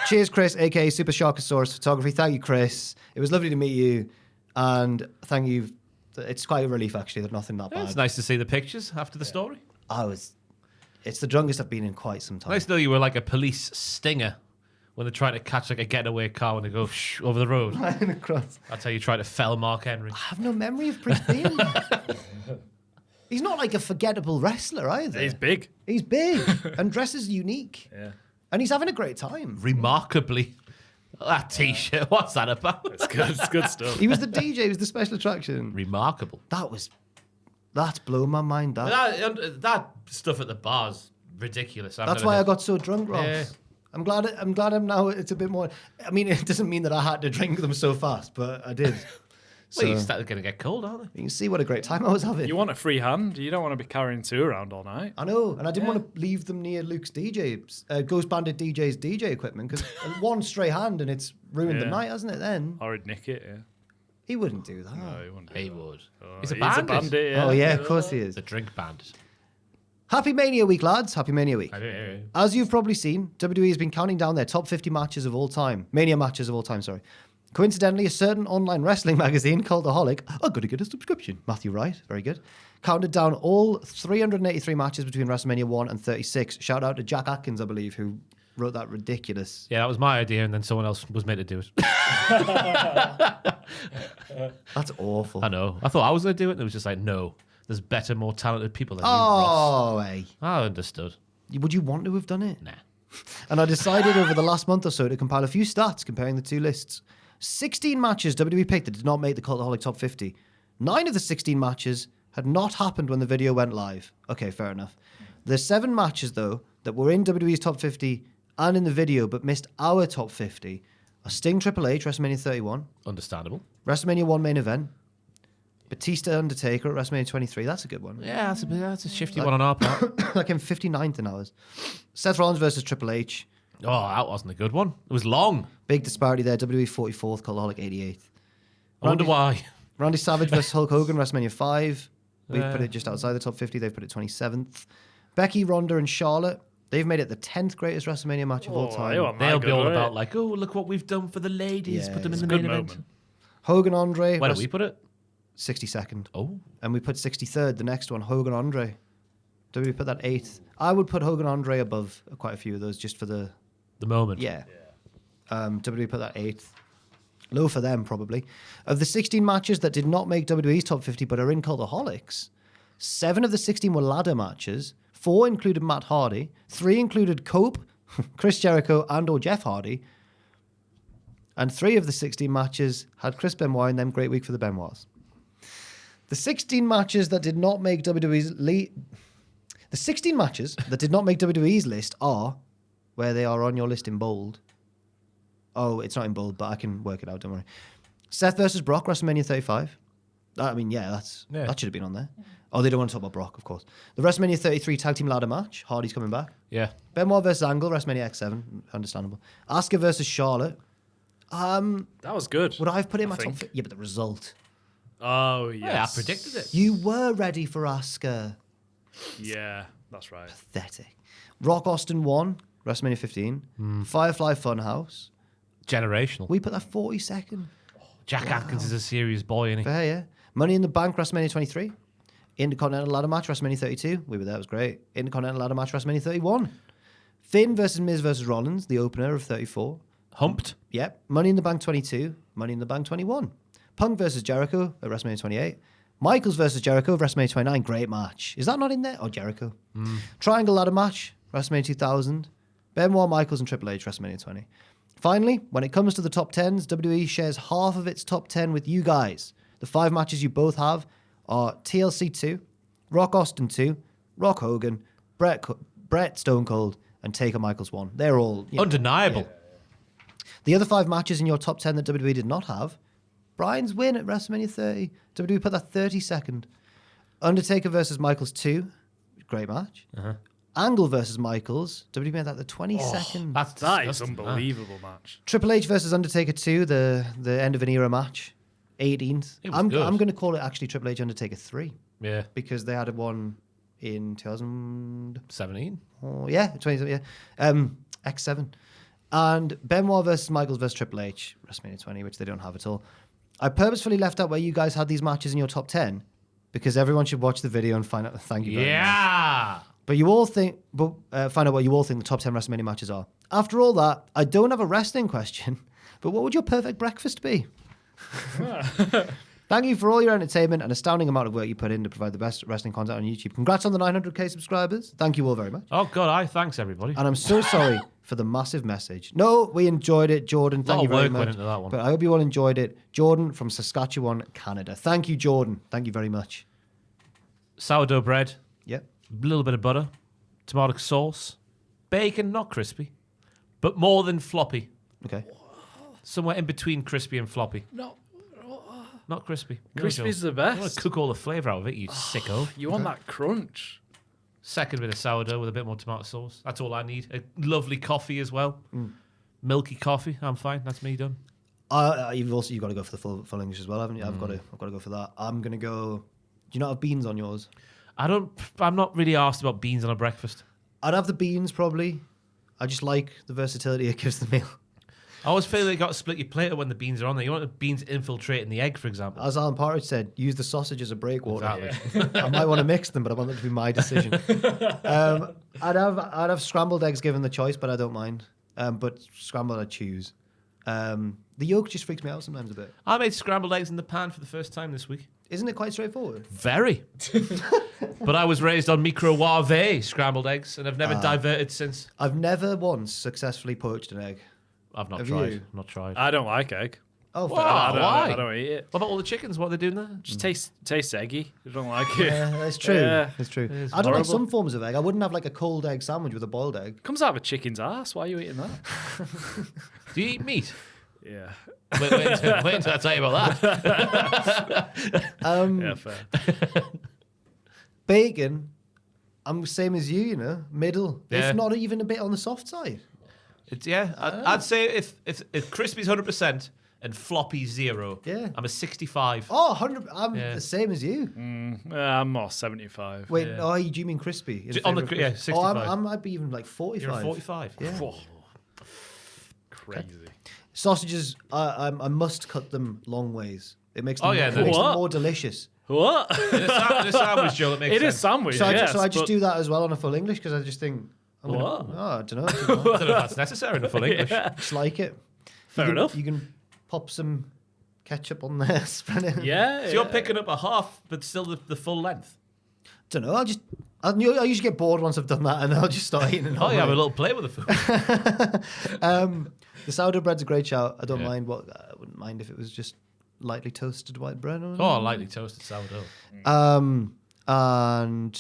Cheers, Chris, a.k.a. Super Sharkosaurus Photography. Thank you, Chris. It was lovely to meet you. And thank you. It's quite a relief, actually, that nothing that bad. It's nice to see the pictures after the story. It's the drunkest I've been in quite some time. Nice to know you were like a police stinger when they're trying to catch like a getaway car when they go over the road. Flying across. That's how you try to fell Mark Henry. I have no memory of Priest being there. He's not like a forgettable wrestler either. He's big. He's big and dresses unique. Yeah. And he's having a great time. Remarkably. That t-shirt, what's that about? It's good. It's good stuff. He was the DJ, he was the special attraction. Remarkable. That's blown my mind. That stuff at the bar's ridiculous. That's why I got so drunk, Ross. Yeah. I'm glad I'm now, it's a bit more, I mean, it doesn't mean that I had to drink them so fast, but I did. Well, you're starting to get cold, aren't they? You can see what a great time I was having. You want a free hand. You don't want to be carrying two around all night. I know, and I didn't want to leave them near Luke's Ghost Bandit DJ's DJ equipment, because one stray hand and it's ruined the night, hasn't it then? Or he'd nick it, yeah. He wouldn't do that. No, he wouldn't do He that. would. Oh, He's a he's bandit. a bandit, yeah. Oh, yeah, of course he is. The drink bandit. Happy Mania Week, lads. Happy Mania Week. I do. As you've probably seen, WWE has been counting down their top 50 matches of all time. Mania matches of all time, sorry. Coincidentally, a certain online wrestling magazine, Cultaholic, I've got to get a subscription. Matthew Wright, very good. Counted down all 383 matches between WrestleMania 1 and 36. Shout out to Jack Atkins, I believe, who wrote that ridiculous. Yeah, that was my idea, and then someone else was made to do it. That's awful. I know. I thought I was going to do it, and it was just like, no, there's better, more talented people than you, Ross. Oh, hey. I understood. Would you want to have done it? Nah. And I decided over the last month or so to compile a few stats comparing the two lists. 16 matches WWE picked that did not make the Cultaholic Top 50. 9 of the 16 matches had not happened when the video went live. Okay, fair enough. There's 7 matches, though, that were in WWE's Top 50 and in the video but missed our Top 50. A Sting Triple H, WrestleMania 31. Understandable. WrestleMania 1 main event. Batista Undertaker at WrestleMania 23. That's a good one. Yeah, that's a shifty one on our part. Like in 59th in ours. Seth Rollins versus Triple H. Oh, that wasn't a good one. It was long. Big disparity there. WWE 44th, Cultaholic 88th. I wonder why. Randy Savage versus Hulk Hogan, WrestleMania 5. We've put it just outside the top 50. They've put it 27th. Becky, Ronda, and Charlotte. They've made it the 10th greatest WrestleMania match of all time. They'll be all about like, oh, look what we've done for the ladies. Yeah, Put them in it's the a main good event. moment. Hogan, Andre. Where did we put it? 62nd. Oh. And we put 63rd, the next one, Hogan, Andre. Did we put that 8th? I would put Hogan, Andre above quite a few of those just for the moment. Yeah. WWE put that 8th. Low for them, probably. Of the 16 matches that did not make WWE's top 50 but are in Cultaholics, 7 of the 16 were ladder matches. 4 included Matt Hardy. 3 included Cope, Chris Jericho, and or Jeff Hardy. And 3 of the 16 matches had Chris Benoit in them. Great week for the Benoits. The 16 matches that did not make WWE's The 16 matches that did not make WWE's list are where they are on your list in bold. Oh, it's not in bold, but I can work it out, don't worry. Seth versus Brock, WrestleMania 35. I mean, that should have been on there. Oh, they don't want to talk about Brock, of course. The WrestleMania 33 tag team ladder match. Hardy's coming back. Yeah. Benoit versus Angle, WrestMania X7. Understandable. Asuka versus Charlotte. That was good. Would I have put it in my I top think. 50? Yeah, but the result. Oh, yes. Yeah, I predicted it. You were ready for Asuka. Yeah, that's right. Pathetic. Rock Austin 1, WrestleMania 15. Firefly Funhouse. Generational. We put that 42nd. Jack Atkins is a serious boy, isn't he? Fair, yeah. Money in the Bank, WrestleMania 23. Intercontinental Ladder Match, WrestleMania 32. We were there, it was great. Intercontinental Ladder Match, WrestleMania 31. Finn versus Miz versus Rollins, the opener of 34. Humped. Yep. Money in the Bank 22. Money in the Bank 21. Punk versus Jericho at WrestleMania 28. Michaels versus Jericho at WrestleMania 29. Great match. Is that not in there? Oh, Jericho. Triangle ladder match, WrestleMania 2000. Benoit, Michaels, and Triple H, WrestleMania 20. Finally, when it comes to the top 10s, WWE shares half of its top 10 with you guys. The 5 matches you both have are TLC 2, Rock Austin 2, Rock Hogan, Brett Stone Cold, and Taker Michaels 1. They're all... Undeniable. The other 5 matches in your top 10 that WWE did not have: Bryan's win at WrestleMania 30. WWE put that 32nd. Undertaker versus Michaels 2. Great match. Angle versus Michaels. WWE made that the 22nd. That is unbelievable match. Triple H versus Undertaker 2, the end of an era match. 18th. It was I'm good. going to call it actually Triple H Undertaker 3 Yeah. because they had one in 2000. 17. Oh, yeah, 20, yeah. X7. And Benoit versus Michaels versus Triple H, WrestleMania 20, which they don't have at all. I purposefully left out where you guys had these matches in your top 10 because everyone should watch the video and find out. Thank you very much. Yeah. But you all think, find out what you all think the top 10 WrestleMania matches are. After all that, I don't have a wrestling question, but what would your perfect breakfast be? Thank you for all your entertainment and astounding amount of work you put in to provide the best wrestling content on YouTube. Congrats on the 900k subscribers. Thank you all very much. Oh, God, thanks, everybody. And I'm so sorry for the massive message. No, we enjoyed it, Jordan. Thank you very work much. went into that one. But I hope you all enjoyed it. Jordan from Saskatchewan, Canada. Thank you, Jordan. Thank you very much. Sourdough bread, Yep. a little bit of butter, tomato sauce, bacon, not crispy, but more than floppy. Okay. Somewhere in between crispy and floppy. No, Not crispy. crispy's the I want best. to cook all the flavour out of it, you sicko. You want that crunch? Second bit of sourdough with a bit more tomato sauce. That's all I need. A lovely coffee as well. Milky coffee. I'm fine. That's me done. You've got to go for the full English as well, haven't you? I've got to go for that. I'm gonna go. Do you not have beans on yours? I'm not really asked about beans on a breakfast. I'd have the beans probably. I just like the versatility it gives the meal. I always feel like you got to split your plate when the beans are on there. You want the beans infiltrating the egg, for example. As Alan Partridge said, use the sausage as a breakwater. Exactly. I might want to mix them, but I want it to be my decision. I'd have scrambled eggs given the choice, but I don't mind. But scrambled I'd choose. The yolk just freaks me out sometimes a bit. I made scrambled eggs in the pan for the first time this week. Isn't it quite straightforward? Very. But I was raised on microwave scrambled eggs, and I've never diverted since. I've never once successfully poached an egg. I've not Have tried. you? Not tried. I don't like egg. Oh, Wow. fair. Why? I don't eat it. What about all the chickens? What are they doing there? Just tastes eggy. I don't like it. Yeah, that's true. Yeah. That's true. is I don't like horrible. some forms of egg. I wouldn't have like a cold egg sandwich with a boiled egg. Comes out of a chicken's ass. Why are you eating that? Do you eat meat? Yeah. Wait until I tell you about that. Yeah, fair. Bacon, I'm the same as you, middle. Yeah. If not even a bit on the soft side. I'd say if crispy's 100% and floppy 0, Yeah. I'm a 65. Oh, 100. I'm Yeah. the same as you. I'm more 75. Wait, Yeah. oh, do you mean crispy? In On the favour of yeah, crispy? 65. Oh, I might be even like 45. You're a 45. Yeah. Whoa. Crazy. Sausages, I must cut them long ways. It makes them, Oh, yeah, it no. makes them What? more delicious. What? In a sandwich, Joe, it makes It sense. is sandwich, So yes. I just but- do that as well on a full English because I just think, I don't What? know. I don't know if that's necessary in the full English. Just like it. Fair enough. You can pop some ketchup on there, spread it. Yeah. So you're picking up a half, but still the full length. Don't know. I usually get bored once I've done that, and I'll just start eating it. Oh, you have a little play with the food. The sourdough bread's a great shout. I don't Yeah. mind I wouldn't mind if it was just lightly toasted white bread. Or Oh, lightly toasted sourdough. And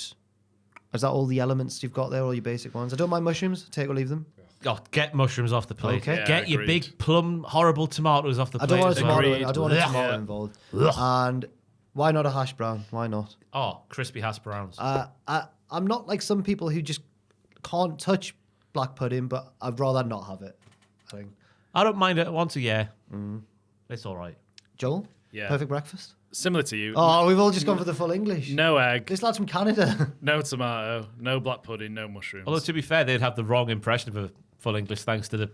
is that all the elements you've got there? All your basic ones? I don't mind mushrooms. Take or leave them. Oh, get mushrooms off the plate. Okay. Yeah, Get your agreed. big plum horrible tomatoes off the I plate. don't want a as well. tomato. Agreed. I don't want a Ugh. tomato Yeah. involved. Ugh. And why not a hash brown? Why not? Oh, crispy hash browns. I'm not like some people who just can't touch black pudding, but I'd rather not have it. I think. I don't mind it once a year. It's all right. Joel? Yeah. Perfect breakfast? Similar to you. Oh, we've all just gone for the full English. No egg, This lad's from Canada. no tomato, no black pudding, no mushrooms. Although, to be fair, they'd have the wrong impression of a full English thanks to the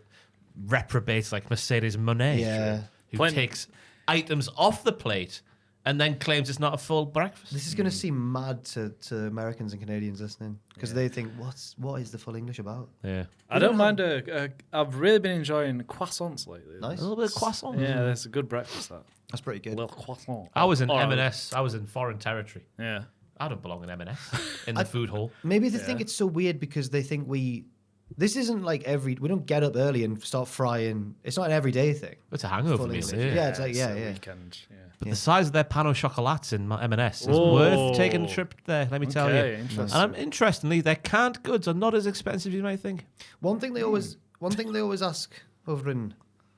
reprobates like Mercedes Monet, Yeah. who Plenty- takes items off the plate and then claims it's not a full breakfast. This is going to seem mad to Americans and Canadians listening because they think, what is the full English about? Yeah. I don't mind I've really been enjoying croissants lately. Nice. A little bit of croissant. Yeah, that's a good breakfast. That. That's pretty good. Little croissant. I was in Or- M&S. I was in foreign territory. Yeah. I don't belong in M&S in the food hall. Maybe they think it's so weird because they think this isn't like we don't get up early and start frying. It's not an everyday thing. It's a hangover, Full me. English. Yeah. Yeah, it's like, a yeah. weekend. Yeah. But the size of their pan au chocolats in M&S is Whoa. worth taking a trip there, let me tell you. Okay, interesting. And interestingly, their canned goods are not as expensive as you might think. One thing they always ask over in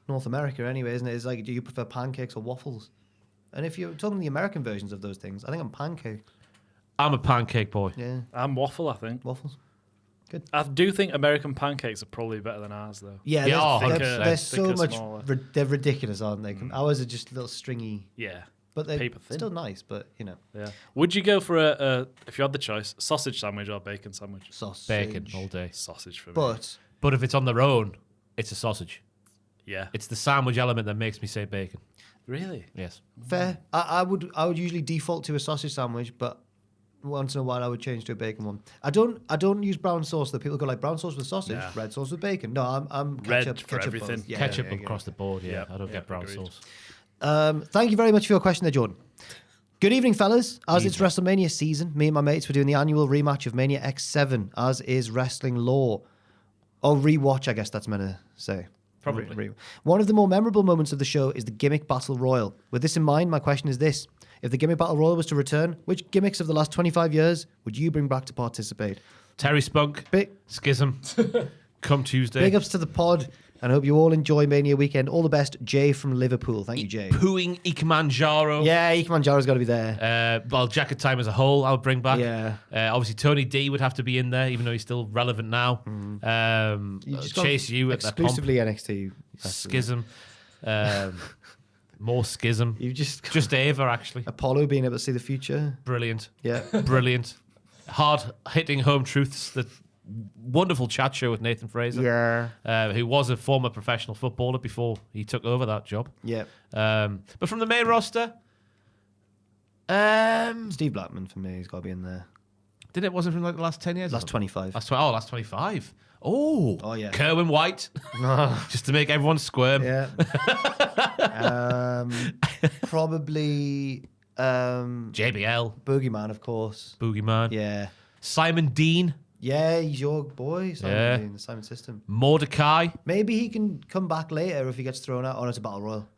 North America anyway, isn't it? Is like, do you prefer pancakes or waffles? And if you're talking the American versions of those things, I think I'm pancake. I'm a pancake boy. Yeah, I'm waffle, I think. waffles. Good. I do think American pancakes are probably better than ours, though. Yeah, Yeah, they're, 100%. they're so Thicker, much. smaller. They're ridiculous, aren't they? Ours are just little stringy, Yeah. but they're Paper thin. still nice. But you know, Yeah. Would you go for if you had the choice, sausage sandwich or bacon sandwich? sausage, Bacon all day. Sausage for me. But If it's on their own, it's a sausage. Yeah. It's the sandwich element that makes me say bacon. Really? Yes. fair. I would usually default to a sausage sandwich, but once in a while I would change to a bacon one. I don't use brown sauce. That people go like brown sauce with sausage, Nah. red sauce with bacon. No, I'm Red ketchup for ketchup everything. both. Yeah, Ketchup yeah, yeah. across the board, yeah. Yep. I don't get brown agreed. sauce. Thank you very much for your question there, Jordan. Good evening, fellas. As it's WrestleMania season, me and my mates were doing the annual rematch of Mania X7, as is wrestling law. Or rewatch, I guess that's meant to say. Probably. One of the more memorable moments of the show is the gimmick battle royal. With this in mind, my question is this. If the gimmick battle royal was to return, which gimmicks of the last 25 years would you bring back to participate? Terry Spunk, Big, Schism, come Tuesday. big ups to the pod, and I hope you all enjoy Mania weekend. All the best, Jay from Liverpool. Thank you, Jay. Pooing Ikemanjaro. Yeah, Ikemanjaro's got to be there. Well, Jacket Time as a whole, I'll bring back. Yeah. Obviously, Tony D would have to be in there, even though he's still relevant now. You just Chase got you at the pump. exclusively NXT. Schism. More Schism. You've just Just Ava, actually. Apollo being able to see the future. Brilliant. Yeah. Brilliant. Hard hitting home truths. The wonderful chat show with Nathan Fraser. Who was a former professional footballer before he took over that job. Yeah. But from the main roster, Steve Blackman for me has got to be in there. wasn't from like the last 10 years? Last 25. Last 25. Oh, yeah. Kerwin White, just to make everyone squirm. Yeah. Probably JBL, Boogeyman, of course. Boogeyman. Yeah. Simon Dean, Yeah, he's your boy, Simon Yeah. Dean, the Simon System. Mordecai. Maybe he can come back later if he gets thrown out. Oh, no, it's a battle royal.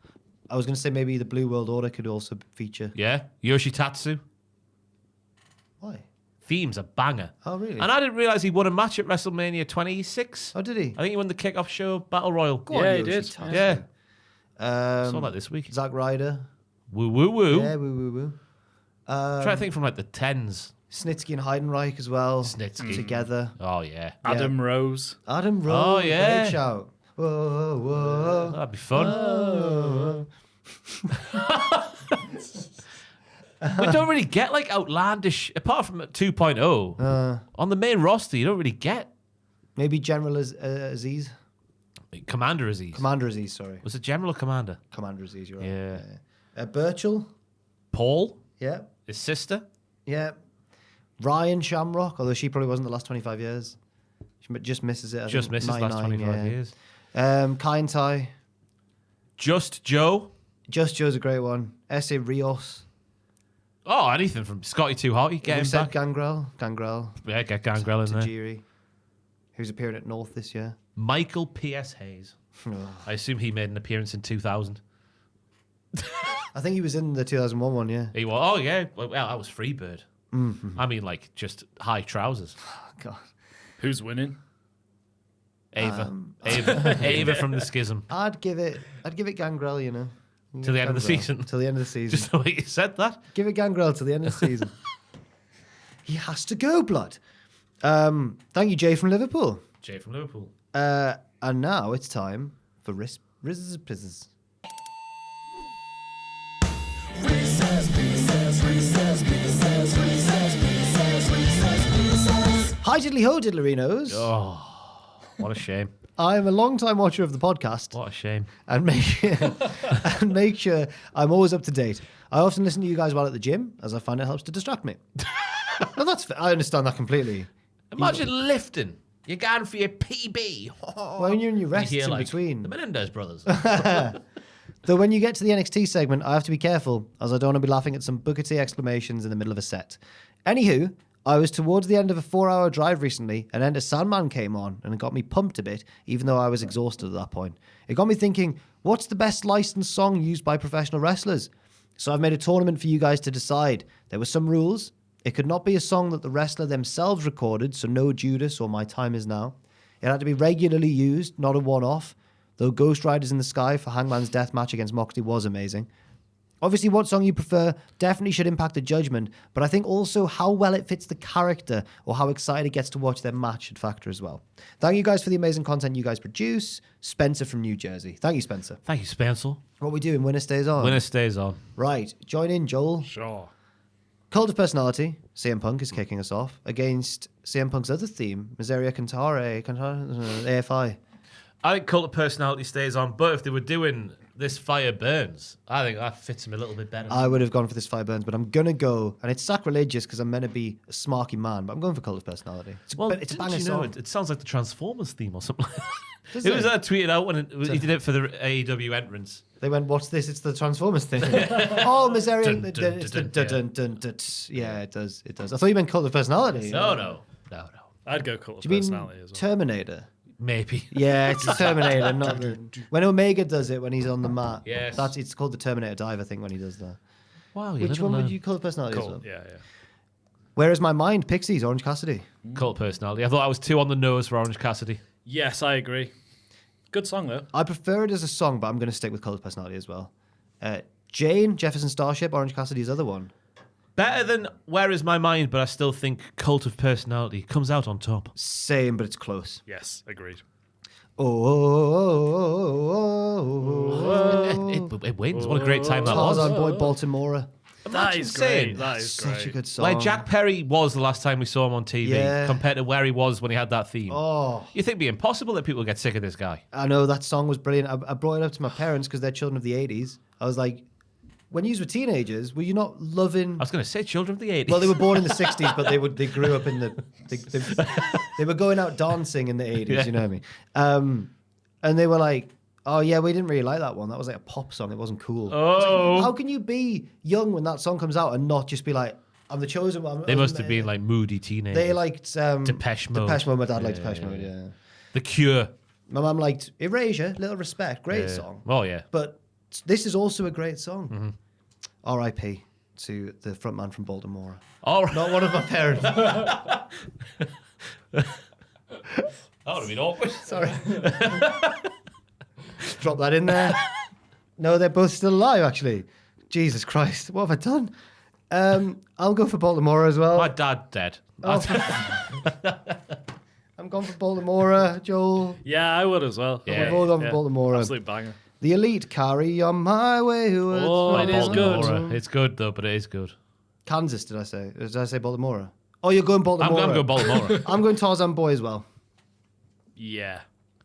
I was going to say maybe the Blue World Order could also feature. Yeah, Yoshitatsu. Why? Theme's a banger. Oh, really? And I didn't realize he won a match at WrestleMania 26. Oh, did he? I think he won the kickoff show Battle Royal. Go on, Yeah, he Yoshi did. Tatsu. Yeah, Um, saw that this week. Zack Ryder. Woo woo woo. Yeah, woo woo woo. Trying to think from like the 10s. Snitsky and Heidenreich as well. Snitsky. Together. Oh yeah, Adam Rose. Adam Rowe. Oh, yeah. Great shout. Whoa, whoa. that'd be fun. We don't really get like outlandish, apart from at 2.0. On the main roster, you don't really get Maybe General Aziz. Commander Aziz. Commander Aziz, sorry. Was it General or Commander? Commander Aziz, you're right. Yeah. Birchall. Paul, Yeah. his sister. Yeah. Ryan Shamrock, although she probably wasn't the last 25 years. She just misses it. I Just think. misses last 99, 25 yeah. years. Kai and Tai. Just Joe. Just Joe's a great one. S.A. Rios. Oh, anything from Scotty Too Hotty. Get We him said back. Gangrel. Yeah, get Gangrel in there. Tajiri, who's appearing at North this year. Michael P.S. Hayes. I assume he made an appearance in 2000. I think he was in the 2001 one, yeah. He was. Oh, yeah. Well, that was Freebird. I mean, like, just high trousers. God. Who's winning? Ava. Ava from the Schism. I'd give it Gangrel, you know. Till the end of the Gangrel. season. Till the end of the season. Just the way you said that. Give it Gangrel till the end of the season. He has to go, blood. Thank you, Jay from Liverpool. Jay from Liverpool. And now it's time for Rizzes Pizzes. Hi, diddly ho, diddlerinos. Oh, what a shame. I'm a long-time watcher of the podcast. What a shame. And make sure I'm always up to date. I often listen to you guys while at the gym, as I find it helps to distract me. No, that's fair. I understand that completely. Imagine lifting. You're going for your PB. When you're in your rests hear, in like, between. The Menendez brothers. Though when you get to the NXT segment, I have to be careful, as I don't want to be laughing at some Booker T exclamations in the middle of a set. Anywho, I was towards the end of a 4-hour drive recently, and Enter Sandman came on, and it got me pumped a bit, even though I was exhausted at that point. It got me thinking, what's the best licensed song used by professional wrestlers? So I've made a tournament for you guys to decide. There were some rules. It could not be a song that the wrestler themselves recorded, so no Judas or My Time Is Now. It had to be regularly used, not a one-off, though Ghost Riders in the Sky for Hangman's death match against Moxley was amazing. Obviously, what song you prefer definitely should impact the judgment, but I think also how well it fits the character or how excited it gets to watch their match should factor as well. Thank you guys for the amazing content you guys produce. Spencer from New Jersey. Thank you, Spencer. Thank you, Spencer. What we doing? Winner stays on. Winner stays on. Right. Join in, Joel. Sure. Cult of Personality. CM Punk is kicking us off against CM Punk's other theme, Miseria Cantare, AFI. I think Cult of Personality stays on, but if they were doing This Fire Burns, I think that fits him a little bit better. I would have gone for This Fire Burns, but I'm going to go, and it's sacrilegious because I'm meant to be a smarky man, but I'm going for Cult of Personality. It's a banger you know, song. it sounds like the Transformers theme or something. Does It was it? tweeted out when he did it for the AEW entrance. They went, what's this? It's the Transformers thing. Oh, Miseria. Dun, dun, It's dun, the dun, dun, dun, dun. Yeah, it does. It does. I thought you meant Cult of Personality. No. I'd go Cult of Do you mean Personality as well. Terminator? Maybe. Yeah, it's Terminator, not the... When Omega does it, when he's on the mat. Yes. It's called the Terminator dive, I think, when he does that. Wow, you Which never one would know. you call the personality as well? Cult, yeah. Where is my mind? Pixies, Orange Cassidy. Cult of Personality. I thought I was too on the nose for Orange Cassidy. Yes, I agree. Good song, though. I prefer it as a song, but I'm going to stick with Cult of Personality as well. Jane, Jefferson Starship, Orange Cassidy's other one. Better than Where Is My Mind, but I still think Cult of Personality comes out on top. Same, but it's close. Yes, agreed. It wins. What a great time that was. Tarzan Boy Baltimore. That is saying great. That is Such great. a good song. Where Jack Perry was the last time we saw him on TV Yeah. compared to where he was when he had that theme. Oh, You think it'd be impossible that people get sick of this guy? I know that song was brilliant. I brought it up to my parents because they're children of the 80s. I was like, when you were teenagers, were you not loving... I was going to say children of the 80s. Well, they were born in the 60s, but they grew up in the... They were going out dancing in the 80s, Yeah. you know what I mean? And they were like, oh, yeah, we didn't really like that one. That was like a pop song. It wasn't cool. I was like, how can you be young when that song comes out and not just be like, I'm the chosen one? They must have been like moody teenagers. They liked... Depeche Mode. Depeche Mode. My dad liked Yeah, Depeche yeah, Mode, yeah. yeah. The Cure. My mum liked Erasure, Little Respect. Great Yeah. song. Oh, yeah. But this is also a great song. Mm-hmm. R.I.P. to the frontman from Baltimore. All right. Not one of my parents. That would have been awkward. Sorry. Drop that in there. No, they're both still alive, actually. Jesus Christ. What have I done? I'll go for Baltimore as well. My dad dead. Oh. I'm going for Baltimore, Joel. Yeah, I would as well. Yeah. We've all gone for Baltimore. Absolute banger. The Elite carry on my way. Oh, it is good. Baltimore. It's good, though, but it is good. Kansas, did I say? Did I say Baltimore? Oh, you're going Baltimore. I'm going to go Baltimore. I'm going Tarzan Boy as well. Yeah,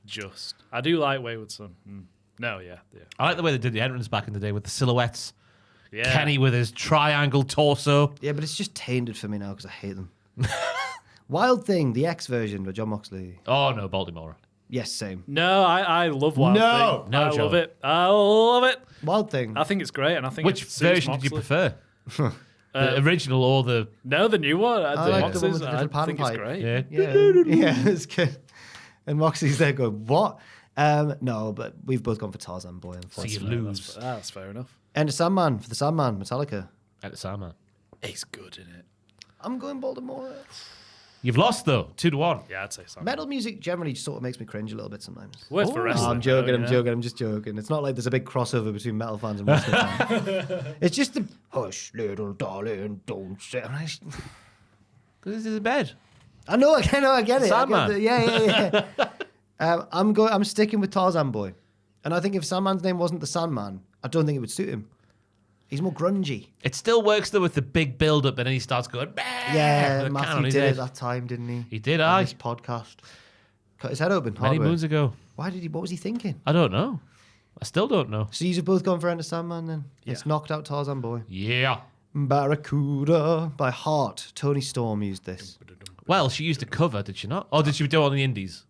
just. I do like Wayward Son. No, yeah. I like the way they did the entrance back in the day with the silhouettes. Yeah. Kenny with his triangle torso. Yeah, but it's just tainted for me now because I hate them. Wild Thing, the X version with John Moxley. Oh, no, Baltimore. Yes, same. No, I love Wild Thing. No, I Joe. love it. I love it. Wild Thing. I think it's great, and I think Which it suits version did you Moxley. prefer? The original or the... No, the new one. I The like the one Moxley's, with the little I think it's panpipe. great. Yeah. Yeah, it's good. And Moxley's there going, what? No, but we've both gone for Tarzan Boy. So you Unfortunately. lose. That's fair enough. And Sandman, for the Sandman, Metallica. At the Sandman. He's good in it. I'm going Baltimore. You've lost, though. 2-1. Yeah, I'd say so. Metal music generally sort of makes me cringe a little bit sometimes. Worth for No, wrestling. I'm joking, though, I'm you know? joking, I'm just joking. It's not like there's a big crossover between metal fans and wrestling fans. It's just the hush, little darling, don't say. This is a bed. I know, I get it. Sandman. Yeah. I'm sticking with Tarzan Boy. And I think if Sandman's name wasn't the Sandman, I don't think it would suit him. He's more grungy. It still works, though, with the big build-up, and then he starts going... Yeah, with a can on Matthew his did head. it that time, didn't he? He did, On aye. this podcast. Cut his head open. Many hard way. moons ago. Why did he? What was he thinking? I don't know. I still don't know. So you've both gone for Enter Sandman then? It's knocked out Tarzan Boy. Yeah. Barracuda by Heart. Tony Storm used this. Well, she used a cover, did she not? Or did she do it on the indies?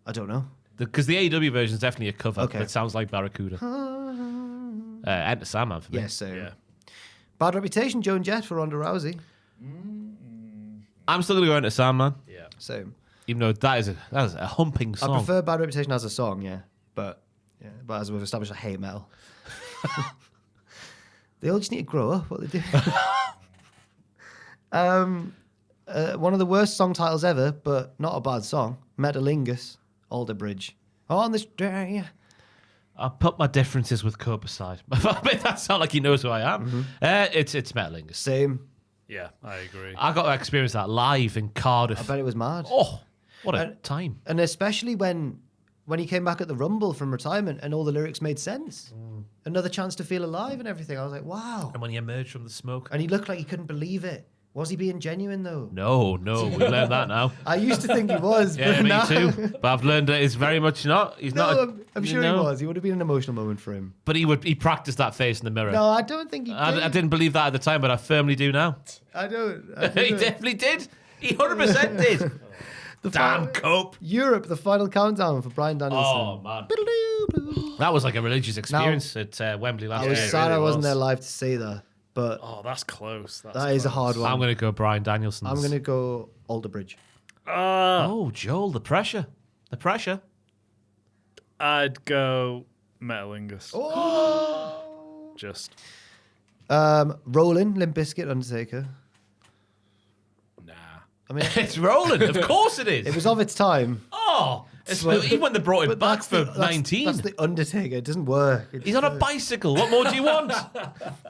I don't know. Because the AEW version is definitely a cover, Okay. but it sounds like Barracuda. Enter Sandman for me. Yes, same. Yeah. Bad reputation, Joan Jett for Ronda Rousey. I'm still going to go Enter Sandman, Yeah. Same. even though that is a humping I song. prefer Bad Reputation as a song, but as we've established, I hate metal. They all just need to grow up. What they do. One of the worst song titles ever, but not a bad song. Metalingus, Alder Bridge. On this day. I'll put my differences with Cope aside. I mean, that sounds like he knows who I am. It's Metalingus. Same. Yeah, I agree. I got to experience that live in Cardiff. I bet it was mad. Oh, what a time. And especially when he came back at the Rumble from retirement and all the lyrics made sense. Another chance to feel alive and everything. I was like, wow. And when he emerged from the smoke. And he looked like he couldn't believe it. Was he being genuine though? No, we learned that now. I used to think he was. Yeah, but me now... too. But I've learned that it's very much not. He's No, not. I'm sure he was. He would have been an emotional moment for him. But he practiced that face in the mirror. No, I don't think he did. I didn't believe that at the time, but I firmly do now. I don't. He definitely did. He 100% did. Damn Cope. Europe, the final countdown for Bryan Danielson. Oh, man. That was like a religious experience at Wembley last I was year. sad I really wasn't was. there live to see that, but Oh, that's close. that is a hard one. I'm going to go Bryan Danielson. I'm going to go Alder Bridge. Oh, Joel, the pressure. The pressure. I'd go Metalingus. Oh. Just Rollin', Limp Bizkit, Undertaker. nah. I mean, It's rolling. Of course it is. it was of its time. Oh, even when they brought him back for 19. That's the Undertaker. It doesn't work. He's on a bicycle. What more do you want?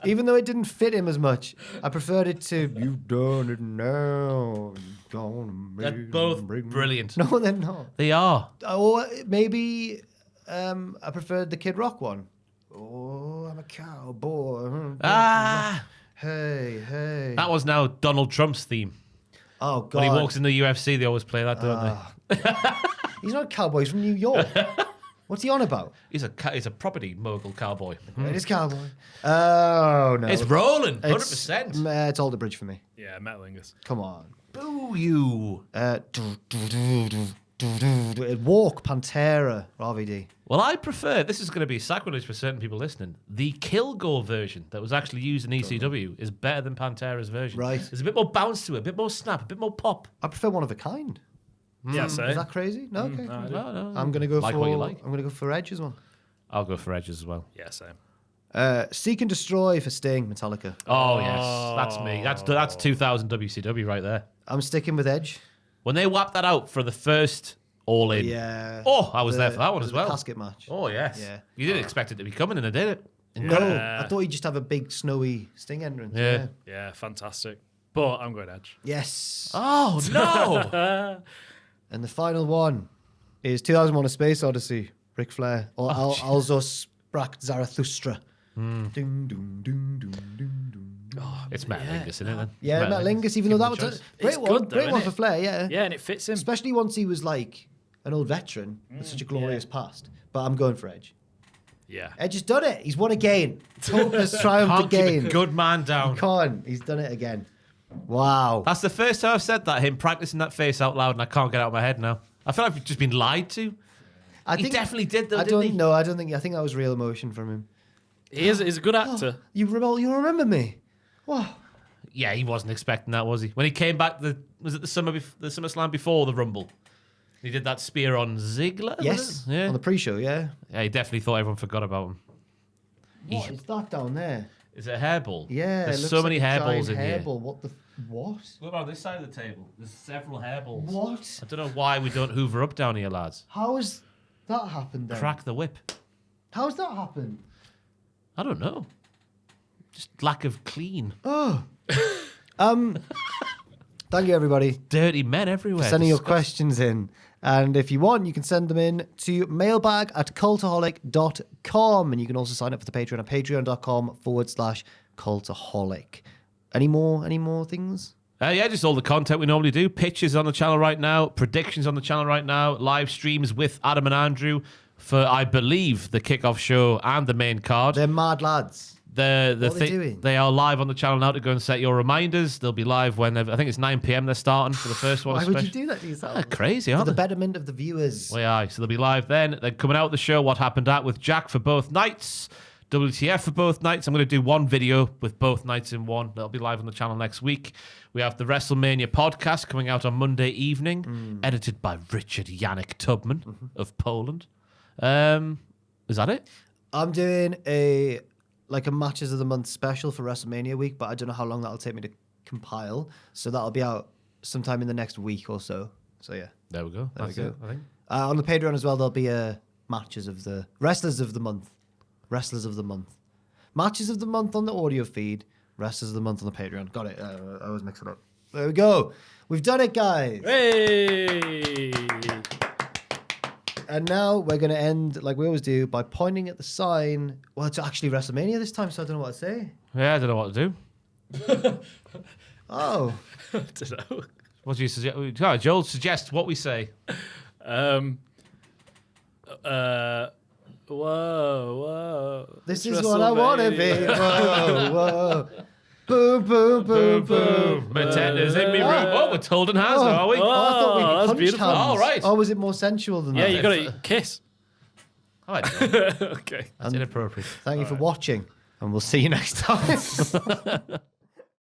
Even though it didn't fit him as much, I preferred it to "You've done it now." They're both brilliant. No, they're not. They are. Or maybe I preferred the Kid Rock one. Oh, I'm a cowboy. Ah, Hey. that was now Donald Trump's theme. Oh, God. When he walks in the UFC, they always play that, don't they? He's not a cowboy. He's from New York. What's he on about? He's a property mogul cowboy. It is cowboy. Oh, no. It's rolling, It's 100%. It's Alder Bridge for me. Yeah, Metalingus. Come on. Boo you. Walk, Pantera, RVD. Well, I prefer, this is going to be sacrilege for certain people listening, the Kilgore version that was actually used in ECW is better than Pantera's version. Right. There's a bit more bounce to it, a bit more snap, a bit more pop. I prefer One of a Kind. Yeah, so. Is that crazy? No, okay. No. I'm gonna go Like for what you like. I'm gonna go for Edge as well. I'll go for Edge as well. Yeah, same. Seek and Destroy for Sting, Metallica. Oh, yes. That's me. That's 2000 WCW right there. I'm sticking with Edge. When they whapped that out for the first All In. Yeah. Oh, I was there for that one as the well. casket match. Oh, yes. Yeah. You didn't expect it to be coming, and I did it. No, I thought you'd just have a big snowy Sting entrance. Yeah. Yeah, fantastic. But I'm going Edge. Yes. Oh, no. And the final one is 2001: A Space Odyssey. Ric Flair or Also Sprach Zarathustra. Ding, ding, ding, ding, ding, ding. It's Metalingus, isn't it? Then? Yeah, Metalingus, even though that was a great It's one. good though, Great one isn't for Flair, yeah. Yeah, and it fits him. Especially once he was like an old veteran with such a glorious past. But I'm going for Edge. Yeah. Edge has done it. He's won again. Hope has triumphed Can't keep again. a good man down. Can't. He's done it again. Wow. That's the first time I've said that, him practicing that face out loud, and I can't get it out of my head now. I feel like I've just been lied to. I He definitely did, though, I didn't don't he? know. I don't think. I think that was real emotion from him. He's a good actor. You remember me? Wow. Yeah, he wasn't expecting that, was he? When he came back, was it the SummerSlam before the Rumble? He did that spear on Ziggler? was Yes. it? Yeah. On the pre-show, yeah. Yeah, he definitely thought everyone forgot about him. What is that down there? Is it a hairball? Yeah. it There's looks so like many a hairballs giant in here. hairball. What? What about this side of the table? There's several hairballs. What? I don't know why we don't hoover up down here, lads. How has that happened then? Crack the whip. How has that happened? I don't know. Just lack of clean. Oh. Thank you, everybody, Dirty men everywhere. for sending your Disgusting. questions in. And if you want, you can send them in to mailbag@cultaholic.com. And you can also sign up for the Patreon at patreon.com/cultaholic. Any more things? Yeah, just all the content we normally do. Pitches on the channel right now. Predictions on the channel right now. Live streams with Adam and Andrew for, I believe, the kickoff show and the main card. They're mad lads. What are they doing? They are live on the channel now to go and set your reminders. They'll be live I think it's 9 p.m. they're starting for the first one. Why would you do that to yourself? Crazy, For aren't the they? betterment of the viewers. Well, aye. So they'll be live then. Then coming out of the show, What Happened At with Jack for both nights. WTF for both nights. I'm going to do one video with both nights in one. That'll be live on the channel next week. We have the WrestleMania podcast coming out on Monday evening, edited by Richard Yannick Tubman of Poland. Is that it? I'm doing a Matches of the Month special for WrestleMania week, but I don't know how long that'll take me to compile. So that'll be out sometime in the next week or so. So yeah. There we go. That's it, I think. On the Patreon as well, there'll be Matches of the Wrestlers of the Month. Wrestlers of the Month. Matches of the Month on the audio feed. Wrestlers of the Month on the Patreon. Got it. I always mix it up. There we go. We've done it, guys. Hey! And now we're going to end, like we always do, by pointing at the sign. Well, it's actually WrestleMania this time, so I don't know what to say. Yeah, I don't know what to do. Oh. I don't know. What do you suggest? Joel, suggest what we say. Whoa. This It's is what I want to be. Whoa, whoa. Boom, boom, boom, boom. Matenda's in me room. Oh, we're holding hands now, are we? I thought we that's punched beautiful. hands. Oh, right. Oh, was it more sensual than Yeah, that? you got to kiss. I don't know. Okay. That's inappropriate. Thank you for watching, and we'll see you next time.